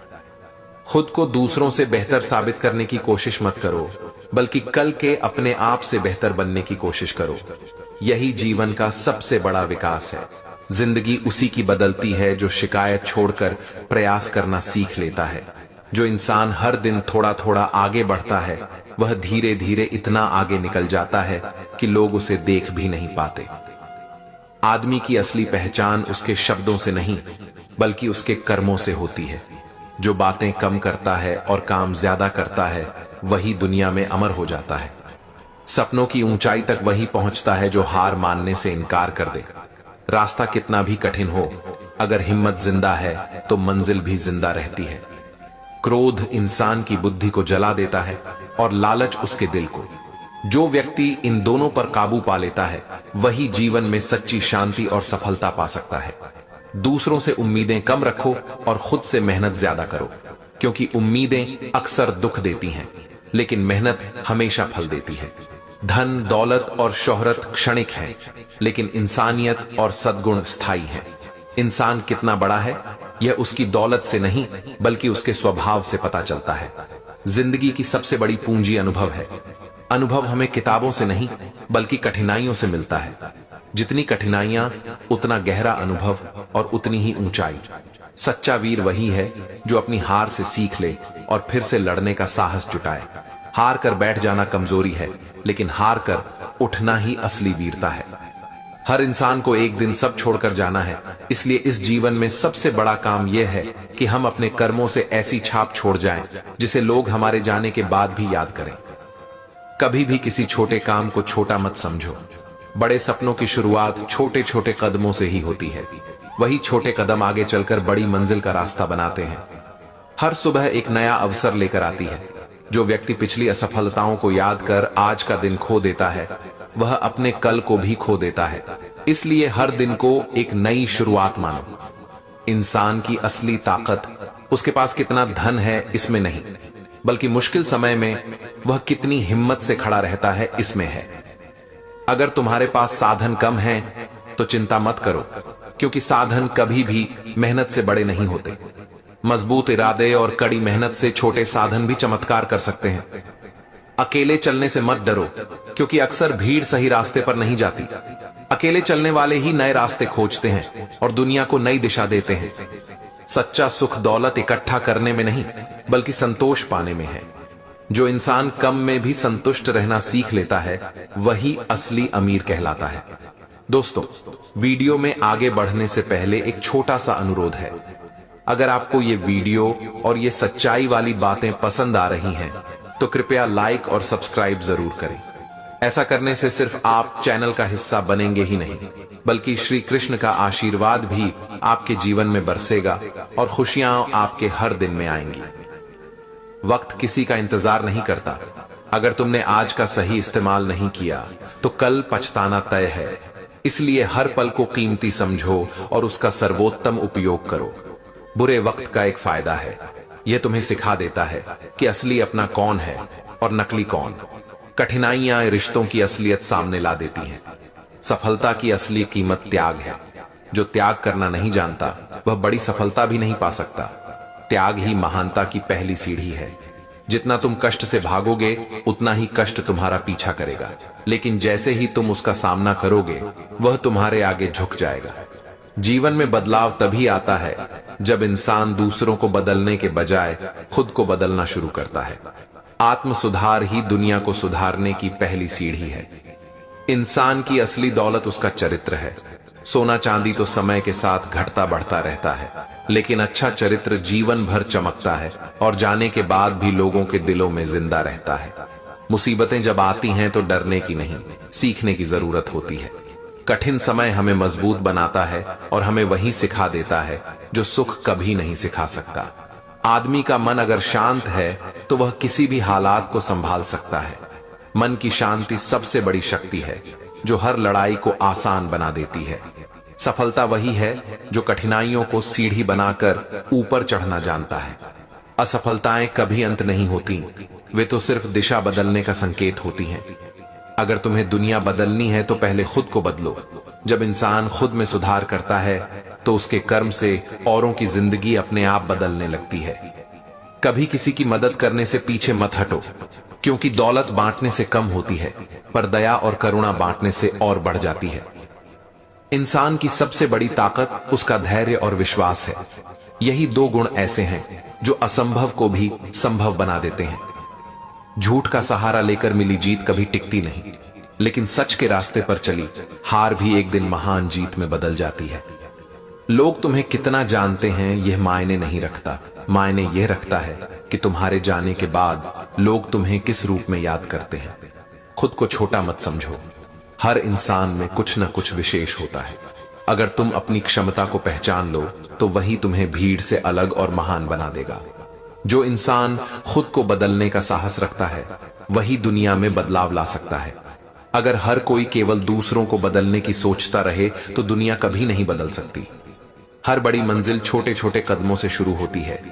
खुद को दूसरों से बेहतर साबित करने की कोशिश मत करो बल्कि कल के अपने आप से बेहतर बनने की कोशिश करो। यही जीवन का सबसे बड़ा विकास है। जिंदगी उसी की बदलती है जो शिकायत छोड़कर प्रयास करना सीख लेता है। जो इंसान हर दिन थोड़ा थोड़ा आगे बढ़ता है वह धीरे धीरे इतना आगे निकल जाता है कि लोग उसे देख भी नहीं पाते। आदमी की असली पहचान उसके शब्दों से नहीं बल्कि उसके कर्मों से होती है। जो बातें कम करता है और काम ज्यादा करता है वही दुनिया में अमर हो जाता है। सपनों की ऊंचाई तक वही पहुंचता है जो हार मानने से इनकार कर दे। रास्ता कितना भी कठिन हो, अगर हिम्मत जिंदा है तो मंजिल भी जिंदा रहती है। क्रोध इंसान की बुद्धि को जला देता है और लालच उसके दिल को। जो व्यक्ति इन दोनों पर काबू पा लेता है वही जीवन में सच्ची शांति और सफलता पा सकता है। दूसरों से उम्मीदें कम रखो और खुद से मेहनत ज्यादा करो, क्योंकि उम्मीदें अक्सर दुख देती हैं लेकिन मेहनत हमेशा फल देती है। धन, दौलत और शोहरत क्षणिक हैं, लेकिन इंसानियत और सद्गुण स्थायी हैं। इंसान कितना बड़ा है यह उसकी दौलत से नहीं बल्कि उसके स्वभाव से पता चलता है। जिंदगी की सबसे बड़ी पूंजी अनुभव है। अनुभव हमें किताबों से नहीं बल्कि कठिनाइयों से मिलता है। जितनी कठिनाइयां उतना गहरा अनुभव और उतनी ही ऊंचाई। सच्चा वीर वही है जो अपनी हार से सीख ले और फिर से लड़ने का साहस जुटाए। हार कर बैठ जाना कमजोरी है, लेकिन हार कर उठना ही असली वीरता है। हर इंसान को एक दिन सब छोड़कर जाना है, इसलिए इस जीवन में सबसे बड़ा काम यह है कि हम अपने कर्मों से ऐसी छाप छोड़ जाएं जिसे लोग हमारे जाने के बाद भी याद करें। कभी भी किसी छोटे काम को छोटा मत समझो। बड़े सपनों की शुरुआत छोटे छोटे कदमों से ही होती है। वही छोटे कदम आगे चलकर बड़ी मंजिल का रास्ता बनाते हैं। हर सुबह एक नया अवसर लेकर आती है। जो व्यक्ति पिछली असफलताओं को याद कर आज का दिन खो देता है वह अपने कल को भी खो देता है। इसलिए हर दिन को एक नई शुरुआत मानो। इंसान की असली ताकत उसके पास कितना धन है इसमें नहीं, बल्कि मुश्किल समय में वह कितनी हिम्मत से खड़ा रहता है इसमें है। अगर तुम्हारे पास साधन कम हैं तो चिंता मत करो, क्योंकि साधन कभी भी मेहनत से बड़े नहीं होते। मजबूत इरादे और कड़ी मेहनत से छोटे साधन भी चमत्कार कर सकते हैं। अकेले चलने से मत डरो, क्योंकि अक्सर भीड़ सही रास्ते पर नहीं जाती। अकेले चलने वाले ही नए रास्ते खोजते हैं और दुनिया को नई दिशा देते हैं। सच्चा सुख दौलत इकट्ठा करने में नहीं बल्कि संतोष पाने में है। जो इंसान कम में भी संतुष्ट रहना सीख लेता है वही असली अमीर कहलाता है। दोस्तों, वीडियो में आगे बढ़ने से पहले एक छोटा सा अनुरोध है। अगर आपको ये वीडियो और ये सच्चाई वाली बातें पसंद आ रही हैं, तो कृपया लाइक और सब्सक्राइब जरूर करें। ऐसा करने से सिर्फ आप चैनल का हिस्सा बनेंगे ही नहीं, बल्कि श्री कृष्ण का आशीर्वाद भी आपके जीवन में बरसेगा और खुशियां आपके हर दिन में आएंगी। वक्त किसी का इंतजार नहीं करता। अगर तुमने आज का सही इस्तेमाल नहीं किया तो कल पछताना तय है। इसलिए हर पल को कीमती समझो और उसका सर्वोत्तम उपयोग करो। बुरे वक्त का एक फायदा है, यह तुम्हें सिखा देता है कि असली अपना कौन है और नकली कौन। कठिनाइयां रिश्तों की असलियत सामने ला देती हैं। सफलता की असली कीमत त्याग है। जो त्याग करना नहीं जानता वह बड़ी सफलता भी नहीं पा सकता। त्याग ही महानता की पहली सीढ़ी है। जितना तुम कष्ट से भागोगे उतना ही कष्ट तुम्हारा पीछा करेगा, लेकिन जैसे ही तुम उसका सामना करोगे वह तुम्हारे आगे झुक जाएगा। जीवन में बदलाव तभी आता है जब इंसान दूसरों को बदलने के बजाय खुद को बदलना शुरू करता है। आत्म सुधार ही दुनिया को सुधारने की पहली सीढ़ी है। इंसान की असली दौलत उसका चरित्र है। सोना चांदी तो समय के साथ घटता बढ़ता रहता है, लेकिन अच्छा चरित्र जीवन भर चमकता है और जाने के बाद भी लोगों के दिलों में जिंदा रहता है। मुसीबतें जब आती हैं तो डरने की नहीं, सीखने की जरूरत होती है। कठिन समय हमें मजबूत बनाता है और हमें वही सिखा देता है जो सुख कभी नहीं सिखा सकता। आदमी का मन अगर शांत है तो वह किसी भी हालात को संभाल सकता है। मन की शांति सबसे बड़ी शक्ति है जो हर लड़ाई को आसान बना देती है। सफलता वही है जो कठिनाइयों को सीढ़ी बनाकर ऊपर चढ़ना जानता है। असफलताएं कभी अंत नहीं होती, वे तो सिर्फ दिशा बदलने का संकेत होती हैं। अगर तुम्हें दुनिया बदलनी है तो पहले खुद को बदलो। जब इंसान खुद में सुधार करता है तो उसके कर्म से औरों की जिंदगी अपने आप बदलने लगती है। कभी किसी की मदद करने से पीछे मत हटो, क्योंकि दौलत बांटने से कम होती है, पर दया और करुणा बांटने से और बढ़ जाती है। इंसान की सबसे बड़ी ताकत उसका धैर्य और विश्वास है। यही दो गुण ऐसे हैं जो असंभव को भी संभव बना देते हैं। झूठ का सहारा लेकर मिली जीत कभी टिकती नहीं, लेकिन सच के रास्ते पर चली हार भी एक दिन महान जीत में बदल जाती है। लोग तुम्हें कितना जानते हैं यह मायने नहीं रखता। मायने यह रखता है कि तुम्हारे जाने के बाद लोग तुम्हें किस रूप में याद करते हैं। खुद को छोटा मत समझो। हर इंसान में कुछ न कुछ विशेष होता है। अगर तुम अपनी क्षमता को पहचान लो तो वही तुम्हें भीड़ से अलग और महान बना देगा। जो इंसान खुद को बदलने का साहस रखता है वही दुनिया में बदलाव ला सकता है। अगर हर कोई केवल दूसरों को बदलने की सोचता रहे तो दुनिया कभी नहीं बदल सकती। हर बड़ी मंजिल छोटे छोटे कदमों से शुरू होती है,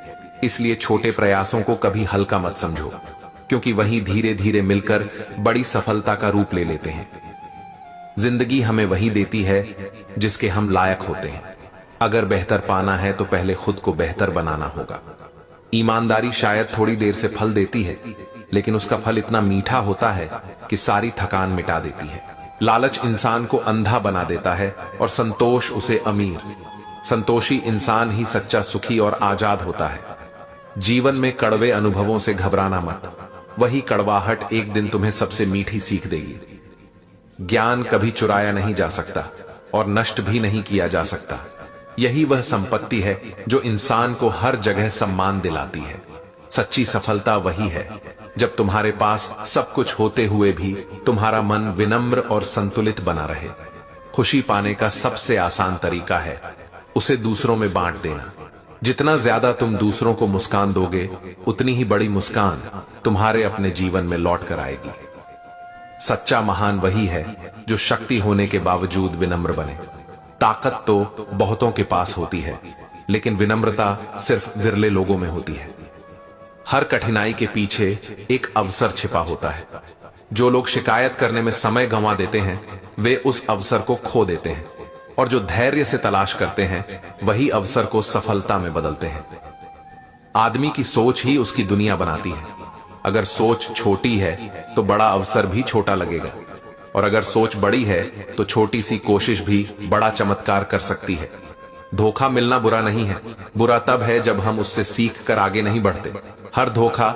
इसलिए छोटे प्रयासों को कभी हल्का मत समझो, क्योंकि वही धीरे धीरे मिलकर बड़ी सफलता का रूप ले लेते हैं। जिंदगी हमें वही देती है जिसके हम लायक होते हैं। अगर बेहतर पाना है तो पहले खुद को बेहतर बनाना होगा। ईमानदारी शायद थोड़ी देर से फल देती है, लेकिन उसका फल इतना मीठा होता है कि सारी थकान मिटा देती है। लालच इंसान को अंधा बना देता है और संतोष उसे अमीर। संतोषी इंसान ही सच्चा सुखी और आजाद होता है। जीवन में कड़वे अनुभवों से घबराना मत, वही कड़वाहट एक दिन तुम्हें सबसे मीठी सीख देगी। ज्ञान कभी चुराया नहीं जा सकता और नष्ट भी नहीं किया जा सकता। यही वह संपत्ति है जो इंसान को हर जगह सम्मान दिलाती है। सच्ची सफलता वही है जब तुम्हारे पास सब कुछ होते हुए भी तुम्हारा मन विनम्र और संतुलित बना रहे। खुशी पाने का सबसे आसान तरीका है उसे दूसरों में बांट देना। जितना ज्यादा तुम दूसरों को मुस्कान दोगे, उतनी ही बड़ी मुस्कान तुम्हारे अपने जीवन में लौट कर आएगी। सच्चा महान वही है जो शक्ति होने के बावजूद विनम्र बने। ताकत तो बहुतों के पास होती है, लेकिन विनम्रता सिर्फ विरले लोगों में होती है। हर कठिनाई के पीछे एक अवसर छिपा होता है। जो लोग शिकायत करने में समय गंवा देते हैं, वे उस अवसर को खो देते हैं, और जो धैर्य से तलाश करते हैं वही अवसर को सफलता में बदलते हैं। आदमी की सोच ही उसकी दुनिया बनाती है। अगर सोच छोटी है तो बड़ा अवसर भी छोटा लगेगा, और अगर सोच बड़ी है तो छोटी सी कोशिश भी बड़ा चमत्कार कर सकती है। धोखा मिलना बुरा नहीं है, बुरा तब है जब हम उससे सीख कर आगे नहीं बढ़ते। हर धोखा